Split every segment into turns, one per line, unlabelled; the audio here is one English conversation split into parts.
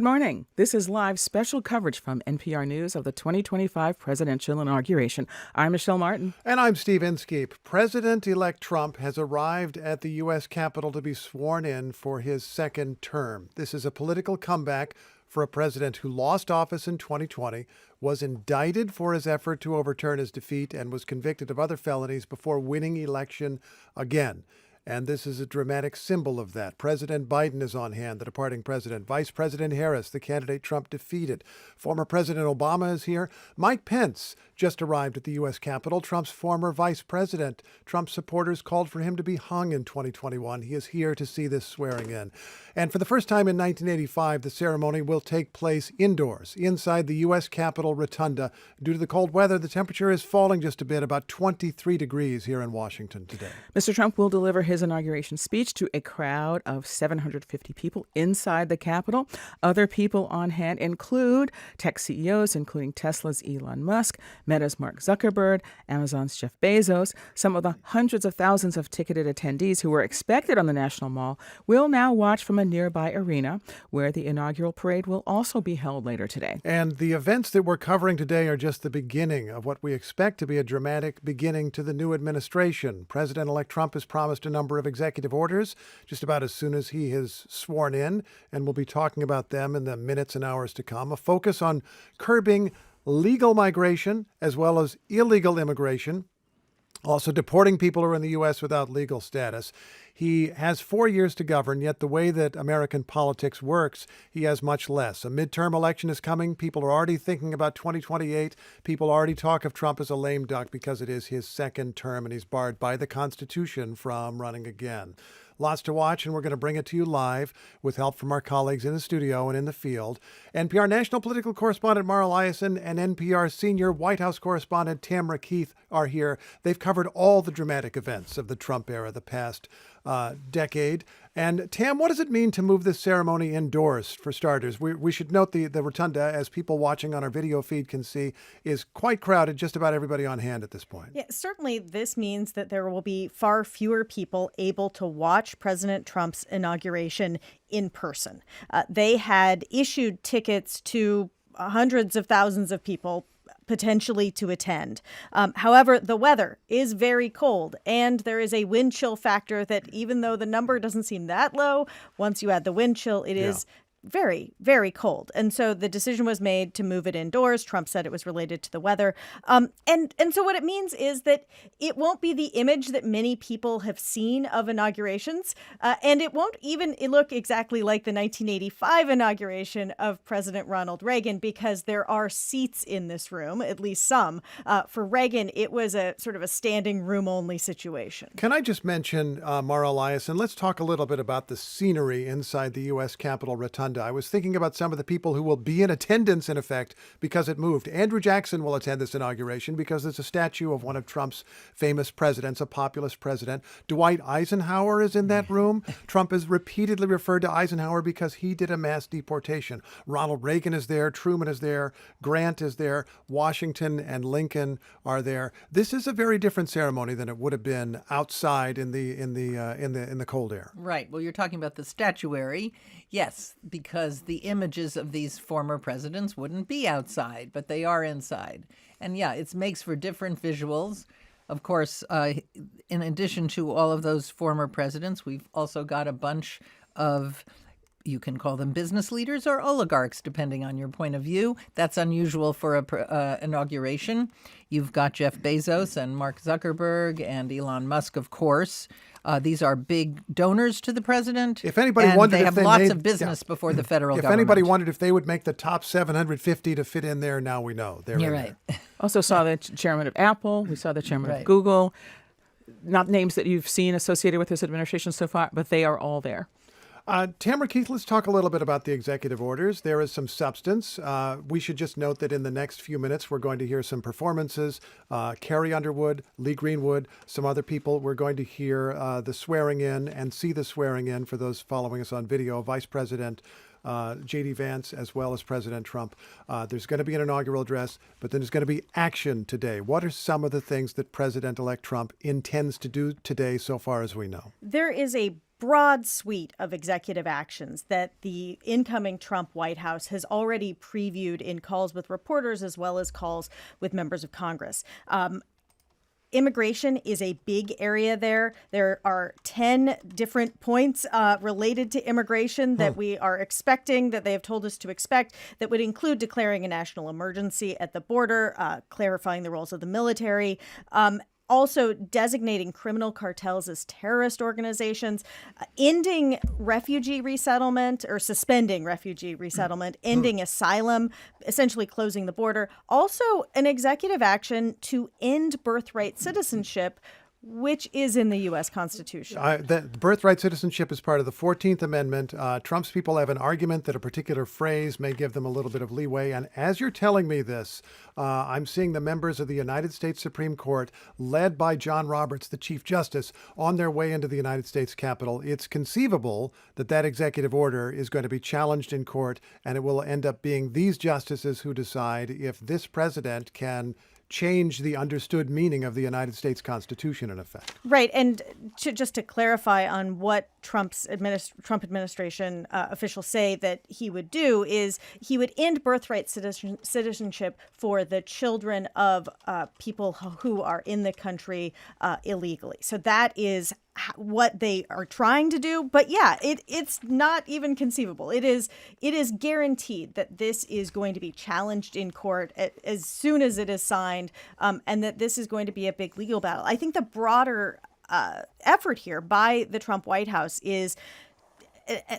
Good morning. This is live special coverage from NPR News of the 2025 presidential inauguration. I'm Michelle Martin.
And I'm Steve Inskeep. President-elect Trump has arrived at the U.S. Capitol to be sworn in for his second term. This is a political comeback for a president who lost office in 2020, was indicted for his effort to overturn his defeat, and was convicted of other felonies before winning election again. And this is a dramatic symbol of that. President Biden is on hand, the departing president. Vice President Harris, the candidate Trump defeated. Former President Obama is here. Mike Pence just arrived at the U.S. Capitol, Trump's former vice president. Trump supporters called for him to be hung in 2021. He is here to see this swearing in. And for the first time in 1985, the ceremony will take place indoors, inside the U.S. Capitol Rotunda. Due to the cold weather, the temperature is falling just a bit, about 23 degrees here in Washington today.
Mr. Trump will deliver his inauguration speech to a crowd of 750 people inside the Capitol. Other people on hand include tech CEOs, including Tesla's Elon Musk, Meta's Mark Zuckerberg, Amazon's Jeff Bezos. Some of the hundreds of thousands of ticketed attendees who were expected on the National Mall will now watch from a nearby arena, where the inaugural parade will also be held later today.
And the events that we're covering today are just the beginning of what we expect to be a dramatic beginning to the new administration. President-elect Trump has promised a number of executive orders just about as soon as he is sworn in, and we'll be talking about them in the minutes and hours to come. A focus on curbing legal migration as well as illegal immigration, also deporting people who are in the U.S. without legal status. He has 4 years to govern, yet the way that American politics works, he has much less. A midterm election is coming. People are already thinking about 2028. People already talk of Trump as a lame duck because it is his second term and he's barred by the Constitution from running again. Lots to watch, and we're going to bring it to you live with help from our colleagues in the studio and in the field. NPR national political correspondent Mara Liasson and NPR senior White House correspondent Tamara Keith are here. They've covered all the dramatic events of the Trump era, the past decade. And Tam, what does it mean to move this ceremony indoors, for starters? We should note the rotunda, as people watching on our video feed can see, is quite crowded, just about everybody on hand at this point.
Yeah, certainly this means that there will be far fewer people able to watch President Trump's inauguration in person. They had issued tickets to hundreds of thousands of people potentially to attend. However, the weather is very cold, and there is a wind chill factor that, even though the number doesn't seem that low, once you add the wind chill, it is very, very cold. And so the decision was made to move it indoors. Trump said it was related to the weather. And so what it means is that it won't be the image that many people have seen of inaugurations. And it won't even look exactly like the 1985 inauguration of President Ronald Reagan, because there are seats in this room, at least some. For Reagan, it was a sort of a standing room only situation.
Can I just mention, Mara Liasson, let's talk a little bit about the scenery inside the U.S. Capitol Rotunda. I was thinking about some of the people who will be in attendance, in effect, because it moved. Andrew Jackson will attend this inauguration because there's a statue of one of Trump's famous presidents, a populist president. Dwight Eisenhower is in that room. Trump has repeatedly referred to Eisenhower because he did a mass deportation. Ronald Reagan is there. Truman is there. Grant is there. Washington and Lincoln are there. This is a very different ceremony than it would have been outside in the cold air.
Right. Well, you're talking about the statuary. Yes, because the images of these former presidents wouldn't be outside, but they are inside. And yeah, it makes for different visuals. Of course, in addition to all of those former presidents, we've also got a bunch of, you can call them business leaders or oligarchs, depending on your point of view. That's unusual for a inauguration. You've got Jeff Bezos and Mark Zuckerberg and Elon Musk, of course. These are big donors to the president.
If anybody wondered,
they have lots of business before the federal government.
If anybody wondered if they would make the top 750 to fit in there, now we know.
You're right.
Also saw the chairman of Apple. We saw the chairman of Google. Not names that you've seen associated with this administration so far, but they are all there.
Tamara Keith, let's talk a little bit about the executive orders. There is some substance. We should just note that in the next few minutes, we're going to hear some performances. Carrie Underwood, Lee Greenwood, some other people. We're going to hear the swearing in and see the swearing in for those following us on video. Vice President J.D. Vance, as well as President Trump. There's going to be an inaugural address, but then there's going to be action today. What are some of the things that President-elect Trump intends to do today so far as we know?
There is a broad suite of executive actions that the incoming Trump White House has already previewed in calls with reporters as well as calls with members of Congress. Immigration is a big area there. There are 10 different points related to immigration that we are expecting, that they have told us to expect, that would include declaring a national emergency at the border, clarifying the roles of the military, also designating criminal cartels as terrorist organizations, ending refugee resettlement or suspending refugee resettlement, ending asylum, essentially closing the border. Also, an executive action to end birthright citizenship, which is in the U.S. Constitution.
The birthright citizenship is part of the 14th Amendment. Trump's people have an argument that a particular phrase may give them a little bit of leeway. And as you're telling me this, I'm seeing the members of the United States Supreme Court, led by John Roberts, the Chief Justice, on their way into the United States Capitol. It's conceivable that that executive order is going to be challenged in court, and it will end up being these justices who decide if this president can change the understood meaning of the United States Constitution, in effect.
Right. And just to clarify on what Trump administration officials say that he would do is he would end birthright citizenship for the children of people who are in the country illegally. So that is what they are trying to do. But yeah, it's not even conceivable. It is guaranteed that this is going to be challenged in court as soon as it is signed, and that this is going to be a big legal battle. I think the broader effort here by the Trump White House is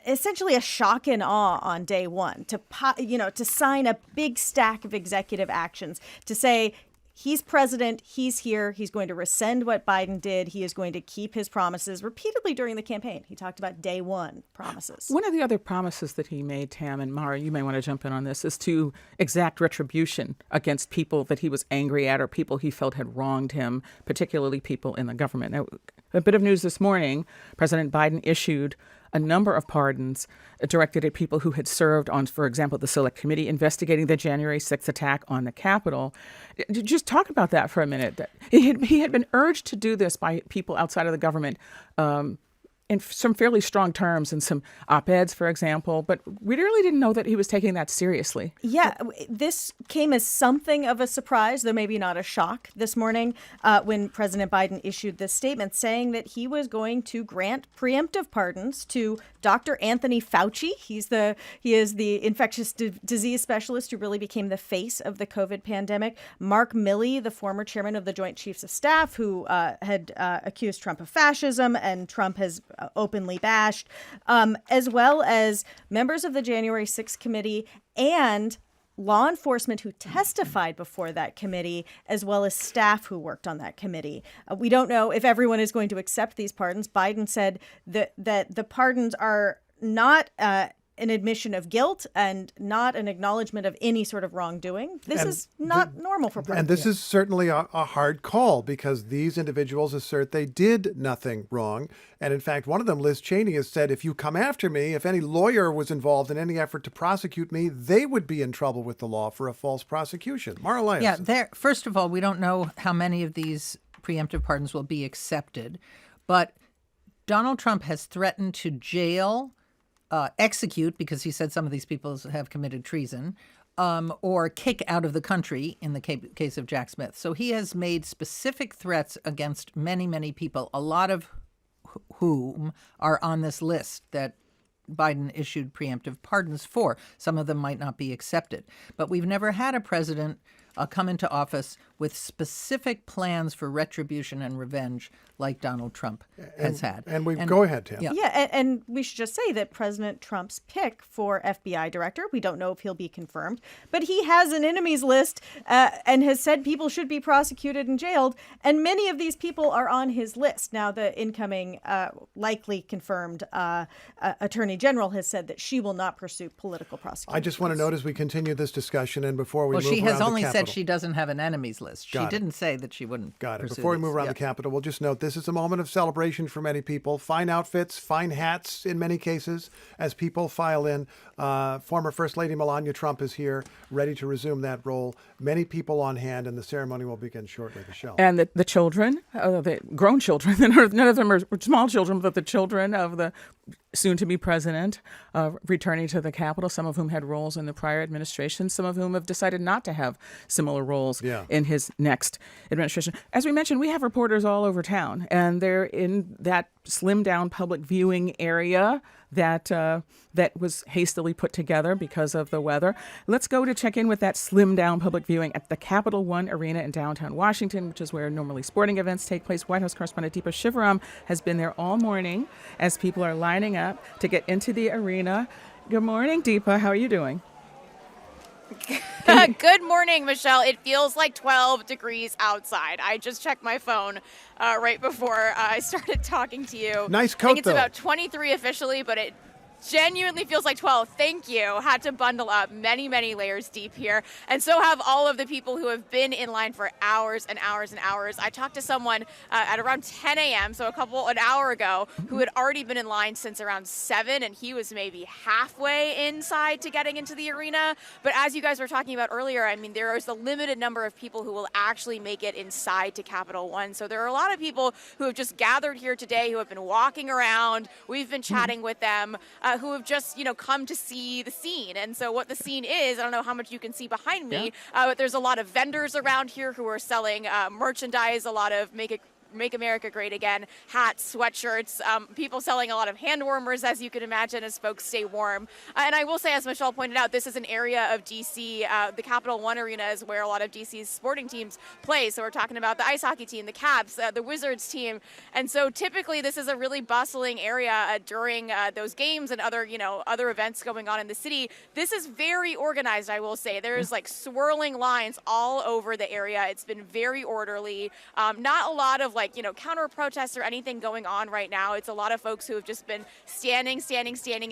essentially a shock and awe on day one, to sign a big stack of executive actions, to say, he's president, he's here, he's going to rescind what Biden did, he is going to keep his promises repeatedly during the campaign. He talked about day one promises.
One of the other promises that he made, Tam and Mara, you may want to jump in on this, is to exact retribution against people that he was angry at or people he felt had wronged him, particularly people in the government. Now, a bit of news this morning, President Biden issued a number of pardons directed at people who had served on, for example, the Select Committee investigating the January 6th attack on the Capitol. Just talk about that for a minute. He had been urged to do this by people outside of the government in some fairly strong terms in some op-eds, for example, but we really didn't know that he was taking that seriously.
Yeah, this came as something of a surprise, though maybe not a shock this morning, when President Biden issued this statement saying that he was going to grant preemptive pardons to Dr. Anthony Fauci. He is the infectious disease specialist who really became the face of the COVID pandemic. Mark Milley, the former chairman of the Joint Chiefs of Staff, who had accused Trump of fascism, and Trump has openly bashed, as well as members of the January 6th committee and law enforcement who testified before that committee, as well as staff who worked on that committee. We don't know if everyone is going to accept these pardons. Biden said that the pardons are not an admission of guilt and not an acknowledgement of any sort of wrongdoing. This is not normal for president.
And this is certainly a hard call because these individuals assert they did nothing wrong. And in fact, one of them, Liz Cheney, has said, if you come after me, if any lawyer was involved in any effort to prosecute me, they would be in trouble with the law for a false prosecution. Mara Elias.
Yeah, first of all, we don't know how many of these preemptive pardons will be accepted, but Donald Trump has threatened to jail, execute, because he said some of these people have committed treason, or kick out of the country in the case of Jack Smith. So he has made specific threats against many, many people, a lot of whom are on this list that Biden issued preemptive pardons for. Some of them might not be accepted. But we've never had a president come into office with specific plans for retribution and revenge like Donald Trump has had.
Go ahead, Tim.
Yeah, and we should just say that President Trump's pick for FBI director, we don't know if he'll be confirmed, but he has an enemies list and has said people should be prosecuted and jailed, and many of these people are on his list. Now, the incoming, likely confirmed Attorney General has said that she will not pursue political prosecution.
I just want to note as we continue this discussion and before we move
she
around
has only
the
said she doesn't have an enemies list. process. She
Got it.
didn't say that she wouldn't.
Got it.
pursue
Before we move
these.
around
Yeah.
the Capitol, we'll just note this is a moment of celebration for many people. Fine outfits, fine hats in many cases as people file in. Former First Lady Melania Trump is here, ready to resume that role. Many people on hand, and the ceremony will begin shortly. Michelle.
And the children, the grown children, none of them are small children, but the children of the soon-to-be president returning to the Capitol, some of whom had roles in the prior administration, some of whom have decided not to have similar roles in his next administration. As we mentioned, we have reporters all over town, and they're in that slimmed-down public viewing area that was hastily put together because of the weather. Let's go to check in with that slimmed-down public viewing at the Capital One Arena in downtown Washington, which is where normally sporting events take place. White House correspondent Deepa Shivaram has been there all morning as people are lining up to get into the arena. Good morning, Deepa. How are you doing?
Good morning, Michelle. It feels like 12 degrees outside. I just checked my phone right before I started talking to you.
Nice coat,
I think it's
though.
about 23 officially, but it genuinely feels like 12. Thank you. Had to bundle up many, many layers deep here. And so have all of the people who have been in line for hours and hours and hours. I talked to someone at around 10 a.m., so an hour ago, who had already been in line since around 7, and he was maybe halfway inside to getting into the arena. But as you guys were talking about earlier, I mean, there is a limited number of people who will actually make it inside to Capital One. So there are a lot of people who have just gathered here today, who have been walking around. We've been chatting with them. Who have just, come to see the scene. And so what the scene is, I don't know how much you can see behind me, but there's a lot of vendors around here who are selling merchandise, a lot of Make America Great Again hats, sweatshirts, people selling a lot of hand warmers, as you can imagine, as folks stay warm. And I will say, as Michelle pointed out, this is an area of D.C. The Capital One Arena is where a lot of D.C.'s sporting teams play. So we're talking about the ice hockey team, the Caps, the Wizards team. And so typically this is a really bustling area during those games and other events going on in the city. This is very organized, I will say. There's like swirling lines all over the area. It's been very orderly. Not a lot of counter protests or anything going on right now. It's a lot of folks who have just been standing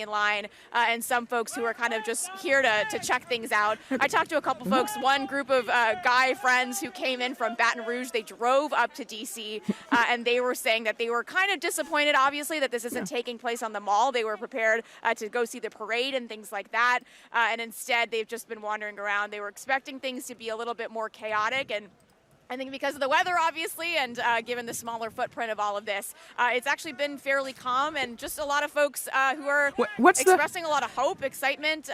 in line, and some folks who are kind of just here to check things out. I talked to a couple folks, one group of guy friends who came in from Baton Rouge. They drove up to D.C., and they were saying that they were kind of disappointed, obviously, that this isn't taking place on the Mall. They were prepared to go see the parade and things like that, and instead they've just been wandering around. They were expecting things to be a little bit more chaotic, and I think because of the weather, obviously, and given the smaller footprint of all of this, it's actually been fairly calm, and just a lot of folks who are expressing a lot of hope, excitement.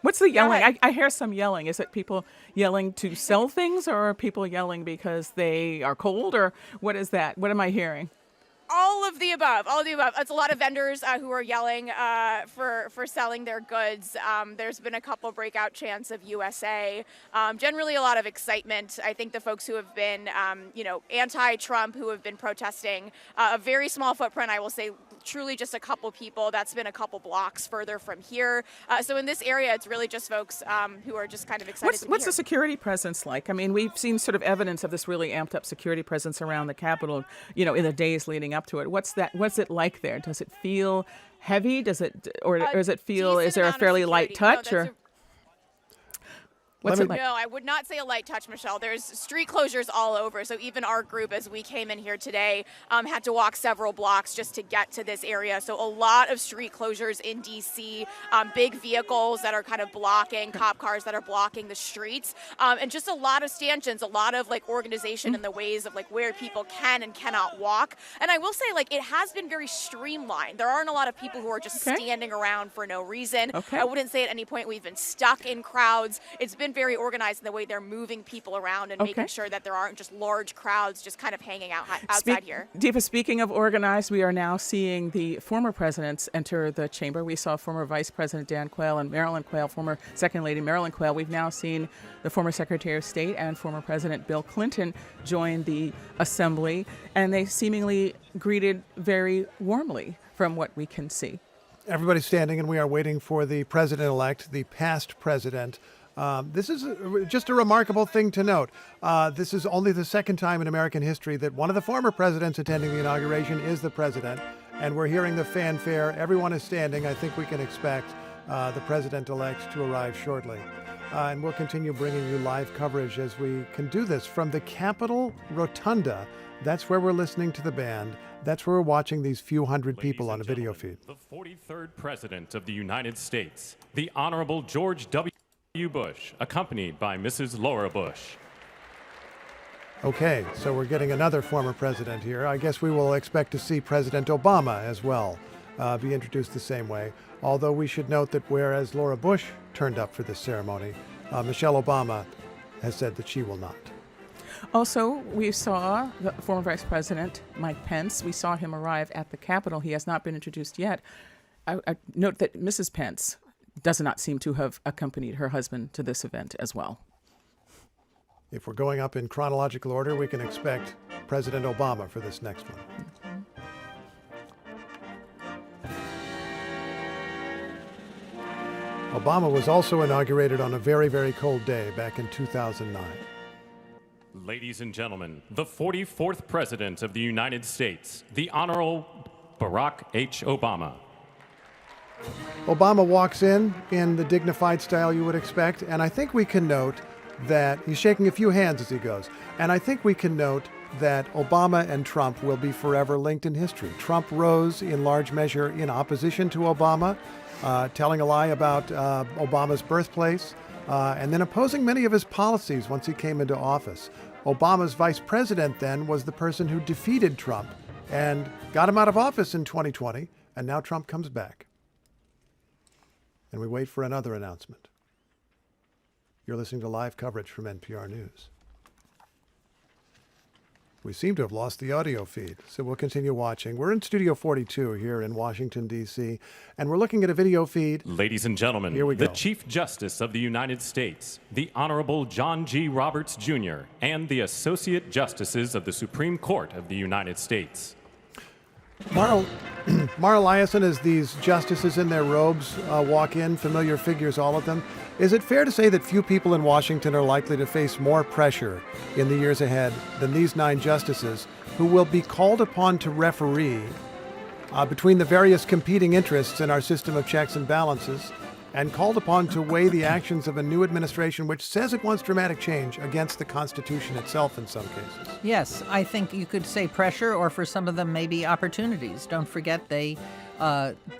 What's the yelling? I hear some yelling. Is it people yelling to sell things, or are people yelling because they are cold, or what is that? What am I hearing?
All of the above. It's a lot of vendors who are yelling for selling their goods. There's been a couple breakout chants of USA. Generally a lot of excitement. I think the folks who have been, anti-Trump, who have been protesting, a very small footprint, I will say, truly just a couple people. That's been a couple blocks further from here. So in this area, it's really just folks who are just kind of excited to be
What's
here.
the security presence like? I mean, we've seen sort of evidence of this really amped up security presence around the Capitol, in the days leading up to it. What's it like there? Does it feel heavy? Does it, or does it feel, is there a fairly light touch? What's it like?
No, I would not say a light touch, Michelle. There's street closures all over. So even our group, as we came in here today, had to walk several blocks just to get to this area. So a lot of street closures in D.C., big vehicles that are kind of blocking, cop cars that are blocking the streets, and just a lot of stanchions, a lot of organization in the ways of where people can and cannot walk. And I will say it has been very streamlined. There aren't a lot of people who are just standing around for no reason. I wouldn't say at any point we've been stuck in crowds. It's been very organized in the way they're moving people around and making sure that there aren't just large crowds just kind of hanging out outside here.
Deepa, speaking of organized, we are now seeing the former presidents enter the chamber. We saw former Vice President Dan Quayle and Marilyn Quayle, former Second Lady Marilyn Quayle. We've now seen the former Secretary of State and former President Bill Clinton join the assembly, and they seemingly greeted very warmly from what we can see.
Everybody's standing, and we are waiting for the president-elect, the past president. This is just a remarkable thing to note. This is only the second time in American history that one of the former presidents attending the inauguration is the president, and we're hearing the fanfare. Everyone is standing. I think we can expect the president-elect to arrive shortly. And we'll continue bringing you live coverage as we can do this from the Capitol Rotunda. That's where we're listening to the band. That's where we're watching these few hundred people on a video feed.
The 43rd President of the United States, the Honorable George W. Bush, accompanied by Mrs. Laura Bush.
Okay, so we're getting another former president here. I guess we will expect to see President Obama as well be introduced the same way. Although we should note that whereas Laura Bush turned up for this ceremony, Michelle Obama has said that she will not.
Also, we saw the former Vice President Mike Pence. We saw him arrive at the Capitol. He has not been introduced yet. I note that Mrs. Pence does not seem to have accompanied her husband to this event as well.
If we're going up in chronological order, we can expect President Obama for this next one. Obama was also inaugurated on a very, very cold day back in 2009.
Ladies and gentlemen, the 44th President of the United States, the Honorable Barack H. Obama.
Obama walks in the dignified style you would expect, and I think we can note that he's shaking a few hands as he goes. And I think we can note that Obama and Trump will be forever linked in history. Trump rose in large measure in opposition to Obama, telling a lie about Obama's birthplace, and then opposing many of his policies once he came into office. Obama's vice president then was the person who defeated Trump and got him out of office in 2020, and now Trump comes back. And we wait for another announcement. You're listening to live coverage from NPR News. We seem to have lost the audio feed, so we'll continue watching. We're in Studio 42 here in Washington, D.C., and we're looking at a video feed.
Ladies and gentlemen,
Here we
the
go.
Chief Justice of the United States, the Honorable John G. Roberts, Jr., and the Associate Justices of the Supreme Court of the United States.
Mara Eliason, as these justices in their robes walk in, familiar figures, all of them, is it fair to say that few people in Washington are likely to face more pressure in the years ahead than these 9 justices who will be called upon to referee between the various competing interests in our system of checks and balances, and called upon to weigh the actions of a new administration which says it wants dramatic change against the Constitution itself in some cases?
Yes, I think you could say pressure, or for some of them, maybe opportunities. Don't forget they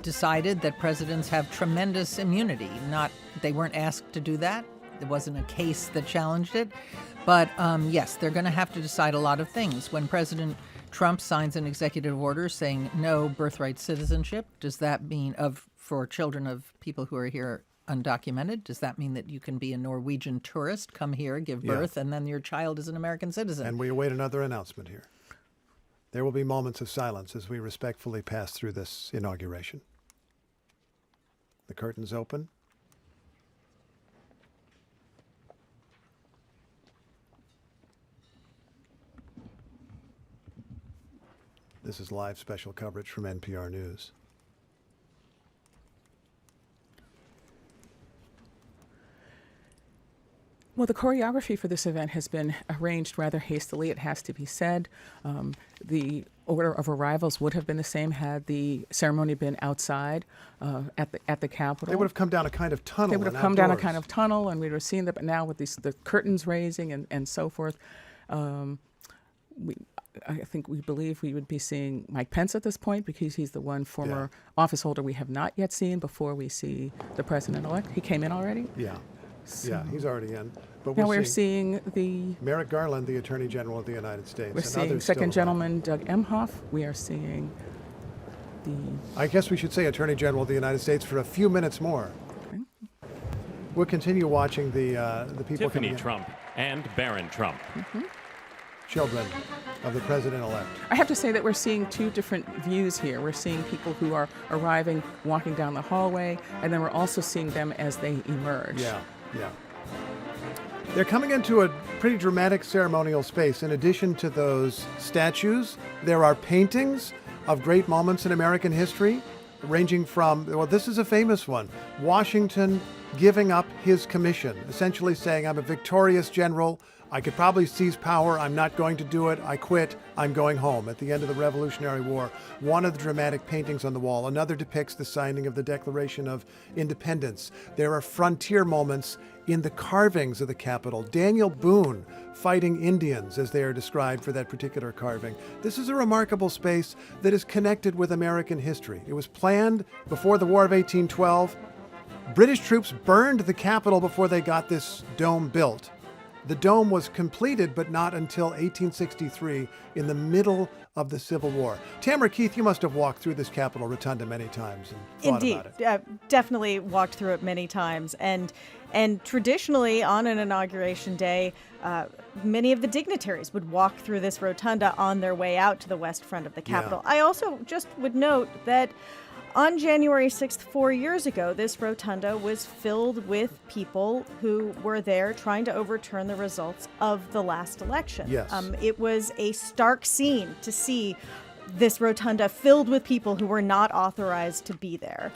decided that presidents have tremendous immunity. They weren't asked to do that. There wasn't a case that challenged it. But yes, they're going to have to decide a lot of things. When President Trump signs an executive order saying no birthright citizenship, does that mean for children of people who are here undocumented? Does that mean that you can be a Norwegian tourist, come here, give birth, and then your child is an American citizen?
And we await another announcement here. There will be moments of silence as we respectfully pass through this inauguration. The curtains open. This is live special coverage from NPR News.
Well, the choreography for this event has been arranged rather hastily, it has to be said. The order of arrivals would have been the same had the ceremony been outside at the Capitol.
They would have come down a kind of tunnel.
They would have come down a kind of tunnel, and we would have seen that. But now with the curtains raising and so forth, I think we believe we would be seeing Mike Pence at this point, because he's the one former office holder we have not yet seen before we see the president-elect. He came in already?
Yeah.
So
Yeah, he's already in. But
now we're seeing the
Merrick Garland, the Attorney General of the United States.
We're
and
seeing
others
Second
still
Gentleman Doug Emhoff. We are seeing the
I guess we should say Attorney General of the United States for a few minutes more.
Okay.
We'll continue watching the people
Tiffany
coming in.
Trump and Barron Trump.
Children of the president-elect.
I have to say that we're seeing two different views here. We're seeing people who are arriving, walking down the hallway, and then we're also seeing them as they emerge.
Yeah. They're coming into a pretty dramatic ceremonial space. In addition to those statues, there are paintings of great moments in American history, ranging from, well, this is a famous one, Washington giving up his commission, essentially saying, I'm a victorious general, I could probably seize power. I'm not going to do it. I quit. I'm going home. At the end of the Revolutionary War, one of the dramatic paintings on the wall. Another depicts the signing of the Declaration of Independence. There are frontier moments in the carvings of the Capitol. Daniel Boone fighting Indians, as they are described for that particular carving. This is a remarkable space that is connected with American history. It was planned before the War of 1812. British troops burned the Capitol before they got this dome built. The dome was completed, but not until 1863, in the middle of the Civil War. Tamara Keith, you must have walked through this Capitol Rotunda many times and thought
Indeed,
about it.
Definitely walked through it many times. And traditionally, on an inauguration day, many of the dignitaries would walk through this rotunda on their way out to the west front of the Capitol.
Yeah.
I also just would note that on January 6th, 4 years ago, this rotunda was filled with people who were there trying to overturn the results of the last election.
Yes.
It was a stark scene to see this rotunda filled with people who were not authorized to be there.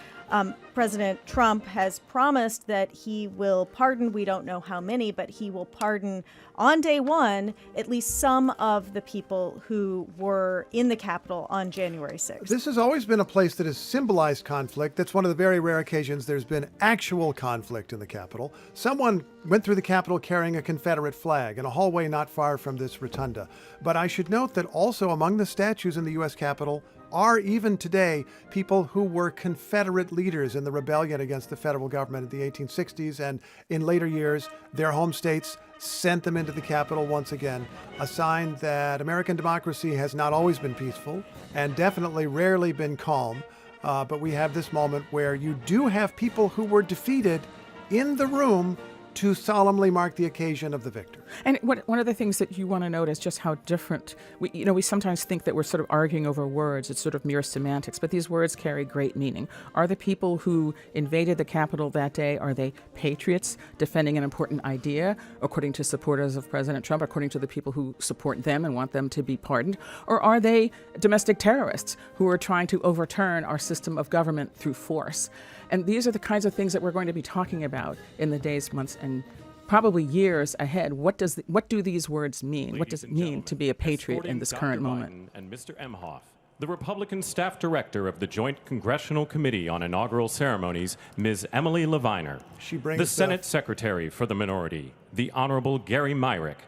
President Trump has promised that he will pardon, we don't know how many, but he will pardon on day one at least some of the people who were in the Capitol on January 6th.
This has always been a place that has symbolized conflict. That's one of the very rare occasions there's been actual conflict in the Capitol. Someone went through the Capitol carrying a Confederate flag in a hallway not far from this rotunda. But I should note that also among the statues in the U.S. Capitol are even today people who were Confederate leaders in the rebellion against the federal government in the 1860s, and in later years, their home states sent them into the Capitol once again, a sign that American democracy has not always been peaceful and definitely rarely been calm. But we have this moment where you do have people who were defeated in the room to solemnly mark the occasion of the victor.
And one of the things that you want to note is just how different, we sometimes think that we're sort of arguing over words. It's sort of mere semantics, but these words carry great meaning. Are the people who invaded the Capitol that day, are they patriots defending an important idea, according to supporters of President Trump, according to the people who support them and want them to be pardoned? Or are they domestic terrorists who are trying to overturn our system of government through force? And these are the kinds of things that we're going to be talking about in the days, months, and probably years ahead. What do these words mean? What does it mean to be a patriot in this current moment?
And Mr. Emhoff, the Republican staff director of the Joint Congressional Committee on Inaugural Ceremonies, Ms. Emily Leviner.
She brings
the Senate Secretary for the minority, the Honorable Gary Myrick.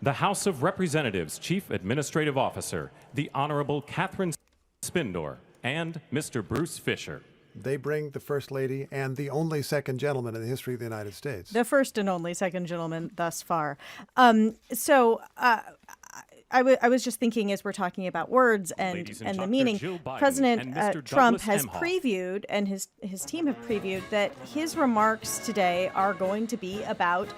The House of Representatives Chief Administrative Officer, the Honorable Catherine Spindor, and Mr. Bruce Fisher.
They bring the First Lady and the only second gentleman in the history of the United States.
The first and only second gentleman thus far. I was just thinking, as we're talking about words and the meaning, President Trump has previewed, and his team have previewed, that his remarks today are going to be about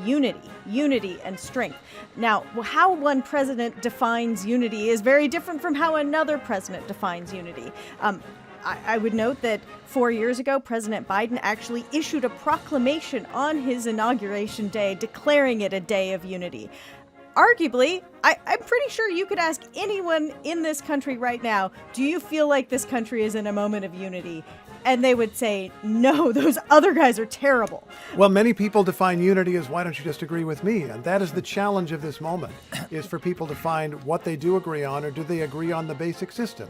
unity and strength. Now, how one president defines unity is very different from how another president defines unity. I would note that 4 years ago, President Biden actually issued a proclamation on his inauguration day declaring it a day of unity. Arguably, I'm pretty sure you could ask anyone in this country right now, do you feel like this country is in a moment of unity? And they would say, no, those other guys are terrible.
Well, many people define unity as, why don't you just agree with me? And that is the challenge of this moment, is for people to find what they do agree on, or do they agree on the basic system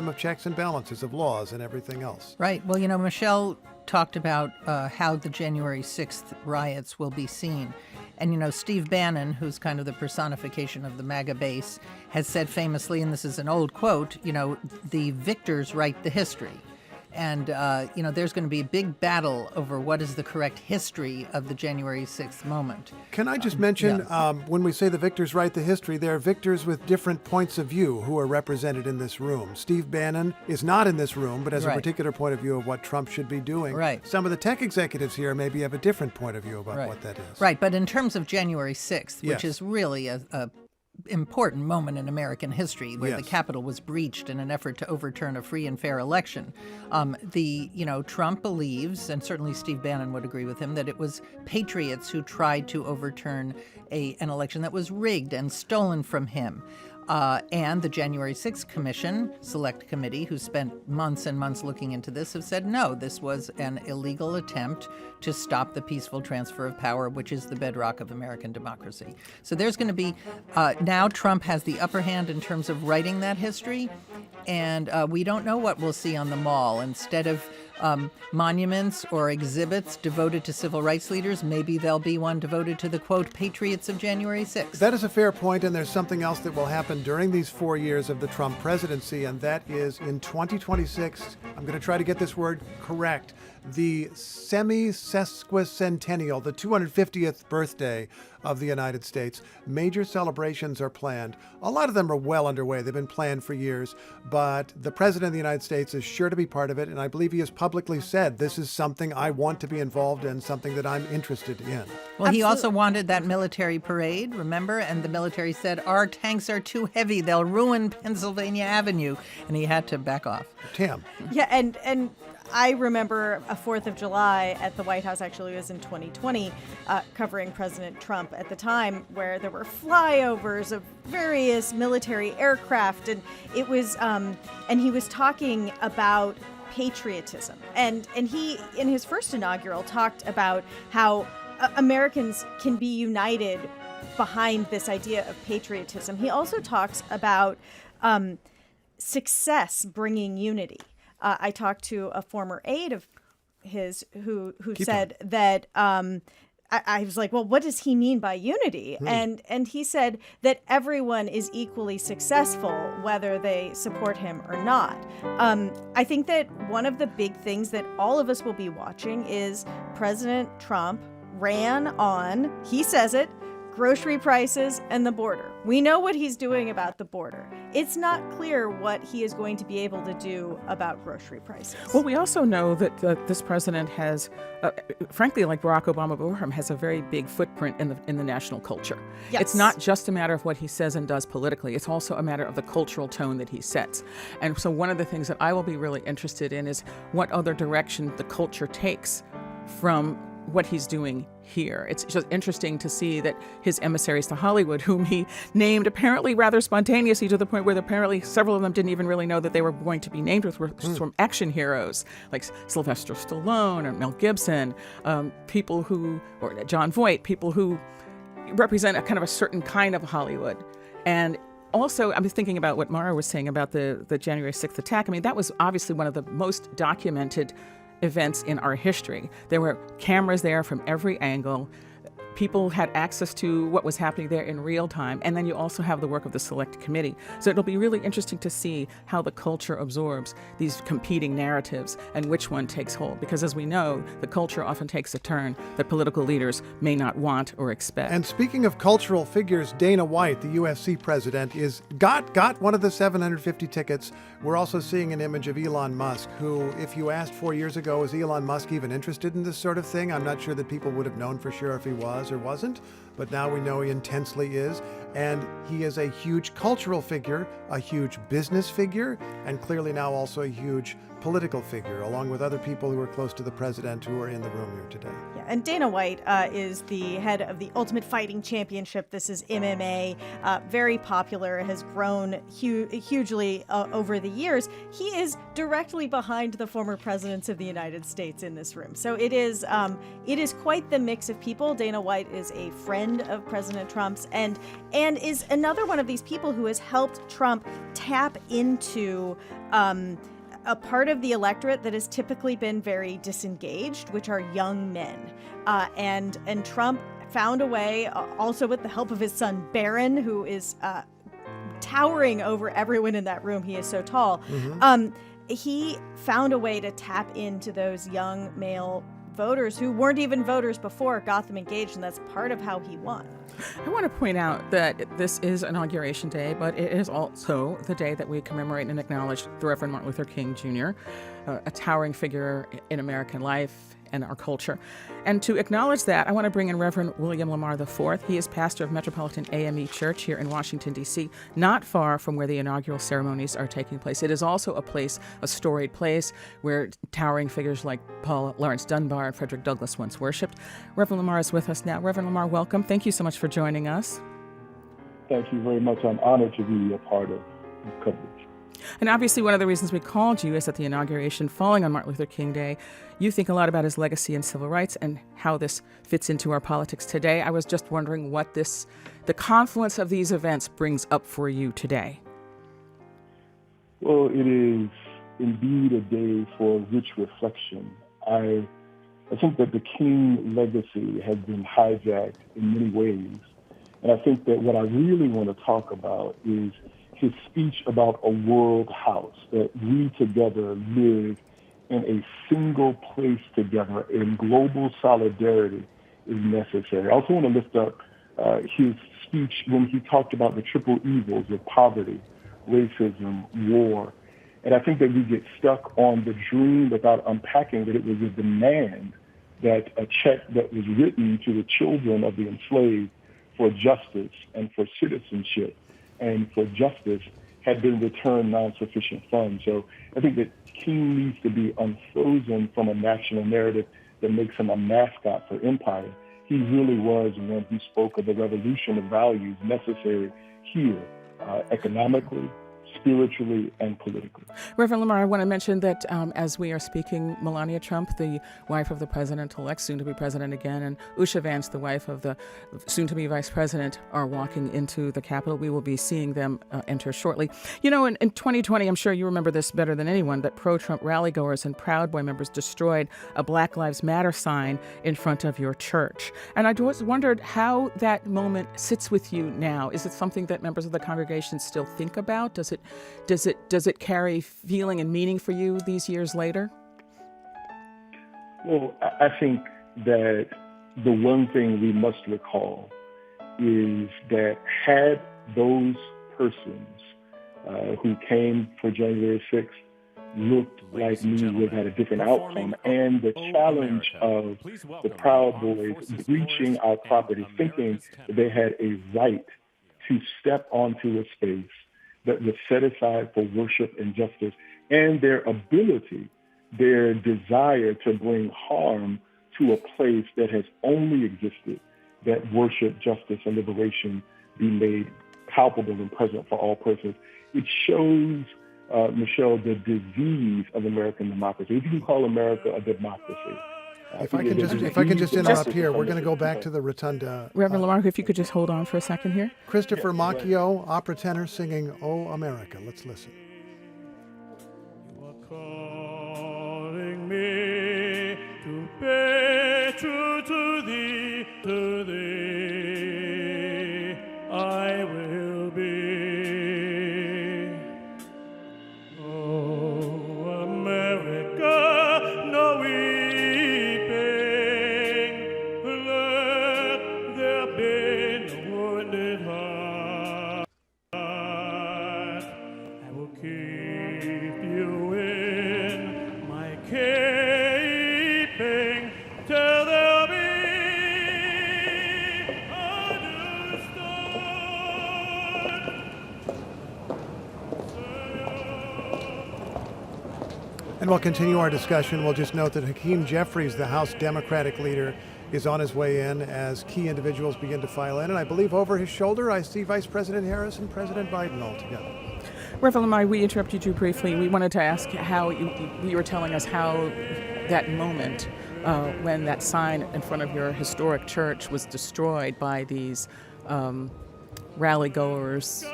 of checks and balances, of laws and everything else.
Right. Well, Michelle talked about how the January 6th riots will be seen. And, Steve Bannon, who's kind of the personification of the MAGA base, has said famously, and this is an old quote, the victors write the history. And, there's going to be a big battle over what is the correct history of the January 6th moment.
Can I just mention, when we say the victors write the history, there are victors with different points of view who are represented in this room. Steve Bannon is not in this room, but has a particular point of view of what Trump should be doing.
Right.
Some of the tech executives here maybe have a different point of view about what that is.
Right, but in terms of January 6th, which is really a important moment in American history, where the Capitol was breached in an effort to overturn a free and fair election. Trump believes, and certainly Steve Bannon would agree with him, that it was patriots who tried to overturn an election that was rigged and stolen from him. And the January 6th Commission, Select Committee, who spent months and months looking into this, have said, no, this was an illegal attempt to stop the peaceful transfer of power, which is the bedrock of American democracy. So there's going to be, now Trump has the upper hand in terms of writing that history, and we don't know what we'll see on the Mall. Instead of monuments or exhibits devoted to civil rights leaders, maybe there'll be one devoted to the, quote, patriots of January 6th.
That is a fair point, and there's something else that will happen during these 4 years of the Trump presidency, and that is in 2026, I'm going to try to get this word correct, the semi-sesquicentennial, the 250th birthday of the United States. Major celebrations are planned. A lot of them are well underway. They've been planned for years, but the President of the United States is sure to be part of it, and I believe he has publicly said, this is something I want to be involved in, something that I'm interested in.
Well, he also wanted that military parade, remember? And the military said, our tanks are too heavy. They'll ruin Pennsylvania Avenue. And he had to back off.
Tim.
Yeah, and I remember a 4th of July at the White House, actually it was in 2020, covering President Trump at the time, where there were flyovers of various military aircraft, and it was, and he was talking about patriotism, and he, in his first inaugural, talked about how Americans can be united behind this idea of patriotism. He also talks about success bringing unity. I talked to a former aide of his who said that I was like, well, what does he mean by unity? And he said that everyone is equally successful, whether they support him or not. I think that one of the big things that all of us will be watching is President Trump ran on, he says it, grocery prices and the border. We know what he's doing about the border. It's not clear what he is going to be able to do about grocery prices.
Well, we also know that this president has, frankly, like Barack Obama before him, has a very big footprint in the national culture.
Yes.
It's not just a matter of what he says and does politically. It's also a matter of the cultural tone that he sets. And so one of the things that I will be really interested in is what other direction the culture takes from what he's doing here. It's just interesting to see that his emissaries to Hollywood, whom he named apparently rather spontaneously to the point where apparently several of them didn't even really know that they were going to be named, were from action heroes like Sylvester Stallone or Mel Gibson, people who, or John Voight, people who represent a kind of a certain kind of Hollywood. And also, I was thinking about what Mara was saying about the January 6th attack. I mean, that was obviously one of the most documented events in our history. There were cameras there from every angle. People had access to what was happening there in real time. And then you also have the work of the Select Committee. So it'll be really interesting to see how the culture absorbs these competing narratives and which one takes hold. Because as we know, the culture often takes a turn that political leaders may not want or expect.
And speaking of cultural figures, Dana White, the UFC president, got one of the 750 tickets. We're also seeing an image of Elon Musk, who, if you asked 4 years ago, was Elon Musk even interested in this sort of thing? I'm not sure that people would have known for sure if he was or wasn't, but now we know he intensely is. And he is a huge cultural figure, a huge business figure, and clearly now also a huge political figure, along with other people who are close to the president who are in the room here today.
Yeah, and Dana White is the head of the Ultimate Fighting Championship. This is MMA, very popular, has grown hugely over the years. He is directly behind the former presidents of the United States in this room. So it is quite the mix of people. Dana White is a friend of President Trump's and is another one of these people who has helped Trump tap into a part of the electorate that has typically been very disengaged, which are young men. And Trump found a way, also with the help of his son Barron, who is towering over everyone in that room. He is so tall. He found a way to tap into those young male voters who weren't even voters before, got them engaged, and that's part of how he won.
I want to point out that this is Inauguration Day, but it is also the day that we commemorate and acknowledge the Reverend Martin Luther King Jr., a towering figure in American life and our culture. And to acknowledge that, I want to bring in Reverend William Lamar IV. He is pastor of Metropolitan AME Church here in Washington, D.C., not far from where the inaugural ceremonies are taking place. It is also a storied place where towering figures like Paul Lawrence Dunbar and Frederick Douglass once worshipped. Reverend Lamar is with us now. Reverend Lamar, welcome. Thank you so much for joining us.
Thank you very much. I'm honored to be a part of this coverage.
And obviously, one of the reasons we called you is that the inauguration falling on Martin Luther King Day. You think a lot about his legacy in civil rights and how this fits into our politics today. I was just wondering what the confluence of these events brings up for you today.
Well, it is indeed a day for rich reflection. I think that the King legacy has been hijacked in many ways. And I think that what I really want to talk about is his speech about a world house, that we together live in a single place together, and global solidarity is necessary. I also want to lift up his speech when he talked about the triple evils of poverty, racism, war. And I think that we get stuck on the dream without unpacking that it was a demand that a check that was written to the children of the enslaved for justice and for citizenship and for justice had been returned non-sufficient funds. So I think that King needs to be unfrozen from a national narrative that makes him a mascot for empire. He really was one who spoke of the revolution of values necessary here, economically, spiritually, and politically.
Reverend Lamar, I want to mention that as we are speaking, Melania Trump, the wife of the president-elect, soon-to-be president again, and Usha Vance, the wife of the soon-to-be vice president, are walking into the Capitol. We will be seeing them enter shortly. You know, in 2020, I'm sure you remember this better than anyone, that pro-Trump rally-goers and Proud Boy members destroyed a Black Lives Matter sign in front of your church. And I just wondered how that moment sits with you now. Is it something that members of the congregation still think about? Does it carry feeling and meaning for you these years later?
Well, I think that the one thing we must recall is that had those persons who came for January 6th looked like me, would have had a different outcome. And the challenge of the Proud Boys breaching our property, thinking that they had a right to step onto a space that was set aside for worship and justice, and their ability, their desire to bring harm to a place that has only existed, that worship, justice, and liberation be made palpable and present for all persons. It shows, Michelle, the disease of American democracy. If you can call America a democracy.
If I can just interrupt here, we're going to go back to the rotunda.
Reverend Lamar, if you could just hold on for a second here.
Christopher Macchio, opera tenor, singing "Oh America." Let's listen.
You are calling me to pay true to thee, I will be. Oh, America, no weeping, let there be no wounded heart. I will keep you in my keeping till there be
And we'll continue our discussion. We'll just note that Hakeem Jeffries, the House Democratic leader, is on his way in as key individuals begin to file in. And I believe over his shoulder, I see Vice President Harris and President Biden all together.
Reverend Lamar, we interrupted you briefly. We wanted to ask how you were telling us how that moment when that sign in front of your historic church was destroyed by these rally goers.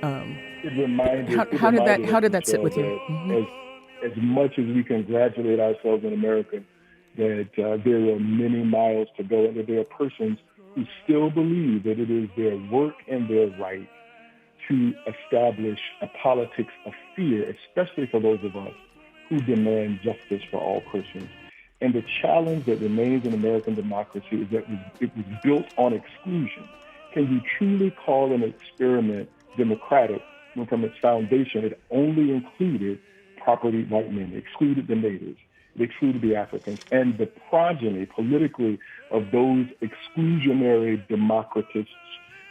It reminded,
how did that sit with you?
As much as we congratulate ourselves in America that there are many miles to go, and that there are persons who still believe that it is their work and their right to establish a politics of fear, especially for those of us who demand justice for all persons. And the challenge that remains in American democracy is that it was built on exclusion. Can you truly call an experiment democratic when from its foundation it only included property white men, it excluded the natives, it excluded the Africans, and the progeny politically of those exclusionary democratists?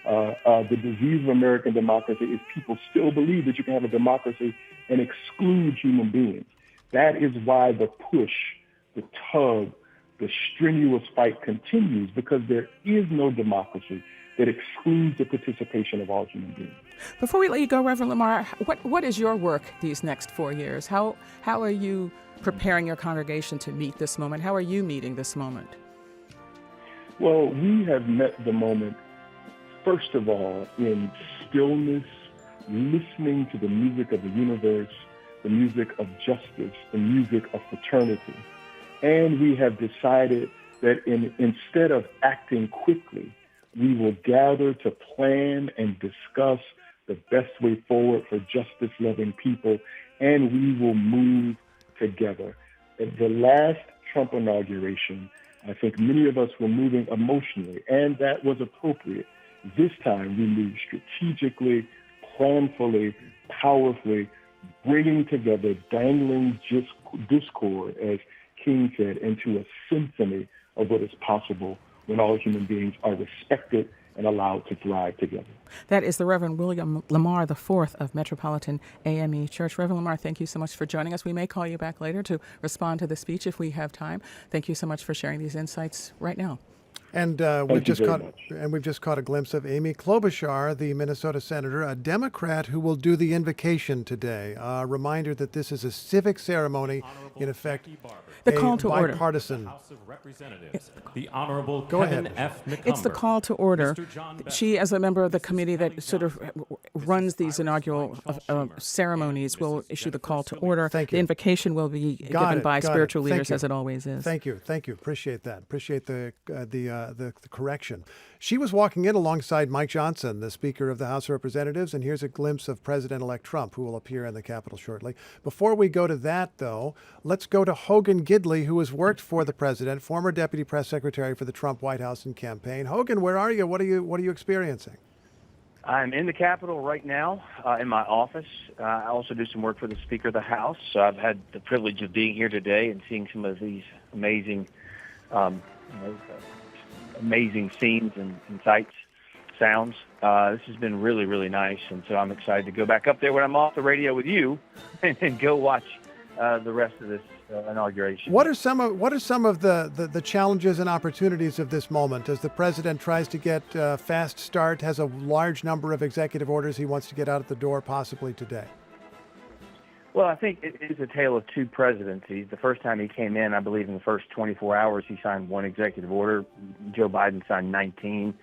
The disease of American democracy is people still believe that you can have a democracy and exclude human beings. That is why the push, the tug, the strenuous fight continues, because there is no democracy that excludes the participation of all human beings.
Before we let you go, Reverend Lamar, what is your work these next 4 years? How are you preparing your congregation to meet this moment? How are you meeting this moment?
Well, we have met the moment, first of all, in stillness, listening to the music of the universe, the music of justice, the music of fraternity. And we have decided that instead of acting quickly, we will gather to plan and discuss the best way forward for justice-loving people, and we will move together. At the last Trump inauguration, I think many of us were moving emotionally, and that was appropriate. This time, we moved strategically, planfully, powerfully, bringing together dangling discord, as King said, into a symphony of what is possible when all human beings are respected and allowed to thrive together.
That is the Reverend William Lamar IV of Metropolitan AME Church. Reverend Lamar, thank you so much for joining us. We may call you back later to respond to the speech if we have time. Thank you so much for sharing these insights right now.
And we've just caught a glimpse of Amy Klobuchar, the Minnesota senator, a Democrat who will do the invocation today. A reminder that this is a civic ceremony, in effect,
the call to order.
Bipartisan.
House of Representatives, the Honorable
Go
Kevin
ahead.
F. McCumber.
It's the call to order.
Mr. John Beck,
She, as a member of the committee that sort of runs these inaugural ceremonies, will issue the call to order.
Thank you.
The invocation will be given by spiritual leaders, as it always is.
Thank you. Appreciate that. Appreciate the correction. She was walking in alongside Mike Johnson, the Speaker of the House of Representatives, and here's a glimpse of President-elect Trump, who will appear in the Capitol shortly. Before we go to that, though, let's go to Hogan Gidley, who has worked for the president, former Deputy Press Secretary for the Trump White House and campaign. Hogan, where are you? What are you experiencing?
I'm in the Capitol right now in my office. I also do some work for the Speaker of the House. So I've had the privilege of being here today and seeing some of these amazing scenes and sights, sounds. This has been really, really nice, and so I'm excited to go back up there when I'm off the radio with you and go watch the rest of this inauguration.
What are some of the challenges and opportunities of this moment as the president tries to get a fast start, has a large number of executive orders he wants to get out of the door possibly today?
Well, I think it is a tale of two presidencies. The first time he came in, I believe in the first 24 hours, he signed one executive order. Joe Biden signed 19.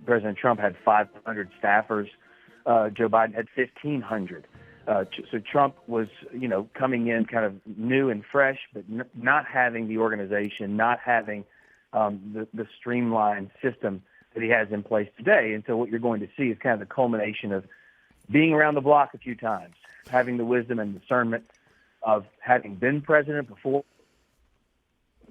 President Trump had 500 staffers. Joe Biden had 1,500. So Trump was, coming in kind of new and fresh, but not having the organization, not having the streamlined system that he has in place today. And so what you're going to see is kind of the culmination of being around the block a few times, having the wisdom and discernment of having been president before,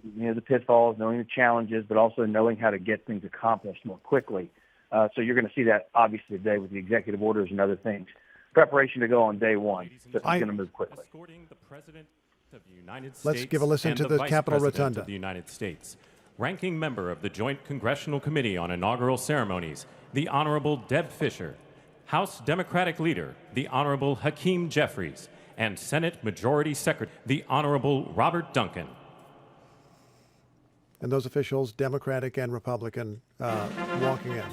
the pitfalls, knowing the challenges, but also knowing how to get things accomplished more quickly. So you're going to see that obviously today with the executive orders and other things. Preparation to go on day one. So it's going to move quickly.
Escorting the President of the United States.
Let's give a listen
and
to the
Vice
Capitol
President
Rotunda.
Of the United States. Ranking member of the Joint Congressional Committee on Inaugural Ceremonies, the Honorable Deb Fischer. House Democratic Leader, the Honorable Hakeem Jeffries, and Senate Majority Secretary, the Honorable Robert Duncan.
And those officials, Democratic and Republican, walking in.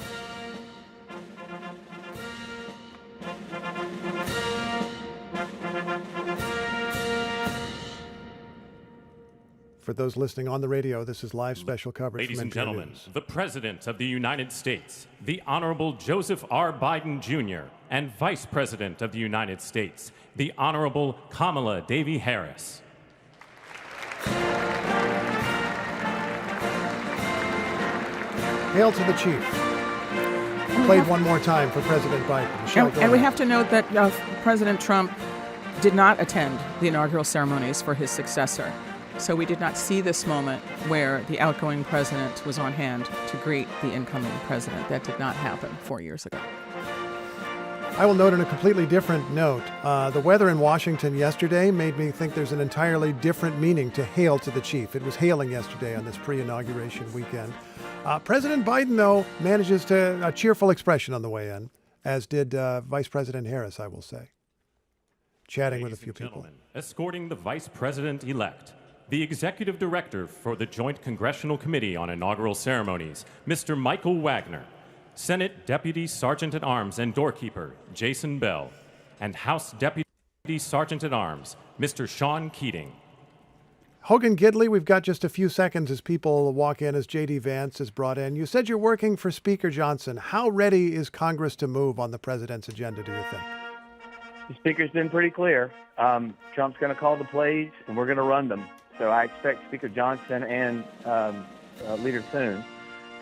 For those listening on the radio, this is live special coverage
Ladies
from
and
NPR
gentlemen,
News.
the President of the United States, the Honorable Joseph R. Biden Jr., and Vice President of the United States, the Honorable Kamala Devi Harris.
Hail to the chief. Played one more time for President Biden. Michelle, go
And we
ahead.
have to note that President Trump did not attend the inaugural ceremonies for his successor. So we did not see this moment where the outgoing president was on hand to greet the incoming president. That did not happen 4 years ago.
I will note on a completely different note, the weather in Washington yesterday made me think there's an entirely different meaning to hail to the chief. It was hailing yesterday on this pre-inauguration weekend. President Biden, though, manages to a cheerful expression on the way in, as did Vice President Harris, I will say, chatting with a few people.
Escorting the Vice President-elect, the Executive Director for the Joint Congressional Committee on Inaugural Ceremonies, Mr. Michael Wagner, Senate Deputy Sergeant at Arms and Doorkeeper Jason Bell, and House Deputy Sergeant at Arms Mr. Sean Keating.
Hogan Gidley, we've got just a few seconds as people walk in, as J.D. Vance is brought in. You said you're working for Speaker Johnson. How ready is Congress to move on the president's agenda, do you think?
The Speaker's been pretty clear. Trump's going to call the plays, and we're going to run them. So I expect Speaker Johnson and Leader Thune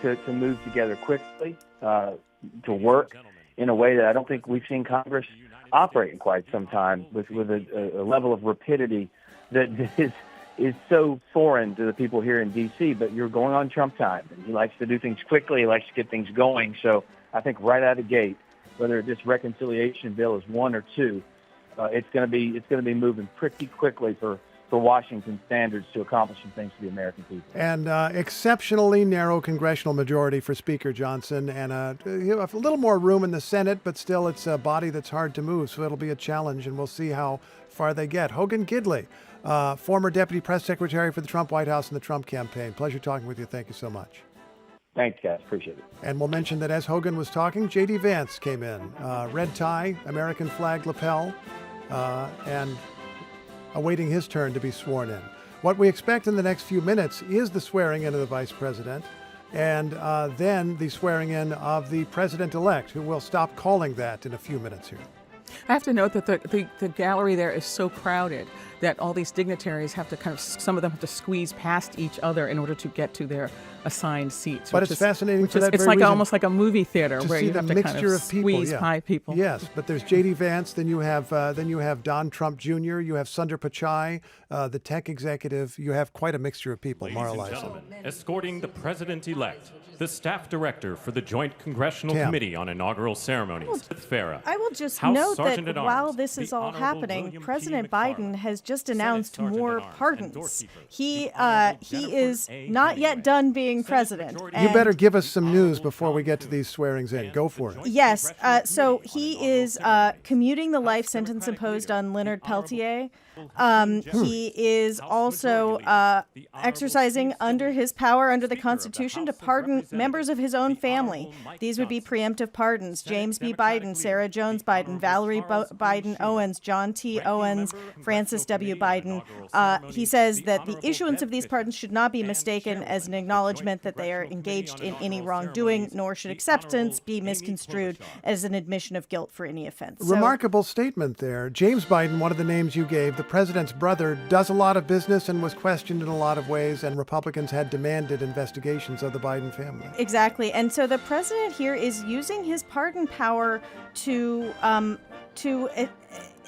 to move together quickly, to work in a way that I don't think we've seen Congress operate in quite some time, with a level of rapidity that is so foreign to the people here in D.C., but you're going on Trump time. He likes to do things quickly. He likes to get things going. So I think right out of the gate, whether this reconciliation bill is 1 or 2, it's going to be moving pretty quickly for Washington standards to accomplish some things for the American people.
And exceptionally narrow congressional majority for Speaker Johnson, and a little more room in the Senate, but still it's a body that's hard to move, so it'll be a challenge, and we'll see how far they get. Hogan Gidley, former Deputy Press Secretary for the Trump White House and the Trump campaign. Pleasure talking with you. Thank you so much.
Thanks, guys. Appreciate it.
And we'll mention that as Hogan was talking, J.D. Vance came in. Red tie, American flag lapel, and awaiting his turn to be sworn in. What we expect in the next few minutes is the swearing in of the vice president, and then the swearing in of the president-elect, who will stop calling that in a few minutes here.
I have to note that the gallery there is so crowded that all these dignitaries have to some of them have to squeeze past each other in order to get to their assigned seats.
But it's fascinating for that
it's
very reason,
almost like a movie theater where you have to kind of squeeze by people.
Yes, but there's J.D. Vance, then you have Don Trump Jr., you have Sundar Pichai, the tech executive. You have quite a mixture of people.
Ladies and gentlemen, escorting the president-elect, the staff director for the Joint Congressional Committee on Inaugural Ceremonies, Farah.
I will just
House
note
Sergeant
that
at
while
Arms,
this is
the
all
Honorable
happening,
William P.
President
McFarland,
Biden has just
Senate
announced
Sergeant
more
at Arms and
pardons.
Doorkeeper,
He
the Honorable
he
Jennifer
is
A.
not yet
Hemingway,
done being
Senate
president.
Majority
You
and-
better give us some news before we get to these swearings in. Go for it.
Yes, so he is commuting the life sentence imposed on Leonard Peltier. He is also exercising under his power under the Constitution to pardon members of his own family. These would be preemptive pardons: James B. Biden, Sarah Jones Biden, Valerie Biden Owens, John T. Owens, Francis W. Biden. He says that the issuance of these pardons should not be mistaken as an acknowledgement that they are engaged in any wrongdoing, nor should acceptance be misconstrued as an admission of guilt for any offense. So,
Remarkable statement there. James Biden, one of the names you gave, the president's brother, does a lot of business and was questioned in a lot of ways, and Republicans had demanded investigations of the Biden family.
exactly. And so the president here is using his pardon power to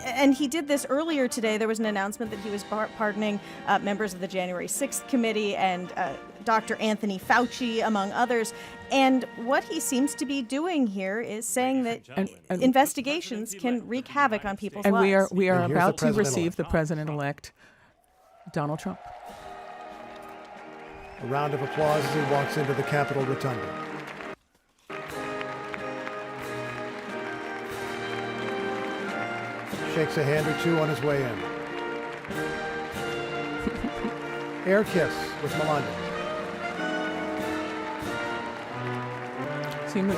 and he did this earlier today. There was an announcement that he was pardoning members of the January 6th committee and Dr. Anthony Fauci, among others. And what he seems to be doing here is saying that investigations can wreak havoc on people's
And
lives.
we are
And here's
about
the
to receive
president-elect.
the president-elect, Donald Trump.
A round of applause as he walks into the Capitol Rotunda. Shakes a hand or two on his way in. Air kiss with Melania.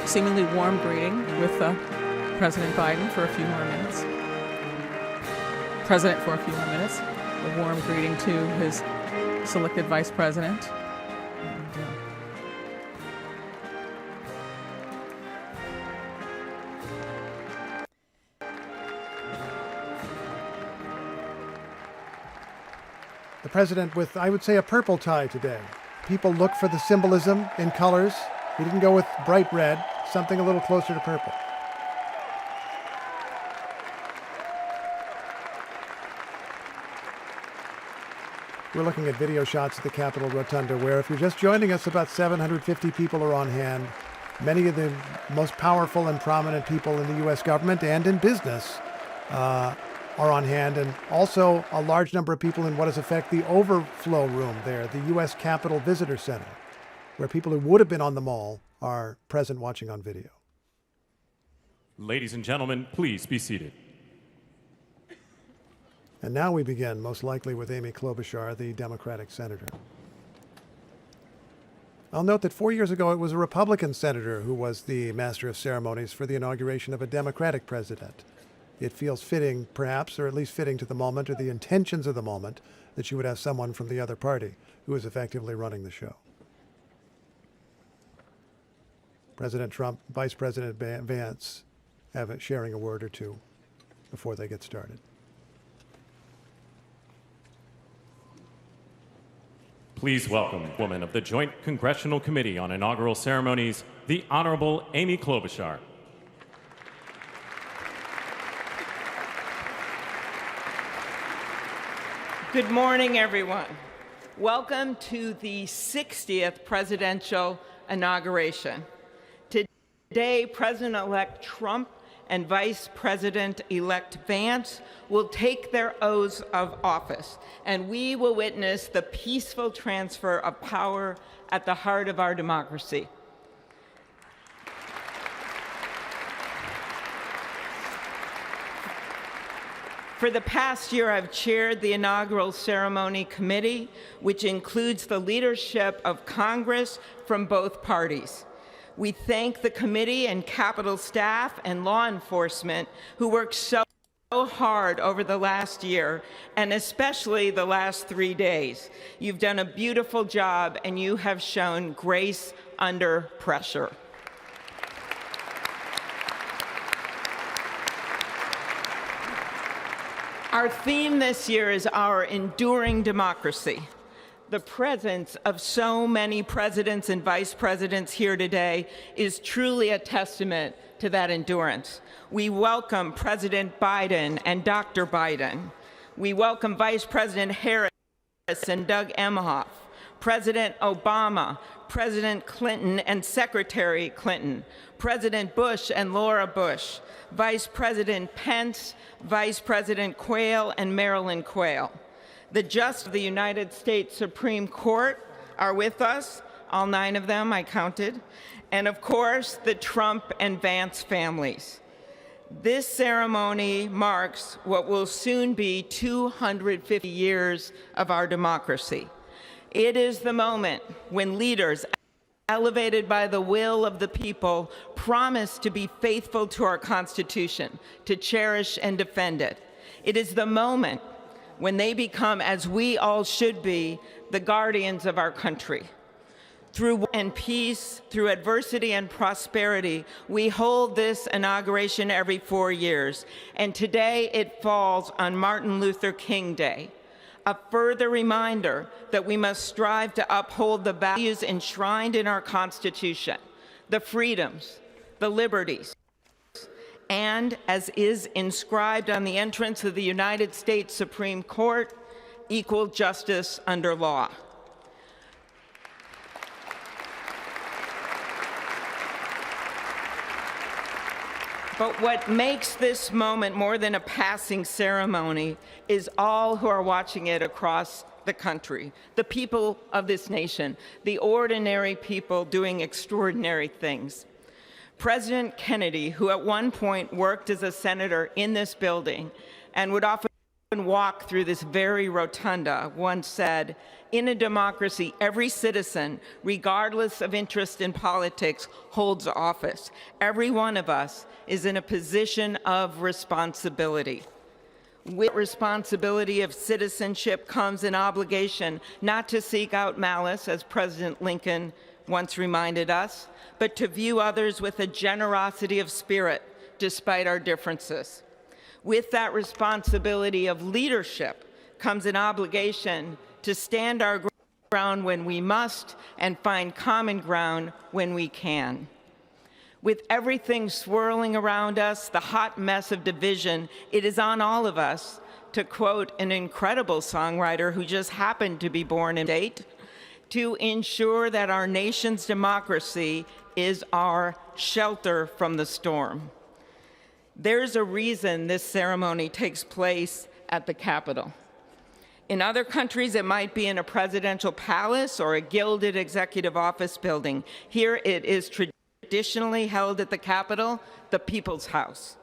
Seemingly warm greeting with President Biden for a few more minutes. President for a few more minutes. A warm greeting to his selected vice president.
The president with, I would say, a purple tie today. People look for the symbolism in colors. He didn't go with bright red, something a little closer to purple. We're looking at video shots at the Capitol Rotunda, where if you're just joining us, about 750 people are on hand. Many of the most powerful and prominent people in the U.S. government and in business are on hand, and also a large number of people in what is effect the overflow room there, the U.S. Capitol Visitor Center, where people who would have been on the mall are present watching on video.
Ladies and gentlemen, please be seated.
And now we begin, most likely with Amy Klobuchar, the Democratic senator. I'll note that 4 years ago it was a Republican senator who was the master of ceremonies for the inauguration of a Democratic president. It feels fitting, perhaps, or at least fitting to the moment or the intentions of the moment, that you would have someone from the other party who is effectively running the show. President Trump, Vice President Vance, sharing a word or two before they get started.
Please welcome woman of the Joint Congressional Committee on Inaugural Ceremonies, the Honorable Amy Klobuchar.
Good morning, everyone. Welcome to the 60th presidential inauguration. Today, President-elect Trump and Vice President-elect Vance will take their oaths of office, and we will witness the peaceful transfer of power at the heart of our democracy. For the past year, I've chaired the inaugural ceremony committee, which includes the leadership of Congress from both parties. We thank the committee and Capitol staff and law enforcement who worked so hard over the last year, and especially the last 3 days. You've done a beautiful job, and you have shown grace under pressure. Our theme this year is our enduring democracy. The presence of so many presidents and vice presidents here today is truly a testament to that endurance. We welcome President Biden and Dr. Biden. We welcome Vice President Harris and Doug Emhoff, President Obama, President Clinton and Secretary Clinton, President Bush and Laura Bush, Vice President Pence, Vice President Quayle and Marilyn Quayle. The justices of the United States Supreme Court are with us, all 9 of them I counted, and of course the Trump and Vance families. This ceremony marks what will soon be 250 years of our democracy. It is the moment when leaders, elevated by the will of the people, promise to be faithful to our Constitution, to cherish and defend it. It is the moment when they become, as we all should be, the guardians of our country. Through war and peace, through adversity and prosperity, we hold this inauguration every 4 years, and today it falls on Martin Luther King Day, a further reminder that we must strive to uphold the values enshrined in our Constitution, the freedoms, the liberties, and, as is inscribed on the entrance of the United States Supreme Court, equal justice under law. But what makes this moment more than a passing ceremony is all who are watching it across the country, the people of this nation, the ordinary people doing extraordinary things. President Kennedy, who at one point worked as a senator in this building and would often walk through this very rotunda, once said, "In a democracy, every citizen, regardless of interest in politics, holds office. Every one of us is in a position of responsibility." With responsibility of citizenship comes an obligation not to seek out malice, as President Lincoln once reminded us, but to view others with a generosity of spirit despite our differences. With that responsibility of leadership comes an obligation to stand our ground when we must and find common ground when we can. With everything swirling around us, the hot mess of division, it is on all of us, to quote an incredible songwriter who just happened to be born in date, to ensure that our nation's democracy is our shelter from the storm. There's a reason this ceremony takes place at the Capitol. In other countries, it might be in a presidential palace or a gilded executive office building. Here it is traditionally held at the Capitol, the People's House.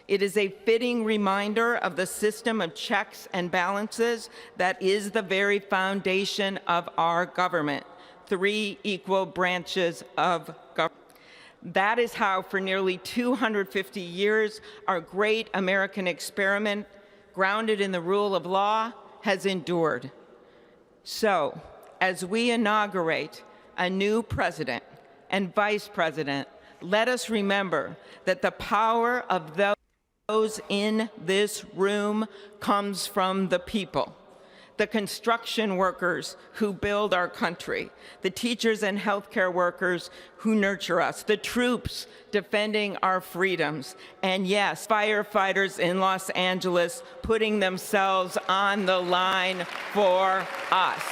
It is a fitting reminder of the system of checks and balances that is the very foundation of our government. three equal branches of government. That is how, for nearly 250 years, our great American experiment, grounded in the rule of law, has endured. So, as we inaugurate a new president and vice president, let us remember that the power of those in this room comes from the people. The construction workers who build our country, the teachers and healthcare workers who nurture us, the troops defending our freedoms, and yes, firefighters in Los Angeles putting themselves on the line for us.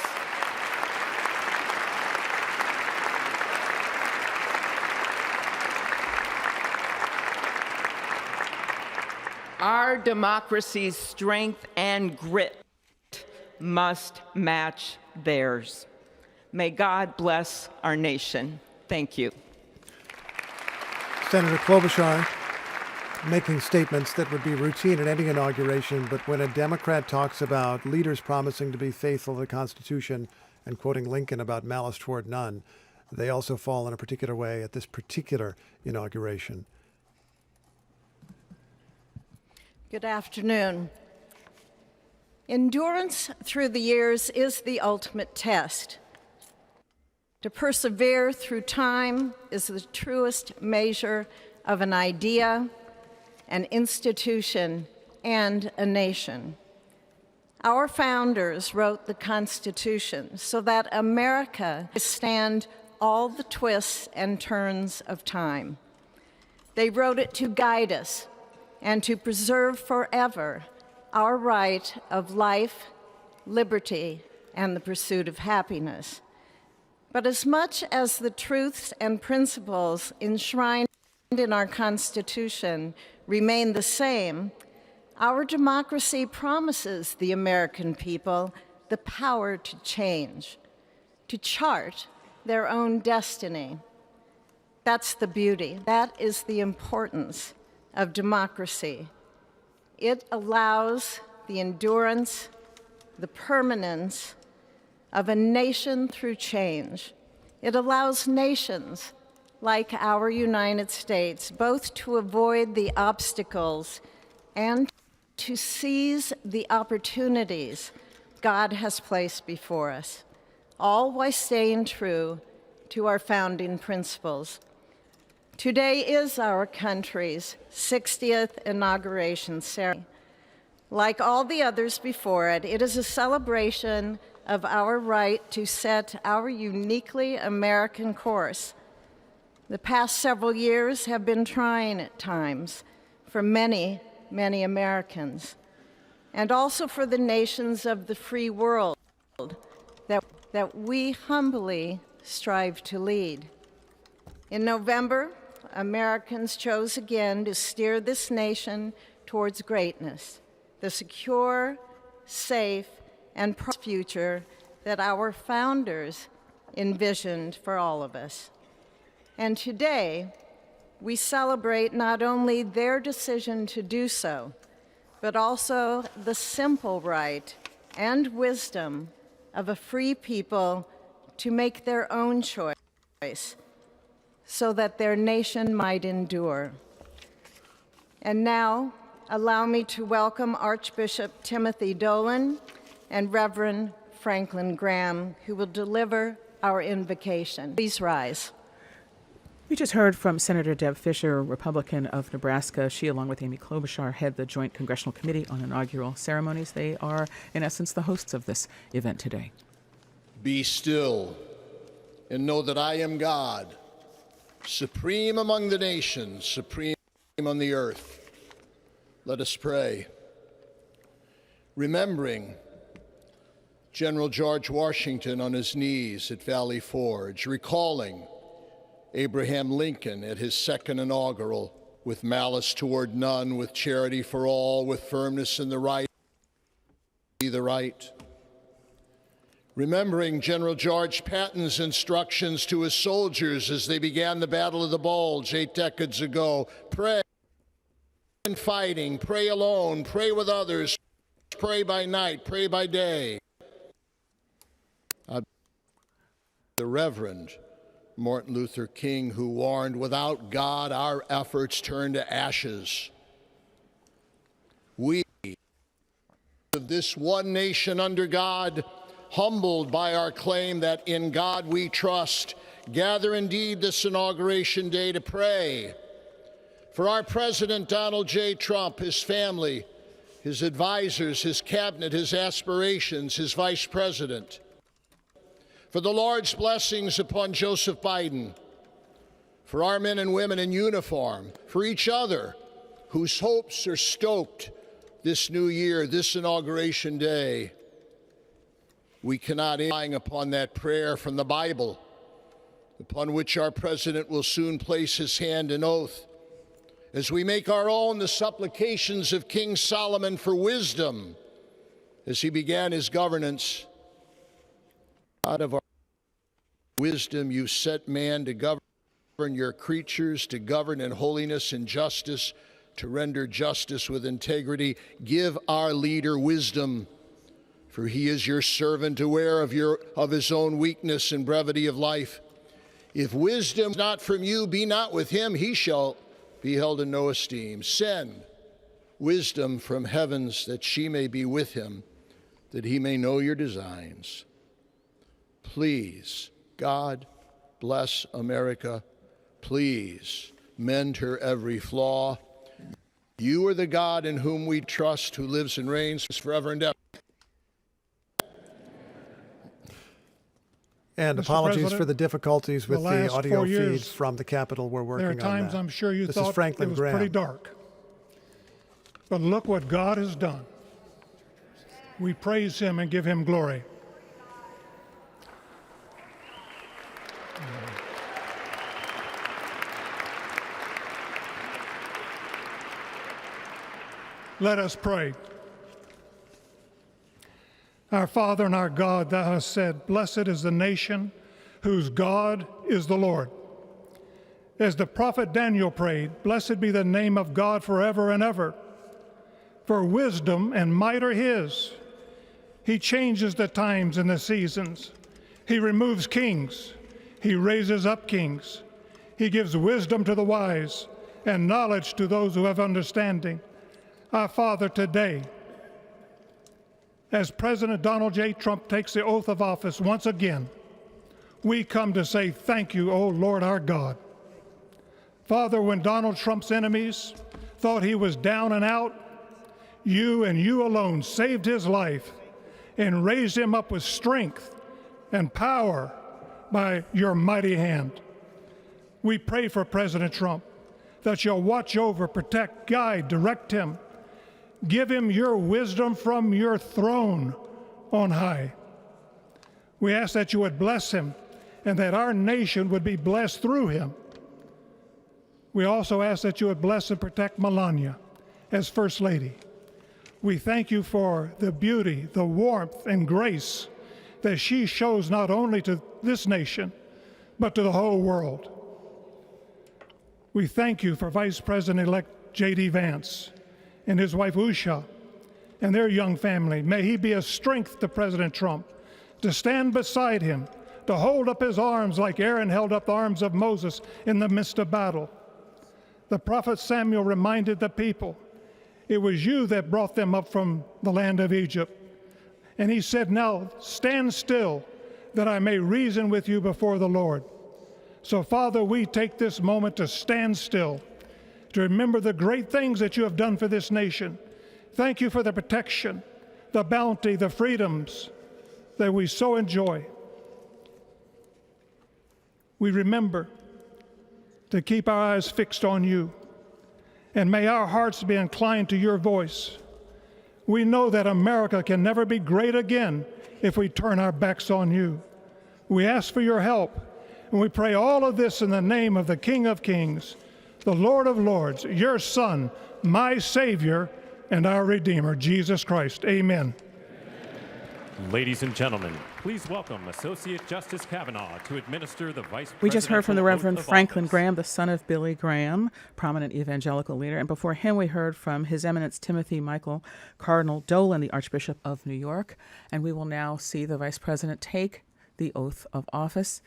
Our democracy's strength and grit must match theirs. May God bless our nation. Thank you.
Senator Klobuchar making statements that would be routine at any inauguration, but when a Democrat talks about leaders promising to be faithful to the Constitution and quoting Lincoln about malice toward none, they also fall in a particular way at this particular inauguration.
Good afternoon. Endurance through the years is the ultimate test. To persevere through time is the truest measure of an idea, an institution, and a nation. Our founders wrote the Constitution so that America could stand all the twists and turns of time. They wrote it to guide us and to preserve forever our right of life, liberty, and the pursuit of happiness. But as much as the truths and principles enshrined in our Constitution remain the same, our democracy promises the American people the power to change, to chart their own destiny. That's the beauty. That is the importance of democracy. It allows the endurance, the permanence of a nation through change. It allows nations like our United States both to avoid the obstacles and to seize the opportunities God has placed before us, all while staying true to our founding principles. Today is our country's 60th inauguration ceremony. Like all the others before it, it is a celebration of our right to set our uniquely American course. The past several years have been trying at times for many, many Americans, and also for the nations of the free world that we humbly strive to lead. In November, Americans chose again to steer this nation towards greatness, the secure, safe, and prosperous future that our founders envisioned for all of us. And today, we celebrate not only their decision to do so, but also the simple right and wisdom of a free people to make their own choice so that their nation might endure. And now, allow me to welcome Archbishop Timothy Dolan and Reverend Franklin Graham, who will deliver our invocation. Please rise.
We just heard from Senator Deb Fischer, Republican of Nebraska. She, along with Amy Klobuchar, head the Joint Congressional Committee on Inaugural Ceremonies. They are, in essence, the hosts of this event today.
Be still and know that I am God, supreme among the nations, supreme on the earth. Let us pray. Remembering General George Washington on his knees at Valley Forge, recalling Abraham Lincoln at his second inaugural, with malice toward none, with charity for all, with firmness in the right, the right. Remembering General George Patton's instructions to his soldiers as they began the Battle of the Bulge 8 decades ago. Pray in fighting, pray alone, pray with others, pray by night, pray by day. the Reverend Martin Luther King, who warned, "Without God, our efforts turn to ashes." We, of this one nation under God, humbled by our claim that in God we trust, gather indeed this Inauguration Day to pray for our President Donald J. Trump, his family, his advisors, his cabinet, his aspirations, his vice president, for the Lord's blessings upon Joseph Biden, for our men and women in uniform, for each other whose hopes are stoked this new year, this Inauguration Day. We cannot rely upon that prayer from the Bible, upon which our president will soon place his hand in oath, as we make our own the supplications of King Solomon for wisdom as he began his governance. Out of our wisdom you set man to govern your creatures, to govern in holiness and justice, to render justice with integrity. Give our leader wisdom, for he is your servant, aware of his own weakness and brevity of life. If wisdom is not from you, be not with him, he shall be held in no esteem. Send wisdom from heavens, that she may be with him, that he may know your designs. Please, God, bless America. Please mend her every flaw. You are the God in whom we trust, who lives and reigns forever and ever.
And
Mr.
apologies
President,
for the difficulties with the
last
audio
4
feed
years,
from the Capitol. We're working
there
on
are
that.
times I'm sure you
This
thought
is
it
Franklin
was
Graham.
pretty dark. But look what God has done. We praise him and give him glory. Let us pray. Our Father and our God, thou hast said, "Blessed is the nation whose God is the Lord." As the prophet Daniel prayed, "Blessed be the name of God forever and ever. For wisdom and might are his. He changes the times and the seasons. He removes kings. He raises up kings. He gives wisdom to the wise and knowledge to those who have understanding." Our Father, today, as President Donald J. Trump takes the oath of office once again, we come to say thank you, O Lord our God. Father, when Donald Trump's enemies thought he was down and out, you and you alone saved his life and raised him up with strength and power by your mighty hand. We pray for President Trump, that you'll watch over, protect, guide, direct him. Give him your wisdom from your throne on high. We ask that you would bless him and that our nation would be blessed through him. We also ask that you would bless and protect Melania as First Lady. We thank you for the beauty, the warmth, and grace that she shows not only to this nation, but to the whole world. We thank you for Vice President-elect J.D. Vance and his wife Usha and their young family. May he be a strength to President Trump, to stand beside him, to hold up his arms like Aaron held up the arms of Moses in the midst of battle. The prophet Samuel reminded the people, it was you that brought them up from the land of Egypt. And he said, now stand still, that I may reason with you before the Lord. So, Father, we take this moment to stand still, to remember the great things that you have done for this nation. Thank you for the protection, the bounty, the freedoms that we so enjoy. We remember to keep our eyes fixed on you, and may our hearts be inclined to your voice. We know that America can never be great again if we turn our backs on you. We ask for your help, and we pray all of this in the name of the King of Kings, the Lord of Lords, your Son, my Savior, and our Redeemer, Jesus Christ. Amen.
Ladies and gentlemen, please welcome Associate Justice Kavanaugh to administer the Vice Presidential
We just heard from the
oath
Reverend
of
Franklin
office.
Graham, the son of Billy Graham, prominent evangelical leader. And before him, we heard from His Eminence Timothy Michael Cardinal Dolan, the Archbishop of New York. And we will now see the Vice President take the oath of office.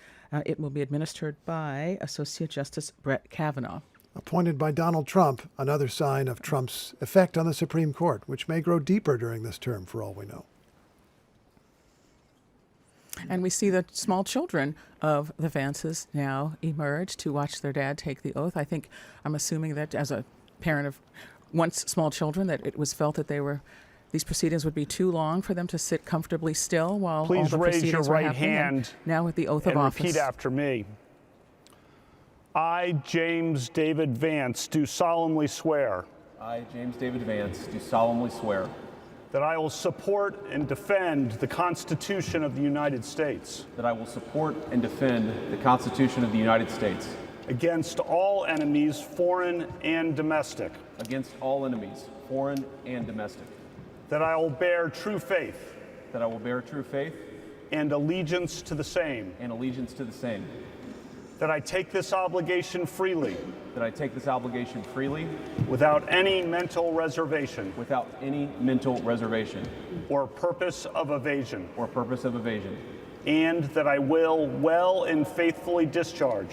It will be administered by Associate Justice Brett Kavanaugh.
Appointed by Donald Trump, another sign of Trump's effect on the Supreme Court, which may grow deeper during this term, for all we know.
And we see the small children of the Vances now emerge to watch their dad take the oath. I'm assuming that as a parent of once small children, that it was felt that these proceedings would be too long for them to sit comfortably still while
Please
all the
raise your
proceedings were
right
happening.
hand
Now with the oath of
and
office.
repeat after me. I, James David Vance, do solemnly swear
I, James David Vance, do solemnly swear
that I will support and defend the Constitution of the United States
that I will support and defend the Constitution of the United States
against all enemies, foreign and domestic,
against all enemies, foreign and domestic,
that I will bear true faith
that I will bear true faith
and allegiance to the same,
and allegiance to the same,
that I take this obligation freely
that I take this obligation freely
without any mental reservation
without any mental reservation
or purpose of evasion,
and
that I will well and faithfully discharge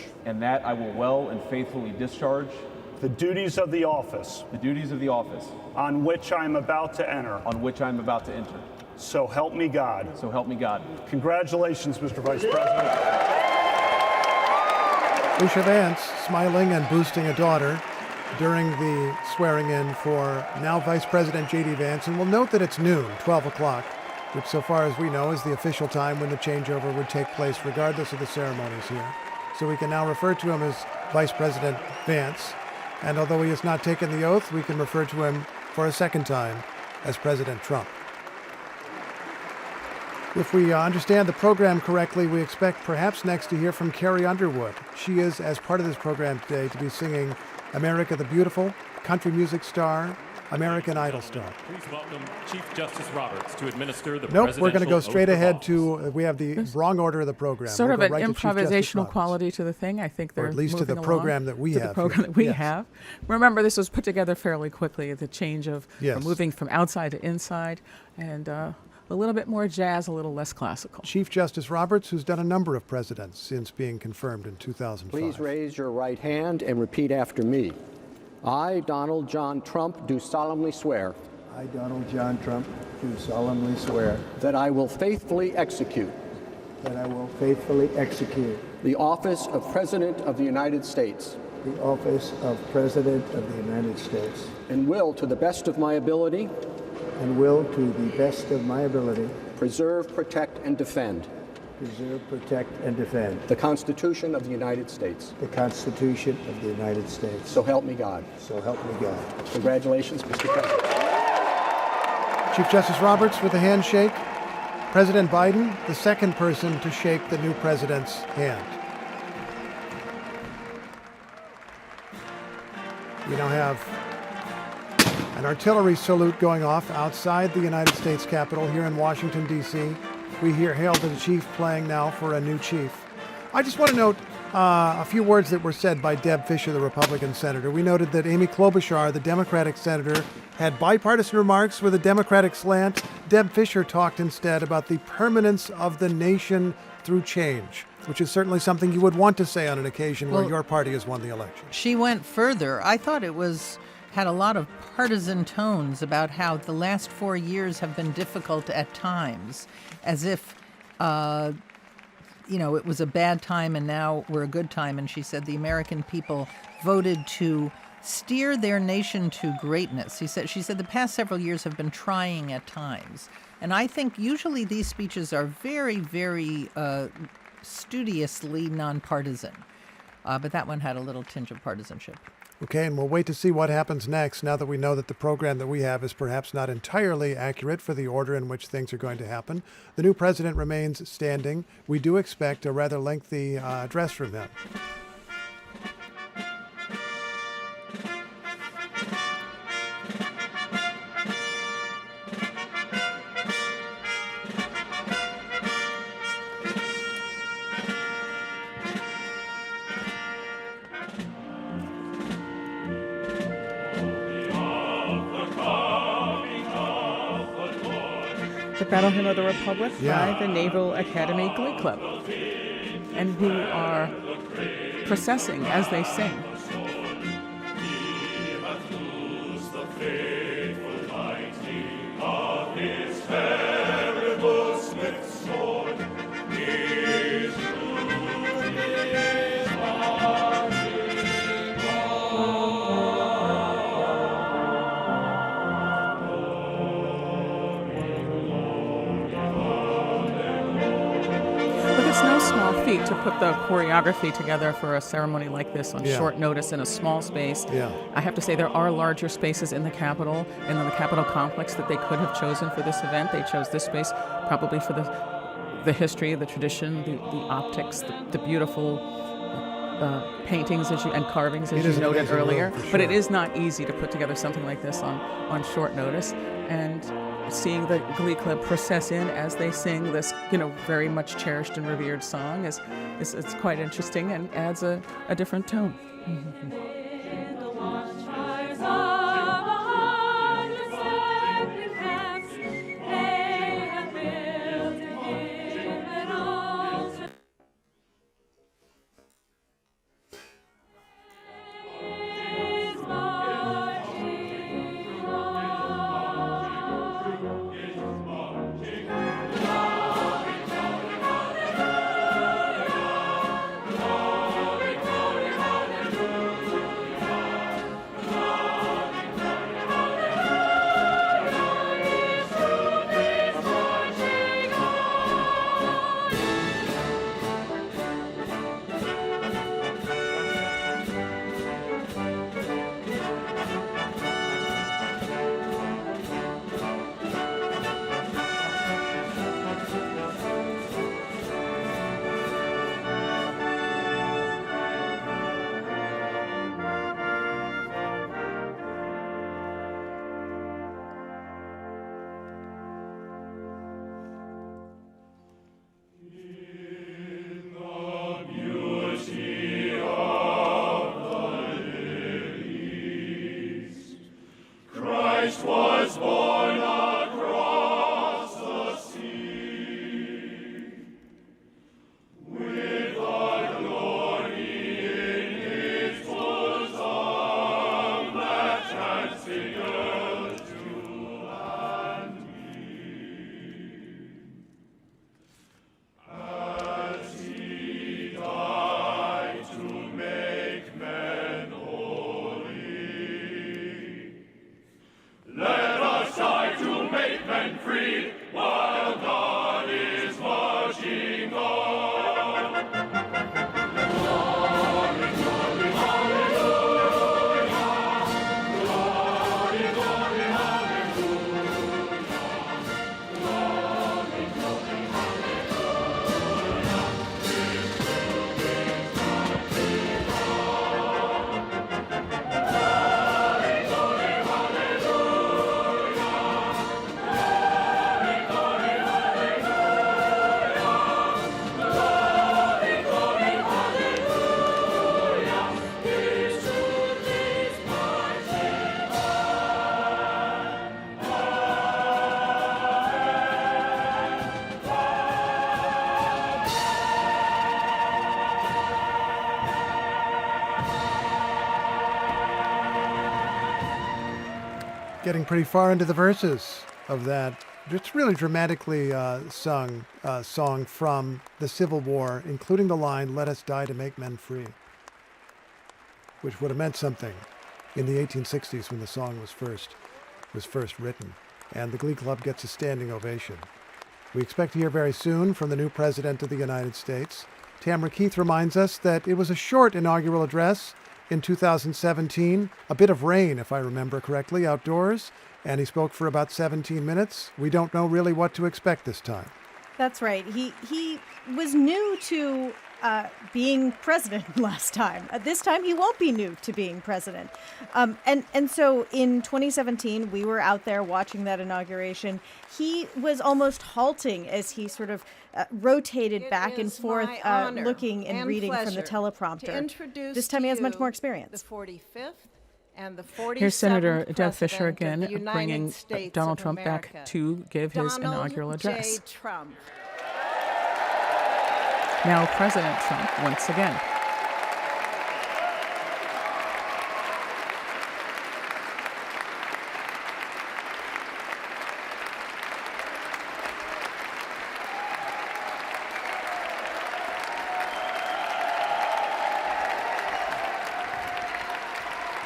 the duties of the office on which I am about to enter. So help me God. Congratulations, Mr. Vice President.
Lucia Vance smiling and boosting a daughter during the swearing in for now Vice President J.D. Vance. And we'll note that it's noon, 12 o'clock, which so far as we know is the official time when the changeover would take place regardless of the ceremonies here. So we can now refer to him as Vice President Vance. And although he has not taken the oath, we can refer to him for a second time as President Trump. If we understand the program correctly, we expect perhaps next to hear from Carrie Underwood. She is, as part of this program today, to be singing America the Beautiful, country music star, American Idol star.
Please welcome Chief Justice Roberts to administer the
Nope,
presidential
we're going to go straight
oath of
ahead
office.
to, we have the wrong order of the program.
Sort
We'll
of
go
an
right to Chief Justice
improvisational
Roberts.
quality to the thing. I think they're
Or at least to the
moving
program
along.
that we
To
have
the program
here.
that we
Yes.
have. Remember, this was put together fairly quickly, the change of
Yes.
moving from outside to inside, and a little bit more jazz, a little less classical.
Chief Justice Roberts, who's done a number of presidents since being confirmed in 2005.
Please raise your right hand and repeat after me. I, Donald John Trump, do solemnly swear
I, Donald John Trump, do solemnly swear
that I will faithfully execute the office of President of the United States
the office of President of the United States
and will, to the best of my ability, preserve, protect, and defend the Constitution of the United States. So help me God. Congratulations, Mr. President.
Chief Justice Roberts with a handshake. President Biden, the second person to shake the new president's hand. We now have an artillery salute going off outside the United States Capitol here in Washington, D.C. We hear Hail to the Chief playing now for a new chief. I just want to note a few words that were said by Deb Fischer, the Republican senator. We noted that Amy Klobuchar, the Democratic senator, had bipartisan remarks with a Democratic slant. Deb Fischer talked instead about the permanence of the nation through change, which is certainly something you would want to say on an occasion where your party has won the election.
She went further. I thought it had a lot of partisan tones about how the last 4 years have been difficult at times, as if it was a bad time and now we're a good time. And she said the American people voted to steer their nation to greatness. She said the past several years have been trying at times. And I think usually these speeches are very, very studiously nonpartisan. But that one had a little tinge of partisanship.
Okay, and we'll wait to see what happens next now that we know that the program that we have is perhaps not entirely accurate for the order in which things are going to happen. The new president remains standing. We do expect a rather lengthy address from him.
the Battle Hymn of the Republic
Yeah.
by the Naval Academy Glee Club, and who are processing as they sing. Look, it's no small feat to put the choreography together for a ceremony like this on short notice in a small space.
Yeah.
I have to say there are larger spaces in the Capitol and in the Capitol complex that they could have chosen for this event. They chose this space probably for the history, the tradition, the optics, the beautiful paintings and carvings, as you noted earlier. But it is not easy to put together something like this on short notice. And seeing the Glee Club process in as they sing this, very much cherished and revered song is it's quite interesting and adds a different tone.
Getting pretty far into the verses of that. It's really dramatically sung song from the Civil War, including the line, "Let us die to make men free," which would have meant something in the 1860s when the song was first written. And the Glee Club gets a standing ovation. We expect to hear very soon from the new President of the United States. Tamara Keith reminds us that it was a short inaugural address in 2017, a bit of rain, if I remember correctly, outdoors, and he spoke for about 17 minutes. We don't know really what to expect this time.
That's right. He was new to being president last time. This time he won't be new to being president. And so in 2017, we were out there watching that inauguration. He was almost halting as he sort of rotated back and forth, looking and reading from the teleprompter. This time he has much more experience.
The 45th and the 47th
Here's Senator Deb Fischer
President of
again,
the United
bringing
States
Donald
of
Trump
America,
back to give his
Donald
inaugural address.
J. Trump.
Now President Trump once again.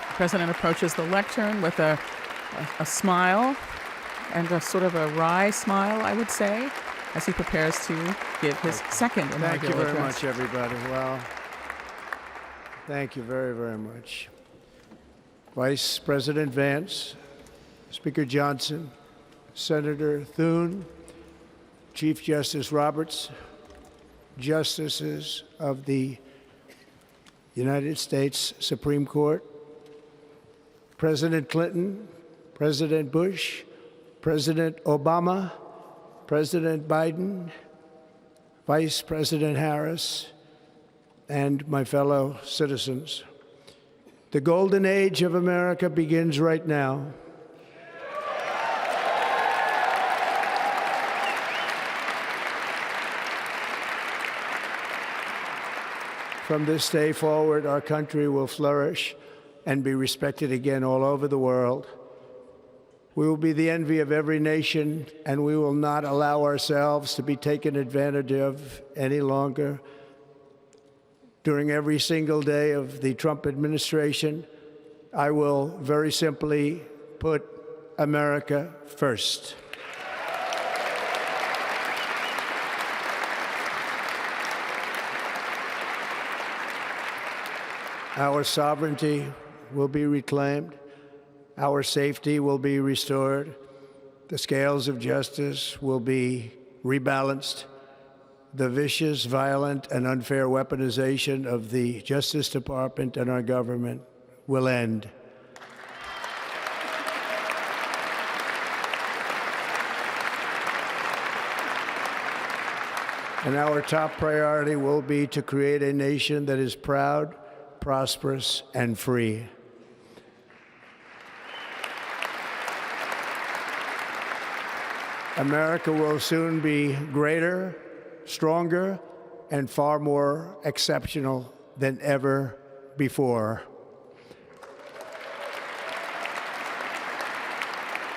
The president approaches the lectern with a smile and a sort of a wry smile, I would say, as he prepares to give his second inaugural
Thank you very
address.
much, everybody. Well, thank you very, very much. Vice President Vance, Speaker Johnson, Senator Thune, Chief Justice Roberts, Justices of the United States Supreme Court, President Clinton, President Bush, President Obama, President Biden, Vice President Harris, and my fellow citizens. The golden age of America begins right now. From this day forward, our country will flourish and be respected again all over the world. We will be the envy of every nation, and we will not allow ourselves to be taken advantage of any longer. During every single day of the Trump administration, I will very simply put America first. Our sovereignty will be reclaimed. Our safety will be restored. The scales of justice will be rebalanced. The vicious, violent, and unfair weaponization of the Justice Department and our government will end. And our top priority will be to create a nation that is proud, prosperous, and free. America will soon be greater, stronger, and far more exceptional than ever before.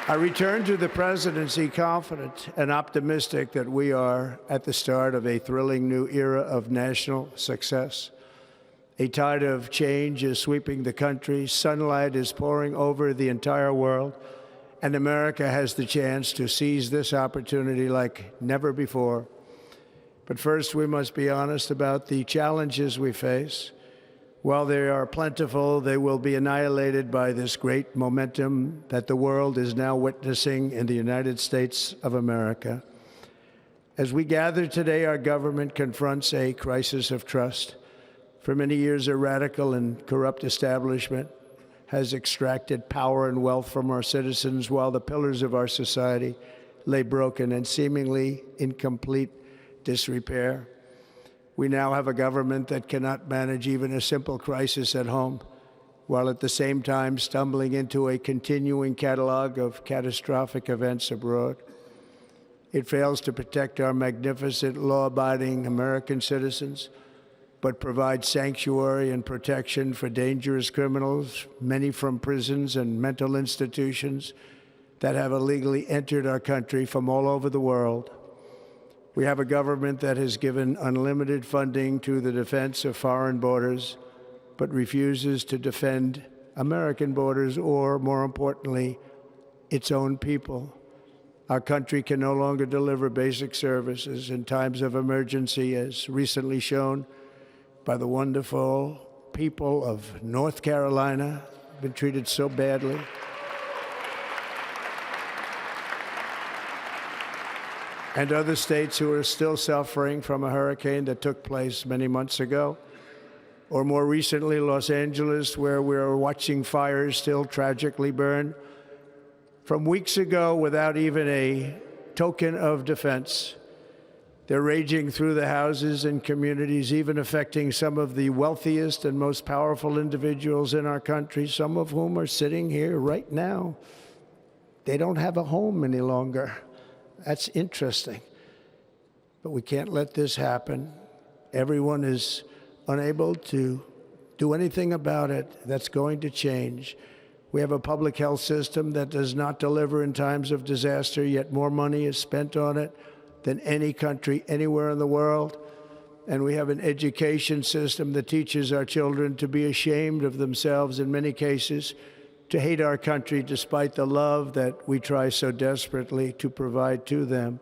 I return to the presidency confident and optimistic that we are at the start of a thrilling new era of national success. A tide of change is sweeping the country, sunlight is pouring over the entire world, and America has the chance to seize this opportunity like never before. But first, we must be honest about the challenges we face. While they are plentiful, they will be annihilated by this great momentum that the world is now witnessing in the United States of America. As we gather today, our government confronts a crisis of trust. For many years, a radical and corrupt establishment has extracted power and wealth from our citizens while the pillars of our society lay broken and seemingly in complete disrepair. We now have a government that cannot manage even a simple crisis at home, while at the same time stumbling into a continuing catalog of catastrophic events abroad. It fails to protect our magnificent, law-abiding American citizens, but provides sanctuary and protection for dangerous criminals, many from prisons and mental institutions that have illegally entered our country from all over the world. We have a government that has given unlimited funding to the defense of foreign borders, but refuses to defend American borders or, more importantly, its own people. Our country can no longer deliver basic services in times of emergency, as recently shown by the wonderful people of North Carolina, been treated so badly. And other states who are still suffering from a hurricane that took place many months ago. Or more recently, Los Angeles, where we're watching fires still tragically burn. From weeks ago, without even a token of defense, They're raging through the houses and communities, even affecting some of the wealthiest and most powerful individuals in our country, some of whom are sitting here right now. They don't have a home any longer. That's interesting. But we can't let this happen. Everyone is unable to do anything about it. That's going to change. We have a public health system that does not deliver in times of disaster, yet more money is spent on it than any country anywhere in the world. And we have an education system that teaches our children to be ashamed of themselves in many cases, to hate our country despite the love that we try so desperately to provide to them.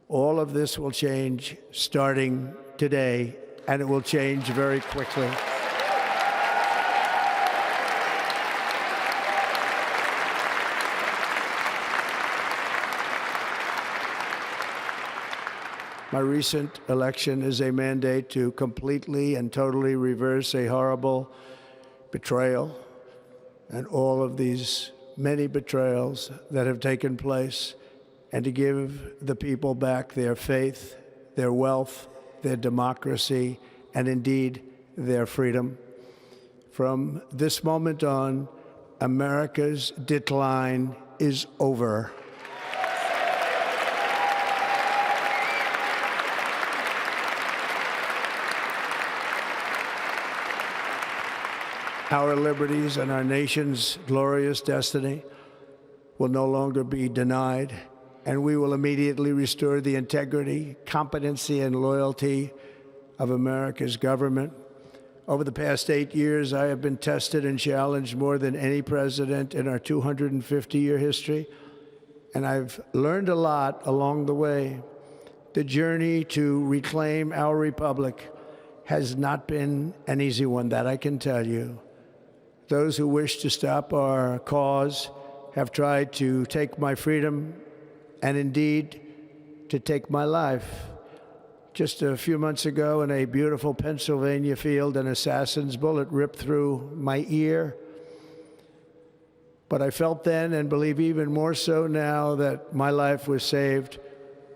All of this will change starting today, and it will change very quickly. My recent election is a mandate to completely and totally reverse a horrible betrayal and all of these many betrayals that have taken place, and to give the people back their faith, their wealth, their democracy, and indeed their freedom. From this moment on, America's decline is over. Our liberties and our nation's glorious destiny will no longer be denied, and we will immediately restore the integrity, competency, and loyalty of America's government. Over the past 8 years, I have been tested and challenged more than any president in our 250-year history, and I've learned a lot along the way. The journey to reclaim our republic has not been an easy one, that I can tell you. Those who wish to stop our cause have tried to take my freedom and indeed to take my life. Just a few months ago in a beautiful Pennsylvania field, an assassin's bullet ripped through my ear. But I felt then, and believe even more so now, that my life was saved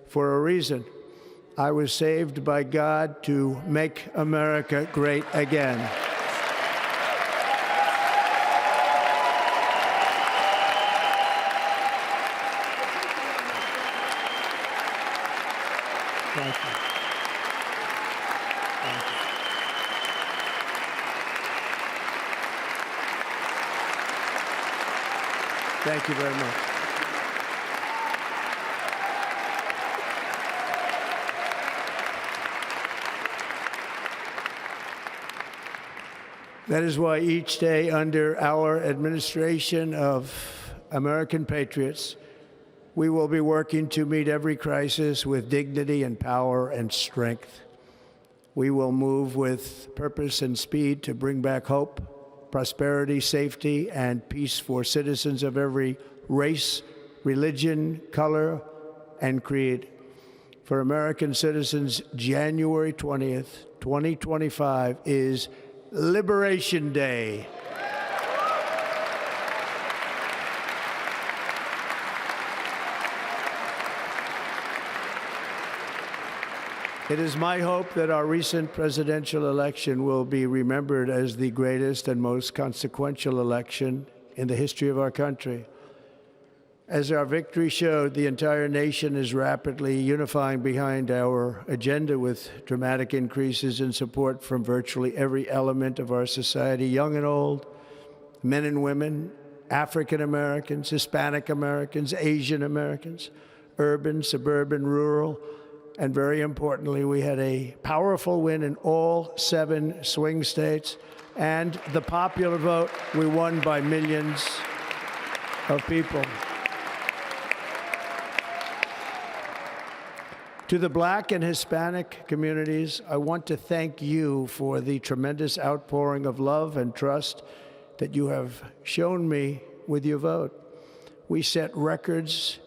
for a reason. I was saved by God to make America great again. Thank you. Thank you. Thank you very much. That is why each day under our administration of American patriots, we will be working to meet every crisis with dignity and power and strength. We will move with purpose and speed to bring back hope, prosperity, safety, and peace for citizens of every race, religion, color, and creed. For American citizens, January 20th, 2025 is Liberation Day. It is my hope that our recent presidential election will be remembered as the greatest and most consequential election in the history of our country. As our victory showed, the entire nation is rapidly unifying behind our agenda with dramatic increases in support from virtually every element of our society, young and old, men and women, African Americans, Hispanic Americans, Asian Americans, urban, suburban, rural. And very importantly, we had a powerful win in all 7 swing states. And the popular vote, we won by millions of people. To the Black and Hispanic communities, I want to thank you for the tremendous outpouring of love and trust that you have shown me with your vote. We set records,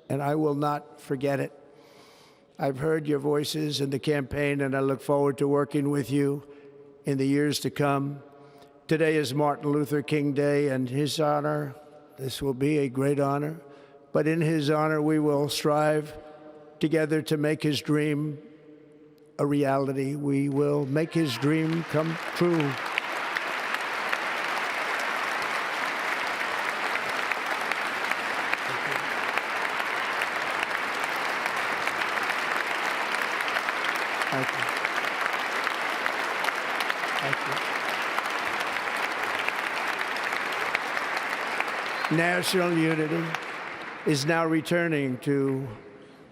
and I will not forget it. I've heard your voices in the campaign, and I look forward to working with you in the years to come. Today is Martin Luther King Day, and his honor, this will be a great honor, but in his honor we will strive together to make his dream a reality. We will make his dream come true. Thank you. Thank you. National unity is now returning to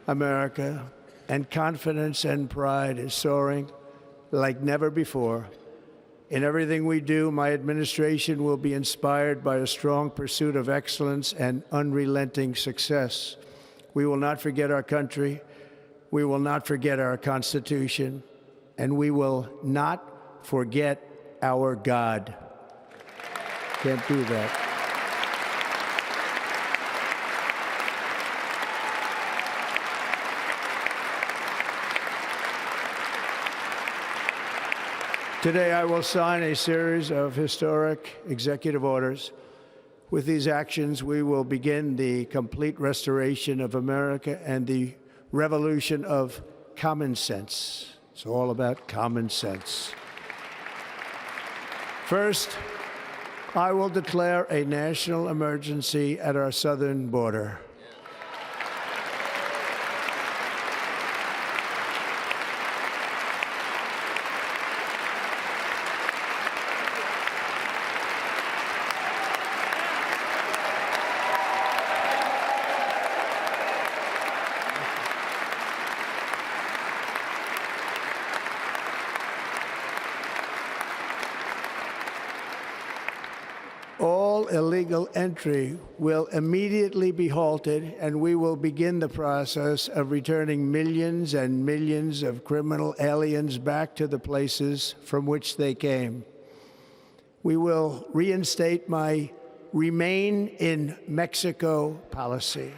America, and confidence and pride is soaring like never before. In everything we do, my administration will be inspired by a strong pursuit of excellence and unrelenting success. We will not forget our country. We will not forget our Constitution, and we will not forget our God. Can't do that. Today, I will sign a series of historic executive orders. With these actions, we will begin the complete restoration of America and the revolution of common sense. It's all about common sense. First, I will declare a national emergency at our southern border. All illegal entry will immediately be halted, and we will begin the process of returning millions and millions of criminal aliens back to the places from which they came. We will reinstate my Remain in Mexico policy.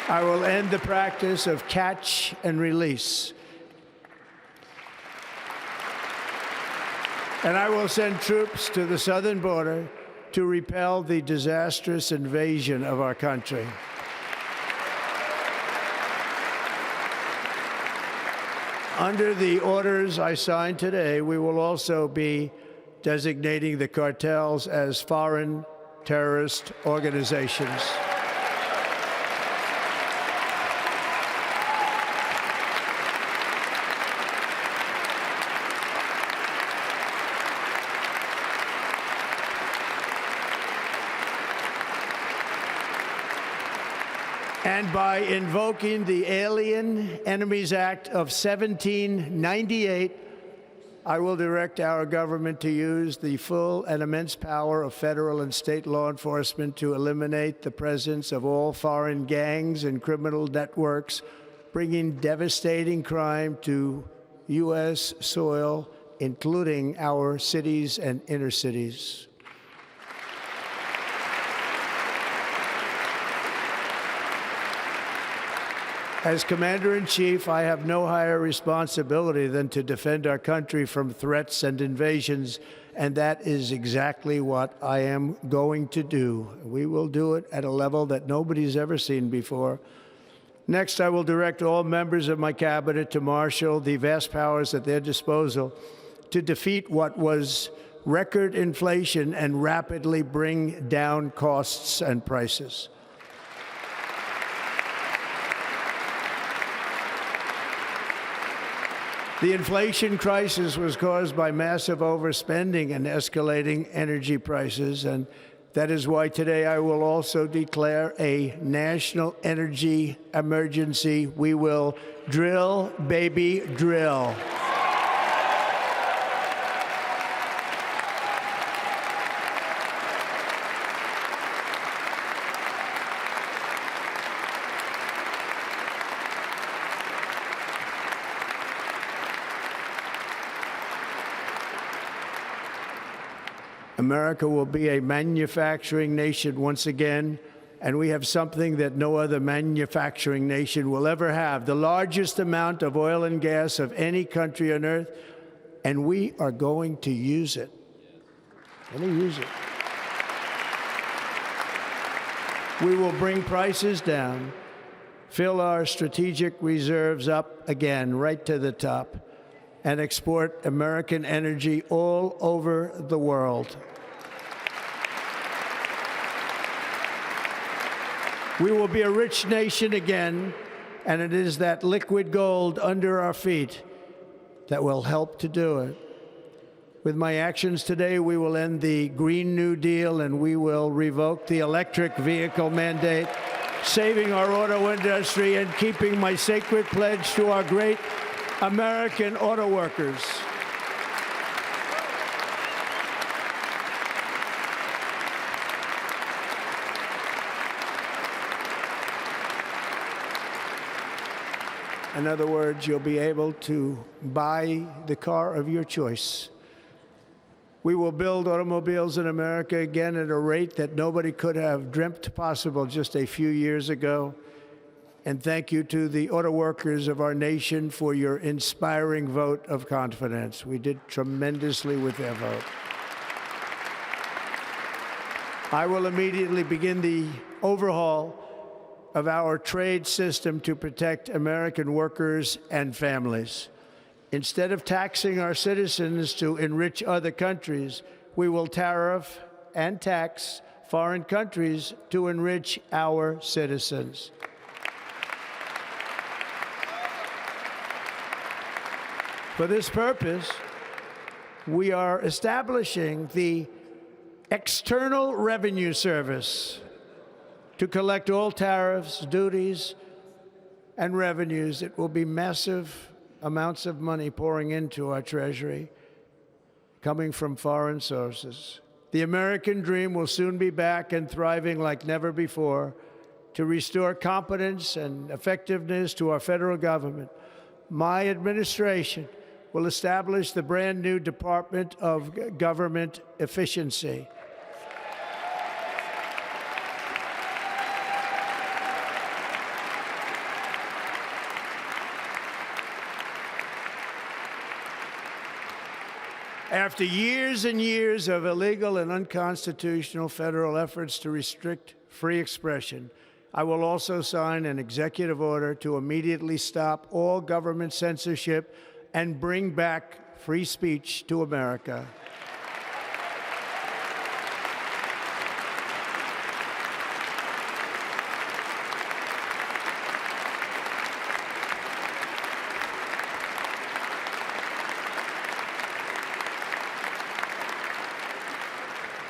I will end the practice of catch and release. And I will send troops to the southern border to repel the disastrous invasion of our country. Under the orders I signed today, we will also be designating the cartels as foreign terrorist organizations. And by invoking the Alien Enemies Act of 1798, I will direct our government to use the full and immense power of federal and state law enforcement to eliminate the presence of all foreign gangs and criminal networks, bringing devastating crime to U.S. soil, including our cities and inner cities. As Commander-in-Chief, I have no higher responsibility than to defend our country from threats and invasions, and that is exactly what I am going to do. We will do it at a level that nobody's ever seen before. Next, I will direct all members of my cabinet to marshal the vast powers at their disposal to defeat what was record inflation and rapidly bring down costs and prices. The inflation crisis was caused by massive overspending and escalating energy prices, and that is why today I will also declare a national energy emergency. We will drill, baby, drill. America will be a manufacturing nation once again, and we have something that no other manufacturing nation will ever have, the largest amount of oil and gas of any country on earth, and we are going to use it. We're going to use it. We will bring prices down, fill our strategic reserves up again, right to the top, and export American energy all over the world. We will be a rich nation again, and it is that liquid gold under our feet that will help to do it. With my actions today, we will end the Green New Deal and we will revoke the electric vehicle mandate, saving our auto industry and keeping my sacred pledge to our great American auto workers. In other words, you'll be able to buy the car of your choice. We will build automobiles in America again at a rate that nobody could have dreamt possible just a few years ago. And thank you to the auto workers of our nation for your inspiring vote of confidence. We did tremendously with their vote. I will immediately begin the overhaul of our trade system to protect American workers and families. Instead of taxing our citizens to enrich other countries, we will tariff and tax foreign countries to enrich our citizens. For this purpose, we are establishing the External Revenue Service to collect all tariffs, duties, and revenues. It will be massive amounts of money pouring into our treasury, coming from foreign sources. The American dream will soon be back and thriving like never before to restore competence and effectiveness to our federal government. My administration will establish the brand new Department of Government Efficiency. After years and years of illegal and unconstitutional federal efforts to restrict free expression, I will also sign an executive order to immediately stop all government censorship and bring back free speech to America.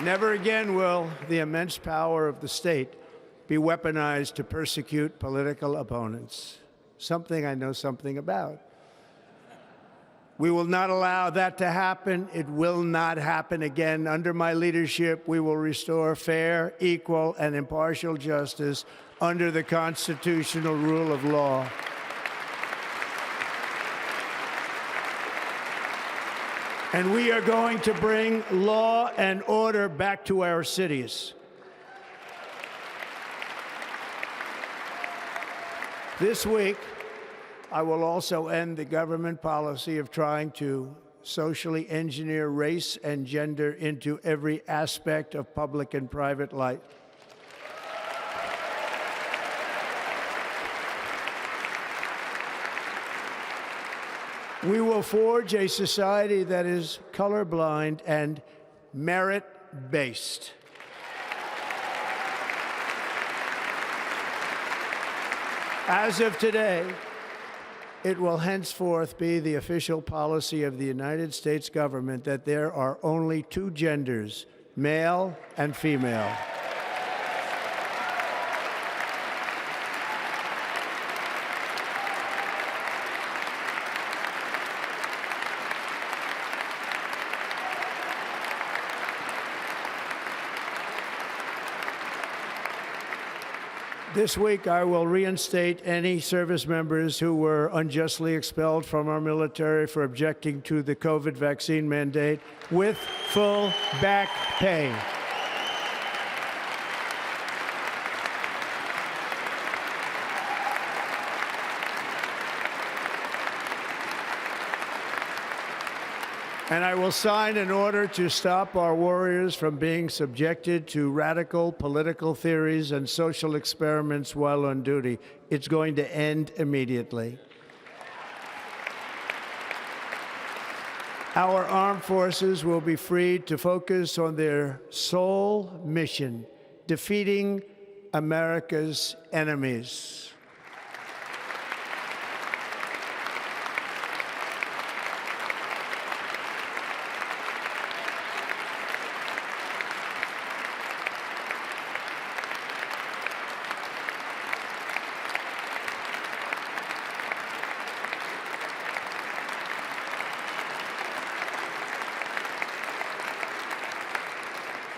Never again will the immense power of the state be weaponized to persecute political opponents, something I know something about. We will not allow that to happen. It will not happen again. Under my leadership, we will restore fair, equal, and impartial justice under the constitutional rule of law. And we are going to bring law and order back to our cities. This week, I will also end the government policy of trying to socially engineer race and gender into every aspect of public and private life. We will forge a society that is colorblind and merit-based. As of today, it will henceforth be the official policy of the United States government that there are only two genders, male and female. This week, I will reinstate any service members who were unjustly expelled from our military for objecting to the COVID vaccine mandate with full back pay. And I will sign an order to stop our warriors from being subjected to radical political theories and social experiments while on duty. It's going to end immediately. Our armed forces will be freed to focus on their sole mission, defeating America's enemies.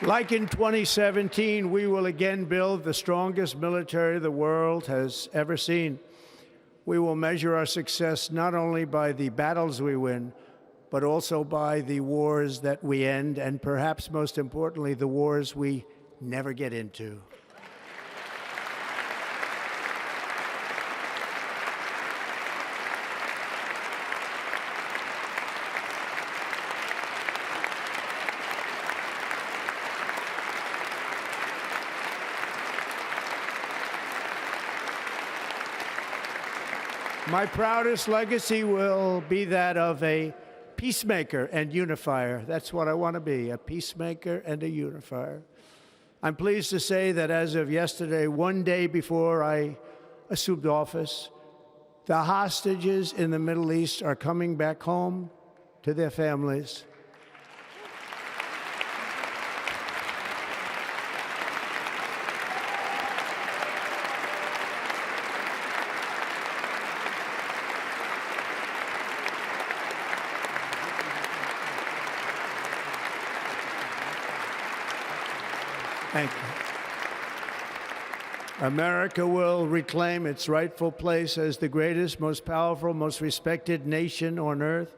Like in 2017, we will again build the strongest military the world has ever seen. We will measure our success not only by the battles we win, but also by the wars that we end, and perhaps most importantly, the wars we never get into. My proudest legacy will be that of a peacemaker and unifier. That's what I want to be, a peacemaker and a unifier. I'm pleased to say that as of yesterday, one day before I assumed office, the hostages in the Middle East are coming back home to their families. Thank you. America will reclaim its rightful place as the greatest, most powerful, most respected nation on earth,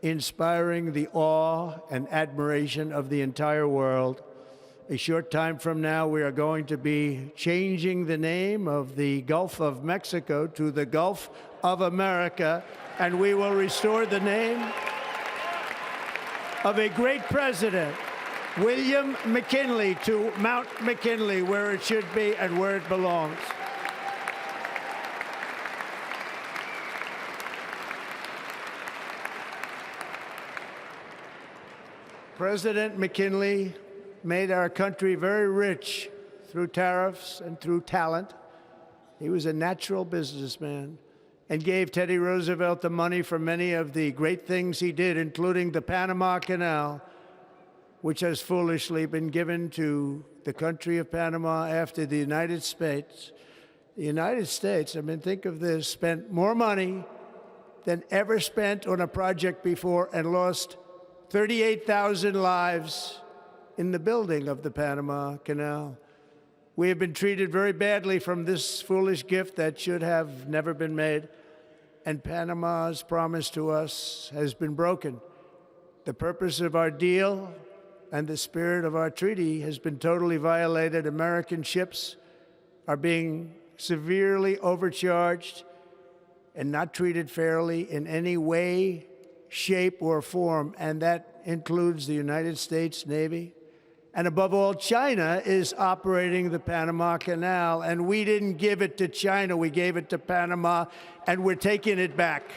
inspiring the awe and admiration of the entire world. A short time from now, we are going to be changing the name of the Gulf of Mexico to the Gulf of America, and we will restore the name of a great president, William McKinley, to Mount McKinley, where it should be and where it belongs. President McKinley made our country very rich through tariffs and through talent. He was a natural businessman and gave Teddy Roosevelt the money for many of the great things he did, including the Panama Canal, which has foolishly been given to the country of Panama after the United States. The United States, I mean, think of this, spent more money than ever spent on a project before and lost 38,000 lives in the building of the Panama Canal. We have been treated very badly from this foolish gift that should have never been made, and Panama's promise to us has been broken. The purpose of our deal and the spirit of our treaty has been totally violated. American ships are being severely overcharged and not treated fairly in any way, shape, or form, and that includes the United States Navy. And above all, China is operating the Panama Canal, and we didn't give it to China, we gave it to Panama, and we're taking it back.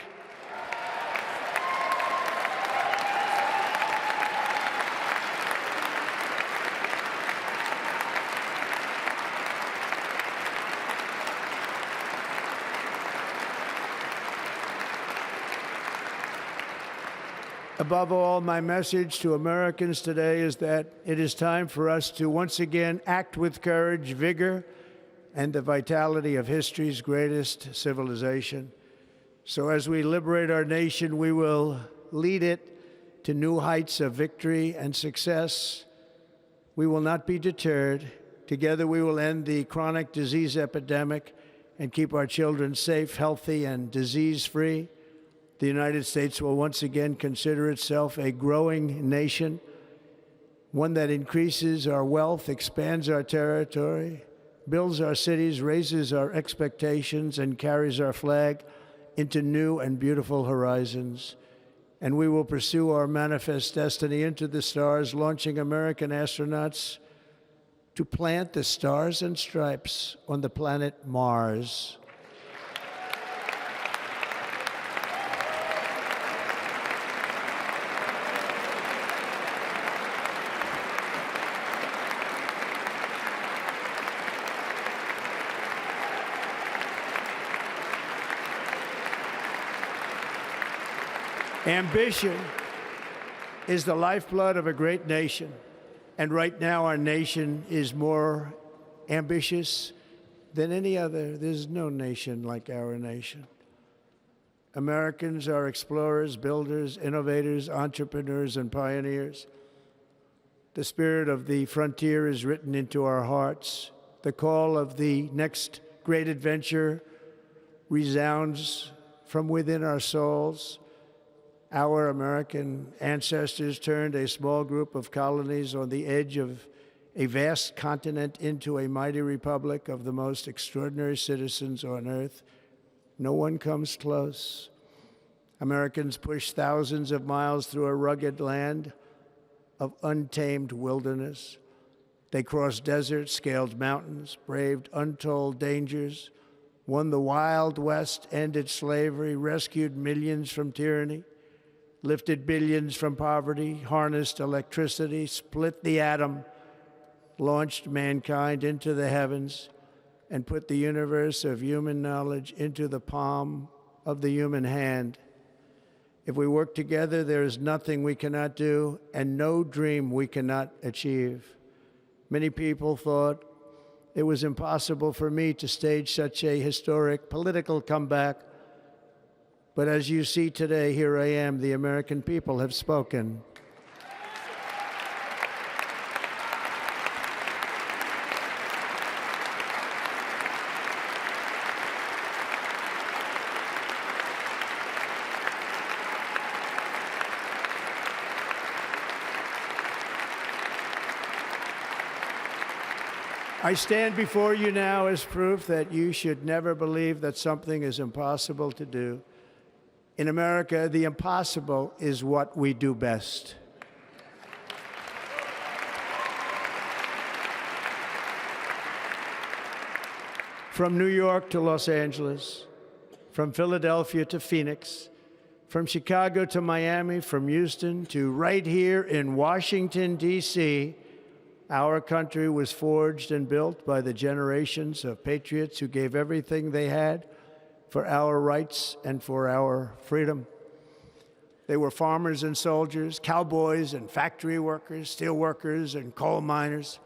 Above all, my message to Americans today is that it is time for us to once again act with courage, vigor, and the vitality of history's greatest civilization. So as we liberate our nation, we will lead it to new heights of victory and success. We will not be deterred. Together we will end the chronic disease epidemic and keep our children safe, healthy, and disease-free. The United States will once again consider itself a growing nation, one that increases our wealth, expands our territory, builds our cities, raises our expectations, and carries our flag into new and beautiful horizons. and we will pursue our manifest destiny into the stars, launching American astronauts to plant the stars and stripes on the planet Mars. Ambition is the lifeblood of a great nation. And right now, our nation is more ambitious than any other. There's no nation like our nation. Americans are explorers, builders, innovators, entrepreneurs, and pioneers. The spirit of the frontier is written into our hearts. The call of the next great adventure resounds from within our souls. Our American ancestors turned a small group of colonies on the edge of a vast continent into a mighty republic of the most extraordinary citizens on earth. No one comes close. Americans pushed thousands of miles through a rugged land of untamed wilderness. They crossed deserts, scaled mountains, braved untold dangers, won the Wild West, ended slavery, rescued millions from tyranny, lifted billions from poverty, harnessed electricity, split the atom, launched mankind into the heavens, and put the universe of human knowledge into the palm of the human hand. If we work together, there is nothing we cannot do and no dream we cannot achieve. Many people thought it was impossible for me to stage such a historic political comeback. But as you see today, here I am. The American people have spoken. I stand before you now as proof that you should never believe that something is impossible to do. In America, the impossible is what we do best. From New York to Los Angeles, from Philadelphia to Phoenix, from Chicago to Miami, from Houston to right here in Washington, D.C., our country was forged and built by the generations of patriots who gave everything they had for our rights and for our freedom. They were farmers and soldiers, cowboys and factory workers, steel workers and coal miners,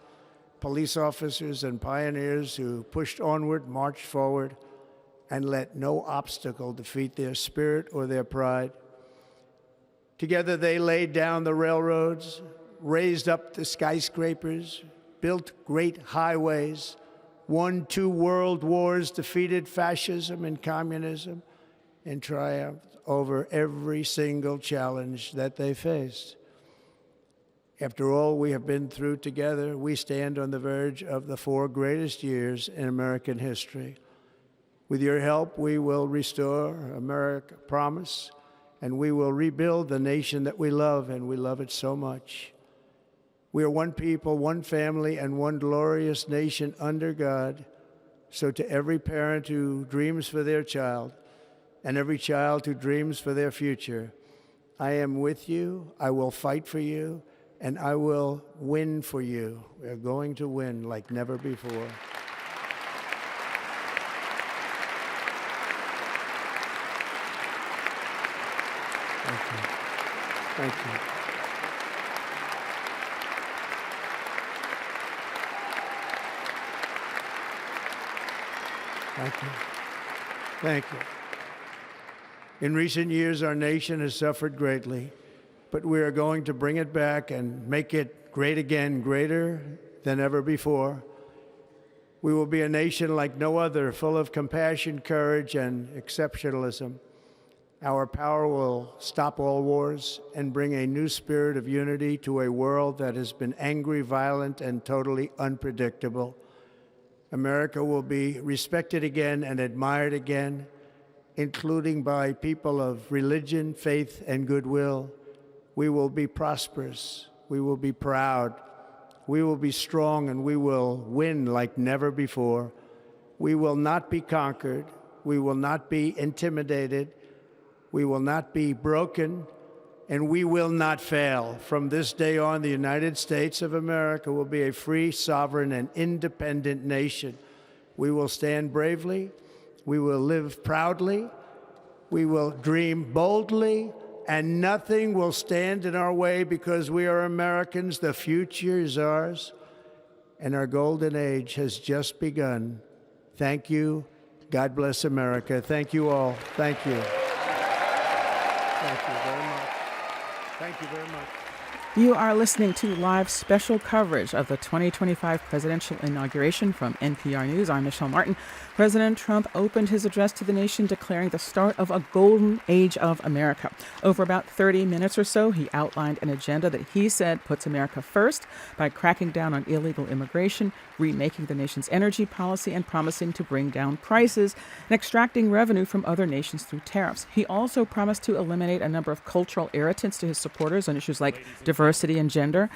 police officers and pioneers who pushed onward, marched forward, and let no obstacle defeat their spirit or their pride. Together they laid down the railroads, raised up the skyscrapers, built great highways, won 2 world wars, defeated fascism and communism, and triumphed over every single challenge that they faced. After all we have been through together, we stand on the verge of the 4 greatest years in American history. With your help, we will restore America, promise, and we will rebuild the nation that we love, and we love it so much. We are one people, one family, and one glorious nation under God. So to every parent who dreams for their child, and every child who dreams for their future, I am with you, I will fight for you, and I will win for you. We are going to win like never before. Thank you. Thank you. Thank you. Thank you. In recent years, our nation has suffered greatly, but we are going to bring it back and make it great again, greater than ever before. We will be a nation like no other, full of compassion, courage, and exceptionalism. Our power will stop all wars and bring a new spirit of unity to a world that has been angry, violent, and totally unpredictable. America will be respected again and admired again, including by people of religion, faith, and goodwill, we will be prosperous, we will be proud, we will be strong, and we will win like never before. We will not be conquered, we will not be intimidated, we will not be broken, and we will not fail. From this day on, the United States of America will be a free, sovereign, and independent nation. We will stand bravely, we will live proudly, we will dream boldly, and nothing will stand in our way because we are Americans. The future is ours, and our golden age has just begun. Thank you. God bless America. Thank you all. Thank you. Thank you very much. Thank you very much.
You are listening to live special coverage of the 2025 presidential inauguration from NPR News. I'm Michelle Martin. President Trump opened his address to the nation declaring the start of a golden age of America. Over about 30 minutes or so, he outlined an agenda that he said puts America first by cracking down on illegal immigration, remaking the nation's energy policy, and promising to bring down prices and extracting revenue from other nations through tariffs. He also promised to eliminate a number of cultural irritants to his supporters on issues like diversity and gender.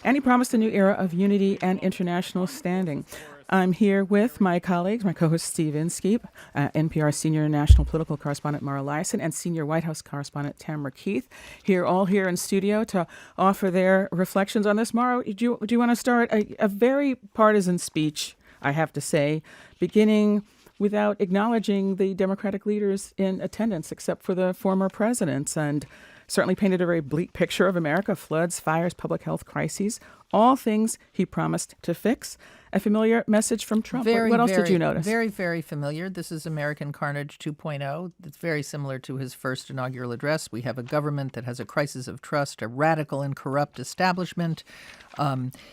And he promised a new era of unity and international standing. I'm here with my colleagues, my co-host Steve Inskeep, NPR senior national political correspondent Mara Liasson, and senior White House correspondent Tamara Keith, all here in studio to offer their reflections on this. Mara, do you want to start a very partisan speech, I have to say, beginning without acknowledging the Democratic leaders in attendance, except for the former presidents, and certainly painted a very bleak picture of America: floods, fires, public health crises, all things he promised to fix. A familiar message from Trump. What else did you notice?
Very, very familiar. This is American Carnage 2.0. It's very similar to his first inaugural address. We have a government that has a crisis of trust, a radical and corrupt establishment.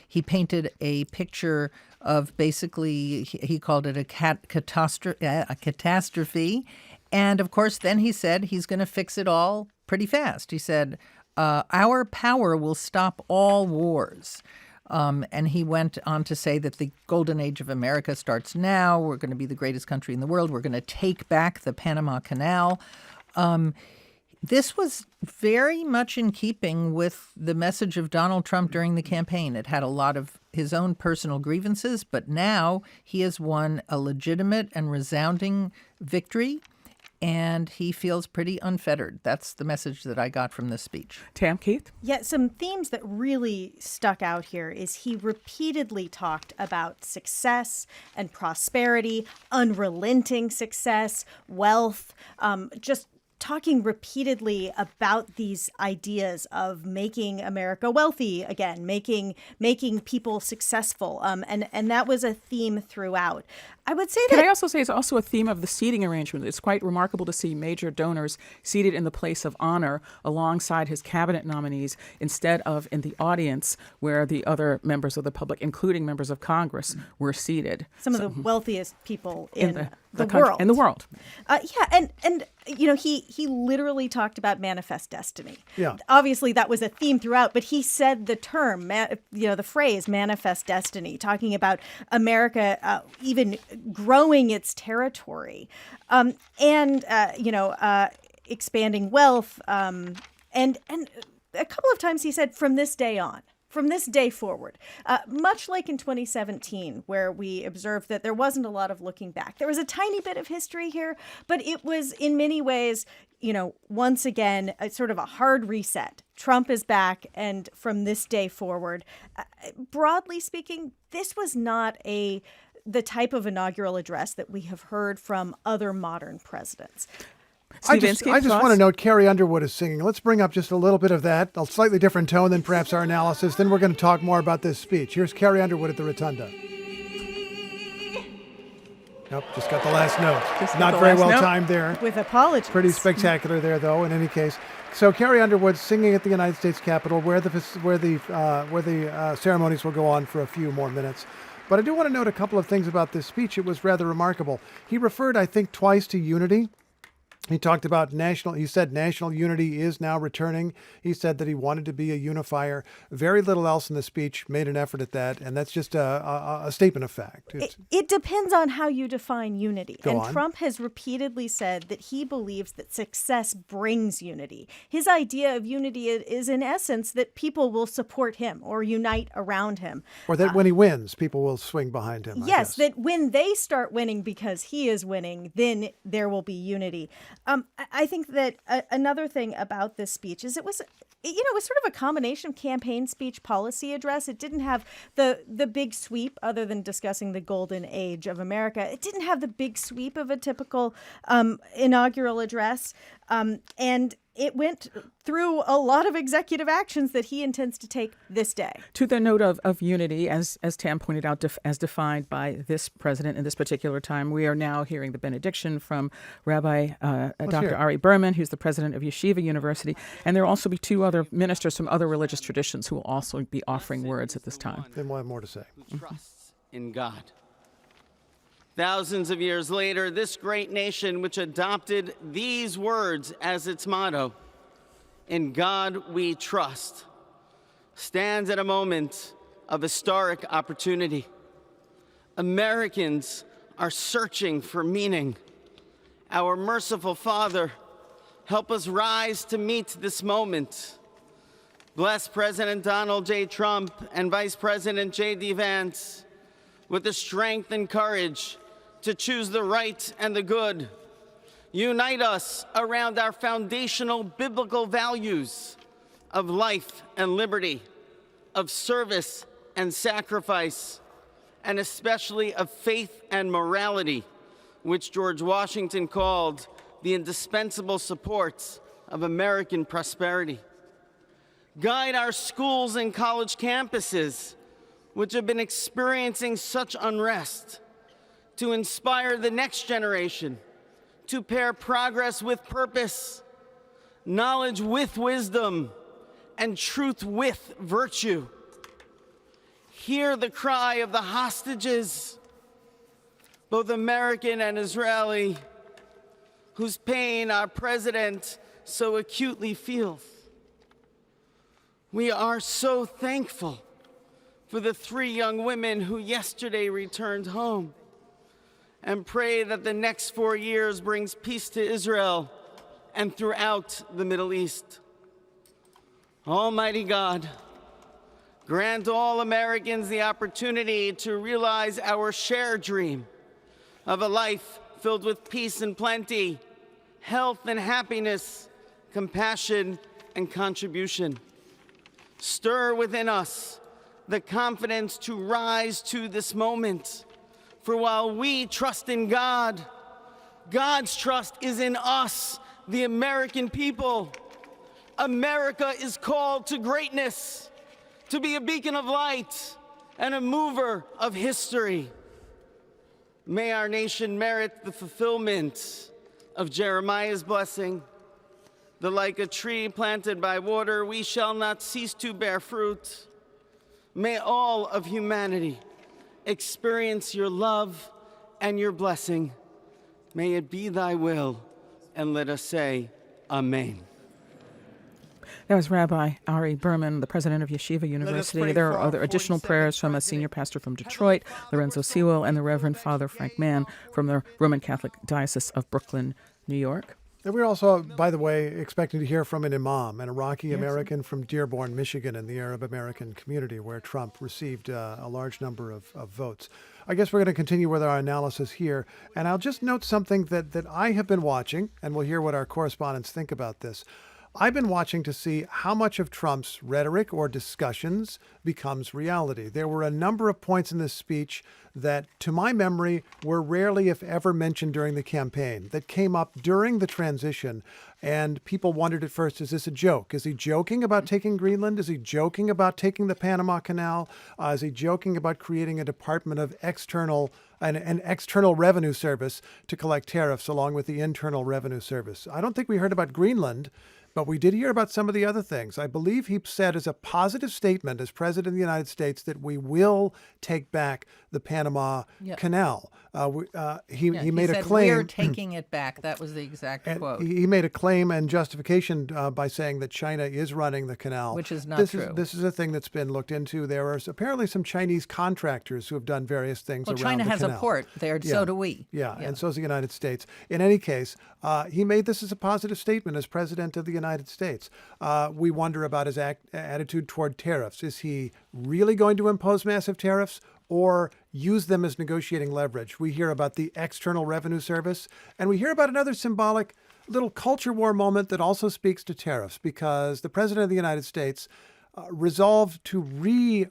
He painted a picture of basically, he called it a catastrophe. And of course, then he said he's going to fix it all pretty fast. He said, our power will stop all wars. And he went on to say that the golden age of America starts now. We're going to be the greatest country in the world. We're going to take back the Panama Canal. This was very much in keeping with the message of Donald Trump during the campaign. It had a lot of his own personal grievances, but now he has won a legitimate and resounding victory, and he feels pretty unfettered. That's the message that I got from this speech.
Tam, Keith?
Yeah, some themes that really stuck out here is he repeatedly talked about success and prosperity, unrelenting success, wealth, just talking repeatedly about these ideas of making America wealthy again, making people successful, and that was a theme throughout. I would say that.
Can I also say it's also a theme of the seating arrangement? It's quite remarkable to see major donors seated in the place of honor alongside his cabinet nominees instead of in the audience where the other members of the public, including members of Congress, were seated.
Some of the wealthiest people in the
country,
world.
In the world.
Yeah, and you know, he literally talked about manifest destiny.
Yeah.
Obviously, that was a theme throughout, but he said the term, the phrase manifest destiny, talking about America even growing its territory, and expanding wealth, and a couple of times he said, from this day on. From this day forward, much like in 2017, where we observed that there wasn't a lot of looking back. There was a tiny bit of history here, but it was in many ways, once again, sort of a hard reset. Trump is back, and from this day forward, broadly speaking, this was not the type of inaugural address that we have heard from other modern presidents.
I just want to note Carrie Underwood is singing. Let's bring up just a little bit of that, a slightly different tone than perhaps our analysis. Then we're going to talk more about this speech. Here's Carrie Underwood at the Rotunda. Nope, just got the last note. Not very well timed there.
With apologies.
Pretty spectacular there, though, in any case. So Carrie Underwood singing at the United States Capitol, where the ceremonies will go on for a few more minutes. But I do want to note a couple of things about this speech. It was rather remarkable. He referred, I think, twice to unity. He talked about he said national unity is now returning. He said that he wanted to be a unifier. Very little else in the speech made an effort at that, and that's just a statement of fact.
It depends on how you define unity.
Go
and
on.
Trump has repeatedly said that he believes that success brings unity. His idea of unity is, in essence, that people will support him or unite around him.
Or that when he wins, people will swing behind him.
Yes, that when they start winning because he is winning, then there will be unity. I think that another thing about this speech is it was sort of a combination of campaign speech, policy address. It didn't have the big sweep, other than discussing the golden age of America. It didn't have the big sweep of a typical inaugural address. And it went through a lot of executive actions that he intends to take this day.
To the note of unity, as Tam pointed out, as defined by this president in this particular time, we are now hearing the benediction from Rabbi Dr. Ari Berman, who's the president of Yeshiva University. And there will also be two other ministers from other religious traditions who will also be offering words at this time.
Then we'll have more to say.
Who trusts in God. Thousands of years later, this great nation, which adopted these words as its motto, "In God we trust," stands at a moment of historic opportunity. Americans are searching for meaning. Our merciful Father, help us rise to meet this moment. Bless President Donald J. Trump and Vice President J.D. Vance with the strength and courage to choose the right and the good. Unite us around our foundational biblical values of life and liberty, of service and sacrifice, and especially of faith and morality, which George Washington called the indispensable supports of American prosperity. Guide our schools and college campuses, which have been experiencing such unrest, to inspire the next generation, to pair progress with purpose, knowledge with wisdom, and truth with virtue. Hear the cry of the hostages, both American and Israeli, whose pain our president so acutely feels. We are so thankful for the 3 young women who yesterday returned home, and pray that the next 4 years brings peace to Israel and throughout the Middle East. Almighty God, grant all Americans the opportunity to realize our shared dream of a life filled with peace and plenty, health and happiness, compassion and contribution. Stir within us the confidence to rise to this moment. For while we trust in God, God's trust is in us, the American people. America is called to greatness, to be a beacon of light and a mover of history. May our nation merit the fulfillment of Jeremiah's blessing, that like a tree planted by water, we shall not cease to bear fruit. May all of humanity experience your love and your blessing. May it be thy will, and let us say, Amen.
That was Rabbi Ari Berman, the president of Yeshiva University. There are other additional prayers from a senior pastor from Detroit, Lorenzo Sewell, and the Reverend Father Frank Mann from the Roman Catholic Diocese of Brooklyn, New York.
And we're also, by the way, expecting to hear from an imam, an Iraqi-American from Dearborn, Michigan, in the Arab-American community, where Trump received a large number of votes. I guess we're going to continue with our analysis here. And I'll just note something that I have been watching, and we'll hear what our correspondents think about this. I've been watching to see how much of Trump's rhetoric or discussions becomes reality. There were a number of points in this speech that, to my memory, were rarely, if ever, mentioned during the campaign, that came up during the transition. And people wondered at first, is this a joke? Is he joking about taking Greenland? Is he joking about taking the Panama Canal? Is he joking about creating a Department of an external revenue service to collect tariffs along with the Internal Revenue Service? I don't think we heard about Greenland. But we did hear about some of the other things. I believe he said as a positive statement as president of the United States that we will take back the Panama Canal. He made
said,
a claim.
We're taking it back. That was the exact quote.
He made a claim and justification by saying that China is running the canal.
Which is not true.
This is a thing that's been looked into. There are apparently some Chinese contractors who have done various things around the canal.
China has a port there, so do we.
Yeah, and so does the United States. In any case, he made this as a positive statement as president of the United States. We wonder about his attitude toward tariffs. Is he really going to impose massive tariffs or use them as negotiating leverage? We hear about the External Revenue Service, and we hear about another symbolic little culture war moment that also speaks to tariffs, because the president of the United States resolved to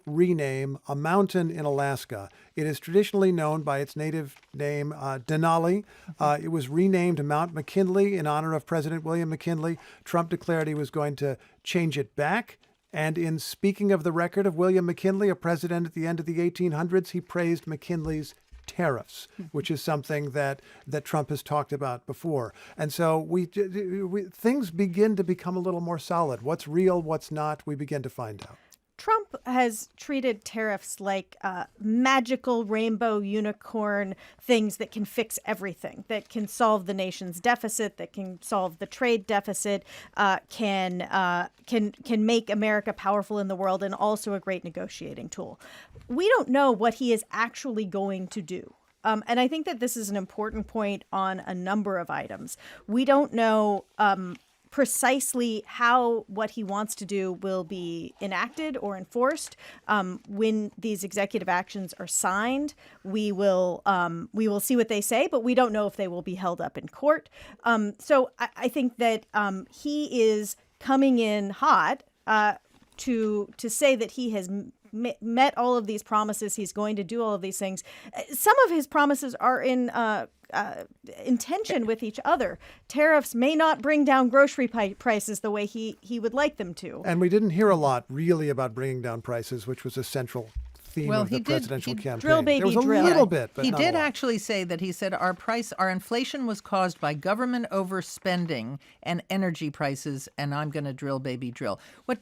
rename a mountain in Alaska. It is traditionally known by its native name, Denali. It was renamed Mount McKinley in honor of President William McKinley. Trump declared he was going to change it back. And in speaking of the record of William McKinley, a president at the end of the 1800s, he praised McKinley's tariffs, which is something that Trump has talked about before. And so things begin to become a little more solid. What's real, what's not, we begin to find out.
Trump has treated tariffs like magical rainbow unicorn things that can fix everything, that can solve the nation's deficit, that can solve the trade deficit, can make America powerful in the world, and also a great negotiating tool. We don't know what he is actually going to do. And I think that this is an important point on a number of items. We don't know precisely how what he wants to do will be enacted or enforced. When these executive actions are signed, we will see what they say, but we don't know if they will be held up in court. So I think that he is coming in hot to say that he has met all of these promises. He's going to do all of these things. Some of his promises are in tension with each other. Tariffs may not bring down grocery prices the way he would like them to.
And we didn't hear a lot really about bringing down prices, which was a central theme of the presidential campaign.
Drill, baby,
there was a
drill.
little bit, but
he
not
did
a lot.
actually say that he said our inflation was caused by government overspending and energy prices, and I'm going to drill, baby, drill.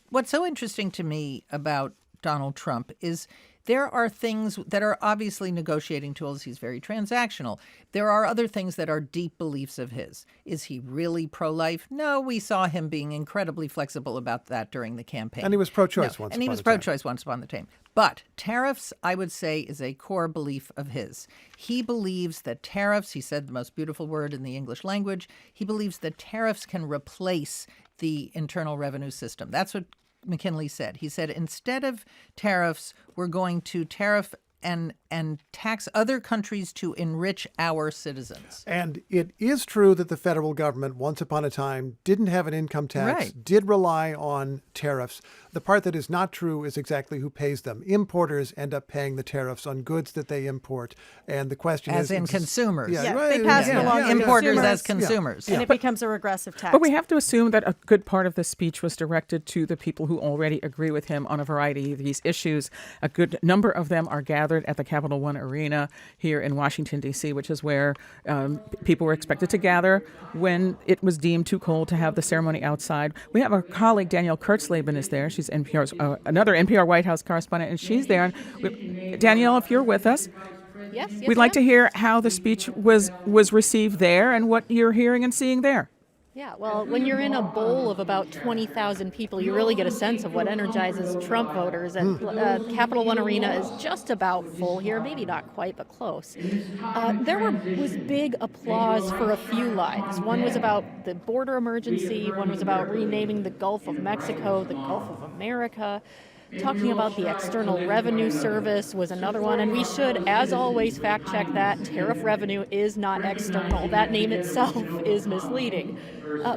What's so interesting to me about Donald Trump is there are things that are obviously negotiating tools. He's very transactional. There are other things that are deep beliefs of his. Is he really pro-life? No, we saw him being incredibly flexible about that during the campaign.
And he was pro-choice once upon a time.
And he was pro-choice once upon a time. But tariffs, I would say, is a core belief of his. He believes that tariffs, he said the most beautiful word in the English language, he believes that tariffs can replace the Internal Revenue System. That's what McKinley said. He said, instead of tariffs, we're going to tariff and tax other countries to enrich our citizens.
And it is true that the federal government, once upon a time, didn't have an income tax, did rely on tariffs. The part that is not true is exactly who pays them. Importers end up paying the tariffs on goods that they import. And the question
is... As in consumers.
Yeah, right, they pass it along to
importers as consumers.
And it becomes a regressive tax.
But we have to assume that a good part of the speech was directed to the people who already agree with him on a variety of these issues. A good number of them are gathered at the Capital One Arena here in Washington, D.C., which is where people were expected to gather when it was deemed too cold to have the ceremony outside. We have our colleague Danielle Kurtzleben is there. She's NPR's another NPR White House correspondent, and she's there. And Danielle, if you're with us,
yes,
we'd like to hear how the speech was received there and what you're hearing and seeing there.
Yeah, well, when you're in a bowl of about 20,000 people, you really get a sense of what energizes Trump voters. And Capital One Arena is just about full here, maybe not quite, but close. There was big applause for a few lines. One was about the border emergency. One was about renaming the Gulf of Mexico the Gulf of America. Talking about the External Revenue Service was another one, and we should, as always, fact check that. Tariff revenue is not external. That name itself is misleading.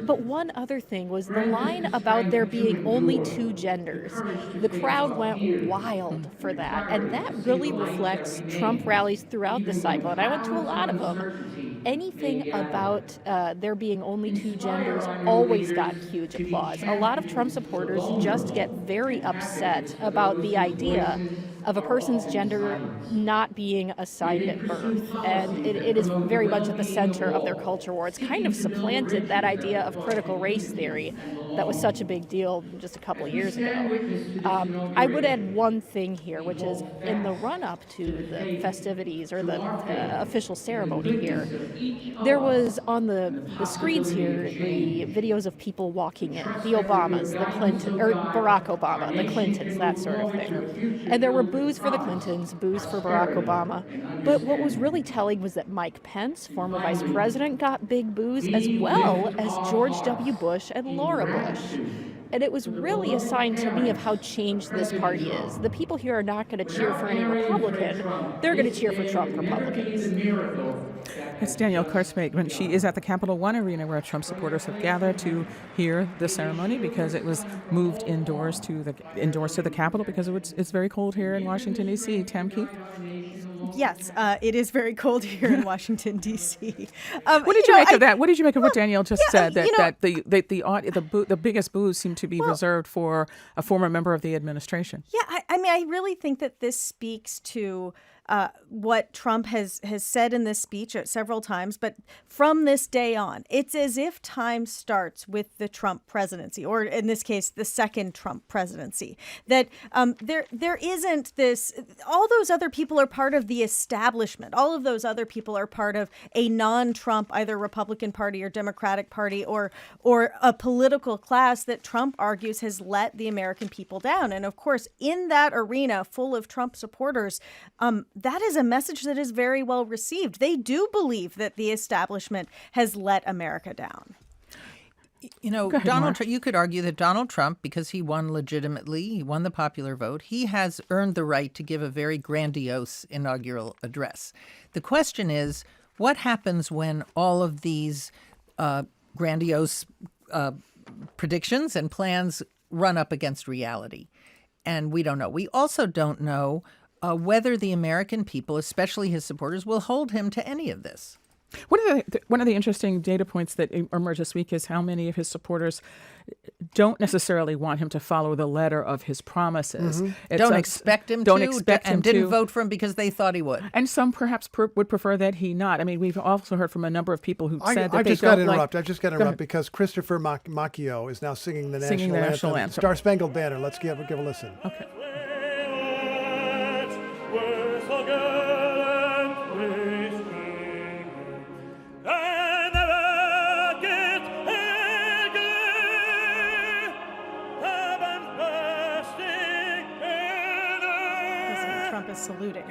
But one other thing was the line about there being only two genders. The crowd went wild for that, and that really reflects Trump rallies throughout the cycle, and I went to a lot of them. Anything about there being only two genders always got huge applause. A lot of Trump supporters just get very upset about the idea of a person's gender not being assigned at birth. And it is very much at the center of their culture war. It's kind of supplanted that idea of critical race theory. that was such a big deal just a couple of years ago. I would add one thing here, which is in the run-up to the festivities or the official ceremony here, there was on the screens here the videos of people walking in, the Obamas, the Clinton, or Barack Obama, the Clintons, that sort of thing. And there were boos for the Clintons, boos for Barack Obama. But what was really telling was that Mike Pence, former vice president, got big boos, as well as George W. Bush and Laura Bush. And it was really a sign to me of how changed this party is. The people here are not going to cheer for any Republican. They're going to cheer for Trump Republicans.
It's Danielle Kurtzman. She is at the Capital One Arena where Trump supporters have gathered to hear the ceremony because it was moved indoors to the Capitol because it's very cold here in Washington, D.C. Tam Keith?
Yes, it is very cold here in Washington, D.C.
What did you make of that? What did you make of what Danielle just said? That the biggest boos seem to be reserved for a former member of the administration.
Yeah, I really think that this speaks to what Trump has said in this speech several times, but from this day on, it's as if time starts with the Trump presidency, or in this case, the second Trump presidency. That there isn't this. All those other people are part of the establishment. All of those other people are part of a non-Trump, either Republican Party or Democratic Party, or a political class that Trump argues has let the American people down. And of course, in that arena full of Trump supporters, that is a message that is very well received. They do believe that the establishment has let America down.
You know, you could argue that Donald Trump, because he won legitimately, he won the popular vote, he has earned the right to give a very grandiose inaugural address. The question is, what happens when all of these grandiose predictions and plans run up against reality? And we don't know. We also don't know whether the American people, especially his supporters, will hold him to any of this.
One of the interesting data points that emerged this week is how many of his supporters don't necessarily want him to follow the letter of his promises.
Mm-hmm. Don't expect him and didn't vote for him because they thought he would.
And some perhaps would prefer that he not. I mean, we've also heard from a number of people who said that
I've
they
just
don't
got to interrupt because Christopher Macchio is now singing the national anthem. Star Spangled Banner. Let's give a listen.
Okay.
Saluting.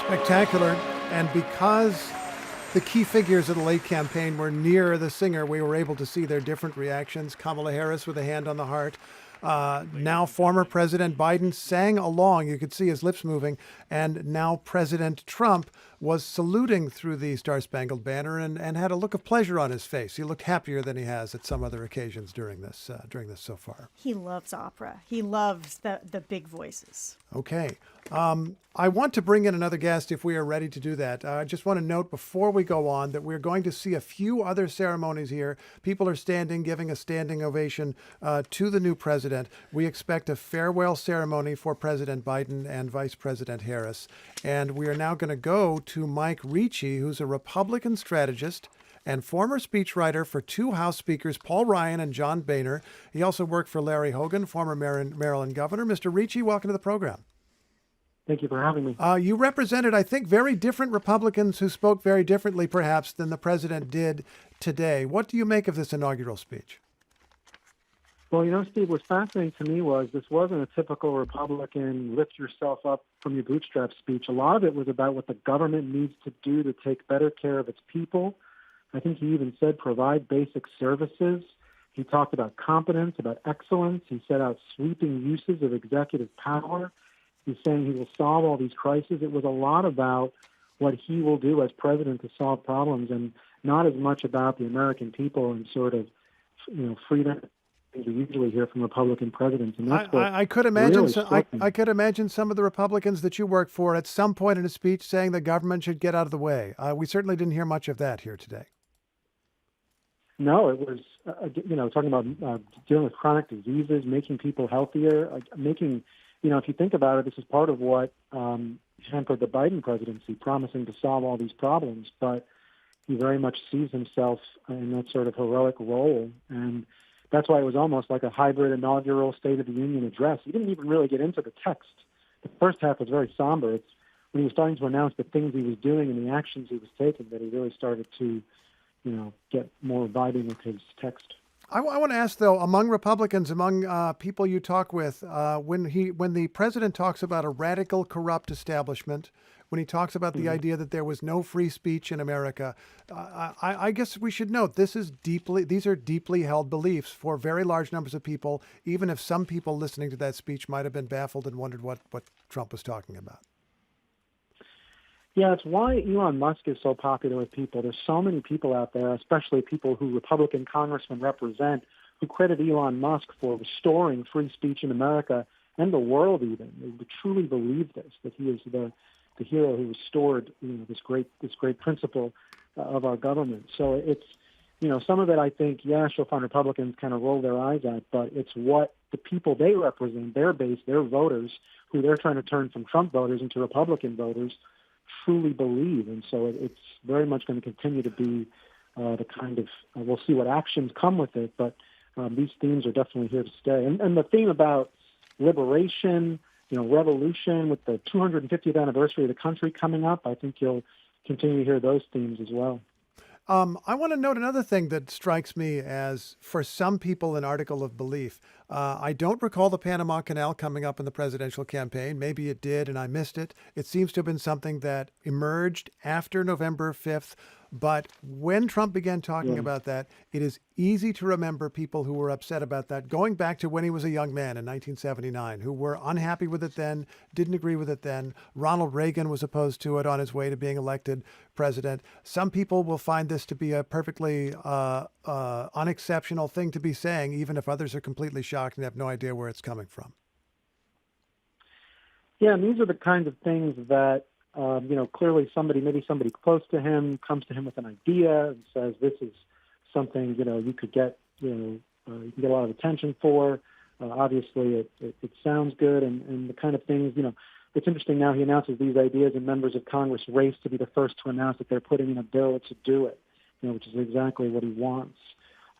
Spectacular. And because the key figures of the late campaign were near the singer, we were able to see their different reactions. Kamala Harris with a hand on the heart. Now former President Biden sang along. You could see his lips moving. And now President Trump was saluting through the Star-Spangled Banner and had a look of pleasure on his face. He looked happier than he has at some other occasions during this so far.
He loves opera. He loves the big voices.
Okay. I want to bring in another guest if we are ready to do that. I just want to note before we go on that we're going to see a few other ceremonies here. People are standing, giving a standing ovation to the new president. We expect a farewell ceremony for President Biden and Vice President Harris. And we are now going to go to Mike Ricci, who's a Republican strategist and former speechwriter for two House Speakers, Paul Ryan and John Boehner. He also worked for Larry Hogan, former Maryland governor. Mr. Ricci, welcome to the program.
Thank you for having me.
You represented, I think, very different Republicans who spoke very differently, perhaps, than the president did today. What do you make of this inaugural speech?
Well, Steve, what's fascinating to me was this wasn't a typical Republican lift yourself up from your bootstraps speech. A lot of it was about what the government needs to do to take better care of its people. I think he even said provide basic services. He talked about competence, about excellence. He set out sweeping uses of executive power. He's saying he will solve all these crises. It was a lot about what he will do as president to solve problems, and not as much about the American people and sort of, freedom we usually hear from Republican presidents. And that's what
I could imagine.
really
I could imagine some of the Republicans that you work for at some point in a speech saying the government should get out of the way. We certainly didn't hear much of that here today.
No, it was, talking about dealing with chronic diseases, making people healthier, if you think about it, this is part of what hampered the Biden presidency, promising to solve all these problems. But he very much sees himself in that sort of heroic role. And that's why it was almost like a hybrid inaugural State of the Union address. He didn't even really get into the text. The first half was very somber. It's when he was starting to announce the things he was doing and the actions he was taking that he really started to, get more vibing with his text.
I want to ask, though, among Republicans, among people you talk with, when the president talks about a radical, corrupt establishment, when he talks about the idea that there was no free speech in America, I guess we should note these are deeply held beliefs for very large numbers of people, even if some people listening to that speech might have been baffled and wondered what Trump was talking about.
Yeah, it's why Elon Musk is so popular with people. There's so many people out there, especially people who Republican congressmen represent, who credit Elon Musk for restoring free speech in America and the world even. They truly believe this, that he is the hero who restored this great principle of our government. So it's, some of it I think, you'll find Republicans kind of roll their eyes at, but it's what the people they represent, their base, their voters, who they're trying to turn from Trump voters into Republican voters, truly believe. And so it's very much going to continue to be the kind of, we'll see what actions come with it, but these themes are definitely here to stay. And the theme about liberation, revolution with the 250th anniversary of the country coming up, I think you'll continue to hear those themes as well.
I want to note another thing that strikes me as, for some people, an article of belief. I don't recall the Panama Canal coming up in the presidential campaign. Maybe it did, and I missed it. It seems to have been something that emerged after November 5th. But when Trump began talking about that, it is easy to remember people who were upset about that, going back to when he was a young man in 1979, who were unhappy with it then, didn't agree with it then. Ronald Reagan was opposed to it on his way to being elected president. Some people will find this to be a perfectly unexceptional thing to be saying, even if others are completely shocked and have no idea where it's coming from.
Yeah, and these are the kinds of things that clearly maybe somebody close to him comes to him with an idea and says, this is something, you could get, you can get a lot of attention for. Obviously, it sounds good. And the kind of things, it's interesting now he announces these ideas and members of Congress race to be the first to announce that they're putting in a bill to do it, which is exactly what he wants.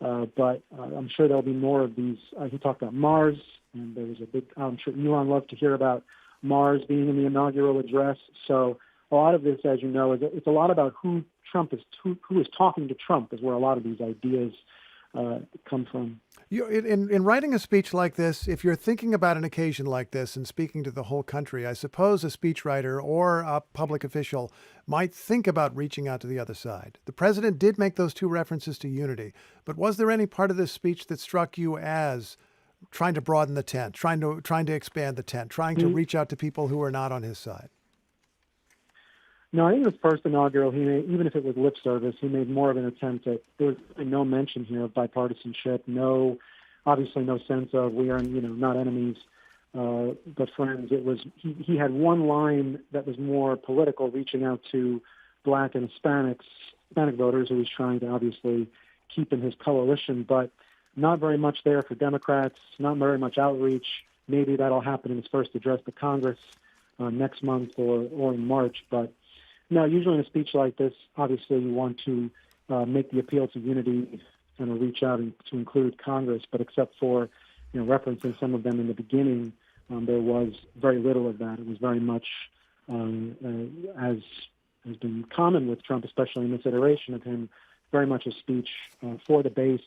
But I'm sure there'll be more of these. He talked about Mars, and there was I'm sure Elon loved to hear about Mars being in the inaugural address. So a lot of this, as you know, it's a lot about who is talking to Trump is where a lot of these ideas come from.
In writing a speech like this, if you're thinking about an occasion like this and speaking to the whole country, I suppose a speechwriter or a public official might think about reaching out to the other side. The president did make those two references to unity, but was there any part of this speech that struck you as trying to broaden the tent, trying to expand the tent, trying to reach out to people who are not on his side?
No, I think the first inaugural, even if it was lip service, he made more of an attempt at, there was no mention here of bipartisanship, obviously no sense of we are, not enemies, but friends. It was, he had one line that was more political, reaching out to Black and Hispanic voters who he was trying to obviously keep in his coalition, but not very much there for Democrats, not very much outreach. Maybe that'll happen in his first address to Congress next month or in March. But no, usually in a speech like this, obviously you want to make the appeal to unity and reach out to include Congress. But except for referencing some of them in the beginning, there was very little of that. It was very much, as has been common with Trump, especially in this iteration of him, very much a speech for the base.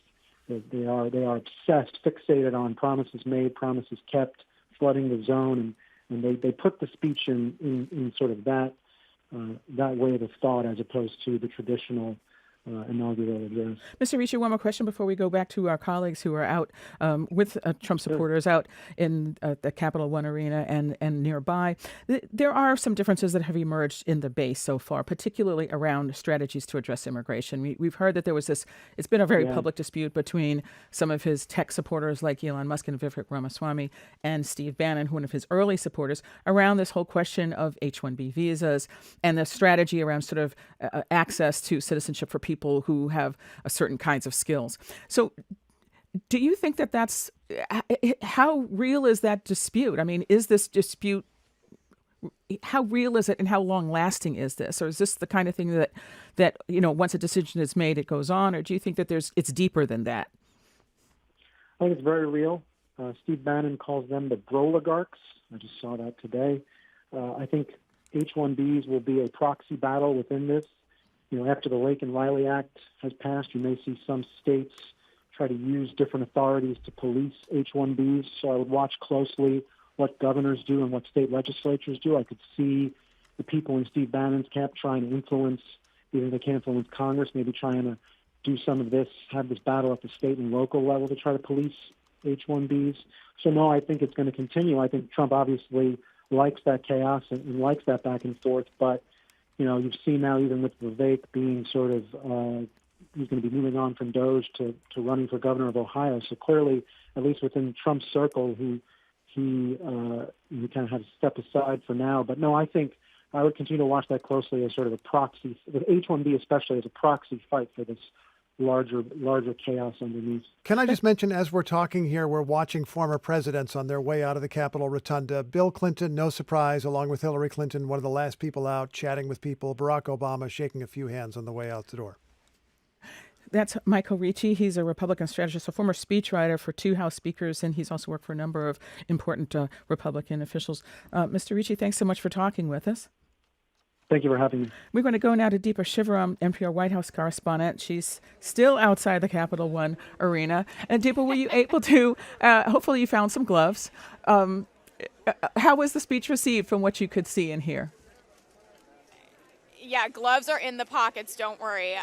They are obsessed, fixated on promises made, promises kept, flooding the zone, and they put the speech in sort of that way of thought as opposed to the traditional inaugural address.
Mr. Ricci, one more question before we go back to our colleagues who are out with Trump supporters out in the Capital One Arena and nearby. There are some differences that have emerged in the base so far, particularly around strategies to address immigration. We've heard that there was this, it's been a very public dispute between some of his tech supporters like Elon Musk and Vivek Ramaswamy and Steve Bannon, one of his early supporters, around this whole question of H-1B visas and the strategy around sort of access to citizenship for people who have certain kinds of skills. So do you think that that's, how real is that dispute? I mean, is this dispute, how real is it and how long lasting is this? Or is this the kind of thing that once a decision is made, it goes on? Or do you think that it's deeper than that?
I think it's very real. Steve Bannon calls them the broligarchs. I just saw that today. I think H-1Bs will be a proxy battle within this. After the Lake and Riley Act has passed, you may see some states try to use different authorities to police H-1Bs. So I would watch closely what governors do and what state legislatures do. I could see the people in Steve Bannon's camp trying to influence, even if they can't influence Congress, maybe trying to do some of this, have this battle at the state and local level to try to police H-1Bs. So no, I think it's going to continue. I think Trump obviously likes that chaos and likes that back and forth, but you've seen now, even with Vivek being sort of, he's going to be moving on from Doge to running for governor of Ohio. So clearly, at least within Trump's circle, he kind of has to step aside for now. But no, I think I would continue to watch that closely as sort of a proxy, with H-1B especially, as a proxy fight for this larger chaos underneath.
Can I just mention, as we're talking here, we're watching former presidents on their way out of the Capitol Rotunda. Bill Clinton, no surprise, along with Hillary Clinton, one of the last people out, chatting with people. Barack Obama shaking a few hands on the way out the door.
That's Michael Ricci. He's a Republican strategist, a former speechwriter for 2 House speakers, and he's also worked for a number of important Republican officials. Mr. Ricci, thanks so much for talking with us.
Thank you for having me.
We're going to go now to Deepa Shivaram, NPR White House correspondent. She's still outside the Capital One Arena. And Deepa, were you able to, hopefully you found some gloves. How was the speech received from what you could see and hear?
Yeah, gloves are in the pockets, don't worry.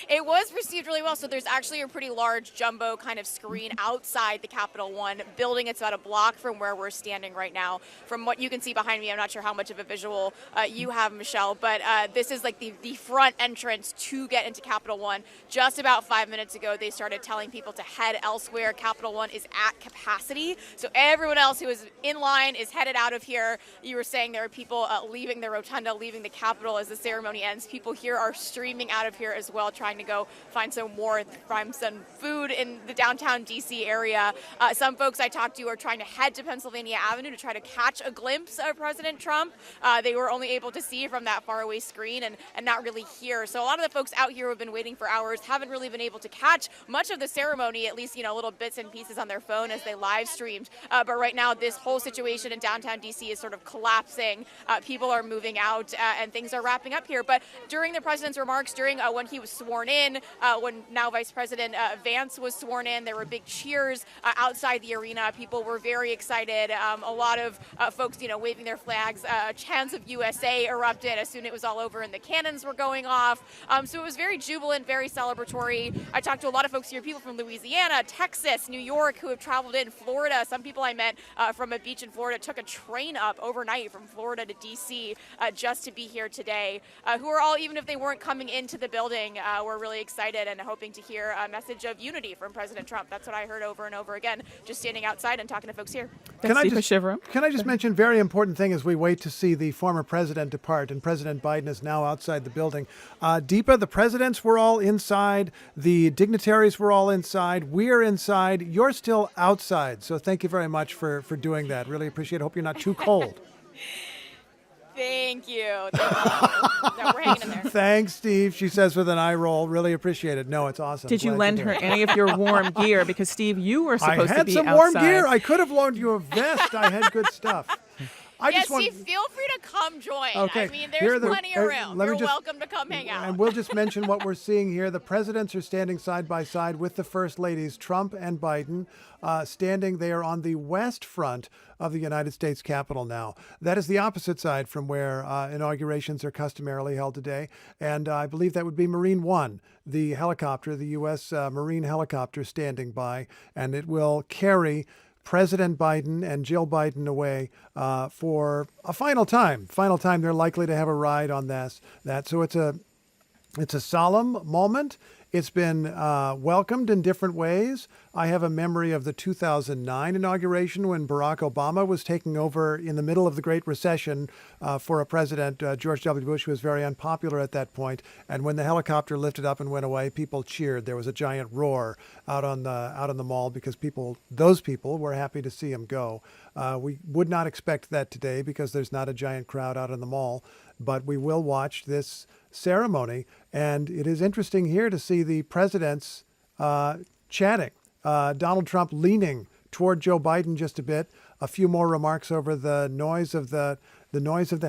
It was received really well. So there's actually a pretty large jumbo kind of screen outside the Capital One building. It's about a block from where we're standing right now. From what you can see behind me, I'm not sure how much of a visual you have, Michelle, but this is like the front entrance to get into Capital One. Just about 5 minutes ago, they started telling people to head elsewhere. Capital One is at capacity. So everyone else who is in line is headed out of here. You were saying there are people leaving the rotunda, leaving the Capitol as the ceremony ends. People here are streaming out of here as well, trying to go find some food in the downtown D.C. area. Some folks I talked to are trying to head to Pennsylvania Avenue to try to catch a glimpse of President Trump. They were only able to see from that faraway screen and not really hear. So a lot of the folks out here who have been waiting for hours haven't really been able to catch much of the ceremony, at least, little bits and pieces on their phone as they live streamed. But right now, this whole situation in downtown D.C. is sort of collapsing. People are moving out and things are wrapping up here. But during the president's remarks, during when he was sworn in, when now Vice President Vance was sworn in, there were big cheers outside the arena. People were very excited. A lot of folks, waving their flags. Chants of USA erupted as soon as it was all over and the cannons were going off. So it was very jubilant, very celebratory. I talked to a lot of folks here, people from Louisiana, Texas, New York, who have traveled in, Florida. Some people I met from a beach in Florida took a train up overnight from Florida to D.C. Just to be here today. Who are all, even if they weren't coming into the building, were really excited and hoping to hear a message of unity from President Trump. That's what I heard over and over again, just standing outside and talking to folks here.
Can I just mention, very important thing as we wait to see the former president depart, and President Biden is now outside the building. Deepa, the presidents were all inside. The dignitaries were all inside. We're inside. You're still outside. So thank you very much for doing that. Really appreciate it. Hope you're not too cold.
Thank you. No, we're hanging in there.
Thanks, Steve. She says with an eye roll. Really appreciate it. No, it's awesome.
Did you lend her any of your warm gear? Because, Steve, you were supposed to be outside.
I had some warm gear. I could have loaned you a vest. I had good stuff.
Steve, feel free to come join.
Okay.
I mean, there's plenty of room. You're welcome to come hang out.
And we'll just mention what we're seeing here. The presidents are standing side by side with the first ladies, Trump and Biden, standing. They are on the west front of the United States Capitol now. That is the opposite side from where inaugurations are customarily held today. And I believe that would be Marine One, the helicopter, the U.S. Marine helicopter standing by, and it will carry President Biden and Jill Biden away for a final time. Final time they're likely to have a ride on that. So it's a solemn moment. It's been welcomed in different ways. I have a memory of the 2009 inauguration when Barack Obama was taking over in the middle of the Great Recession for a president, George W. Bush, who was very unpopular at that point. And when the helicopter lifted up and went away, people cheered. There was a giant roar out on the mall because those people were happy to see him go. We would not expect that today because there's not a giant crowd out on the mall, but we will watch this ceremony. And it is interesting here to see the presidents chatting. Donald Trump leaning toward Joe Biden just a bit. A few more remarks over the noise of the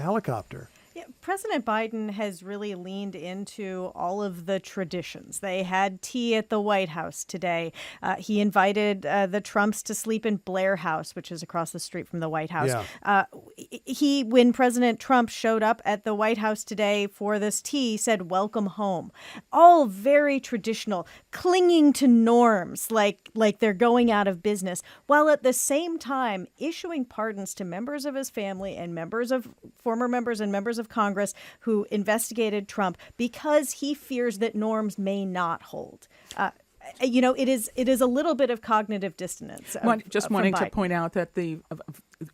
helicopter.
Yeah, President Biden has really leaned into all of the traditions. They had tea at the White House today. He invited the Trumps to sleep in Blair House, which is across the street from the White House. Yeah. When President Trump showed up at the White House today for this tea, said, "Welcome home." All very traditional, clinging to norms like they're going out of business, while at the same time issuing pardons to members of his family and former members and members of Congress who investigated Trump because he fears that norms may not hold. It is a little bit of cognitive dissonance.
Just wanting to point out that the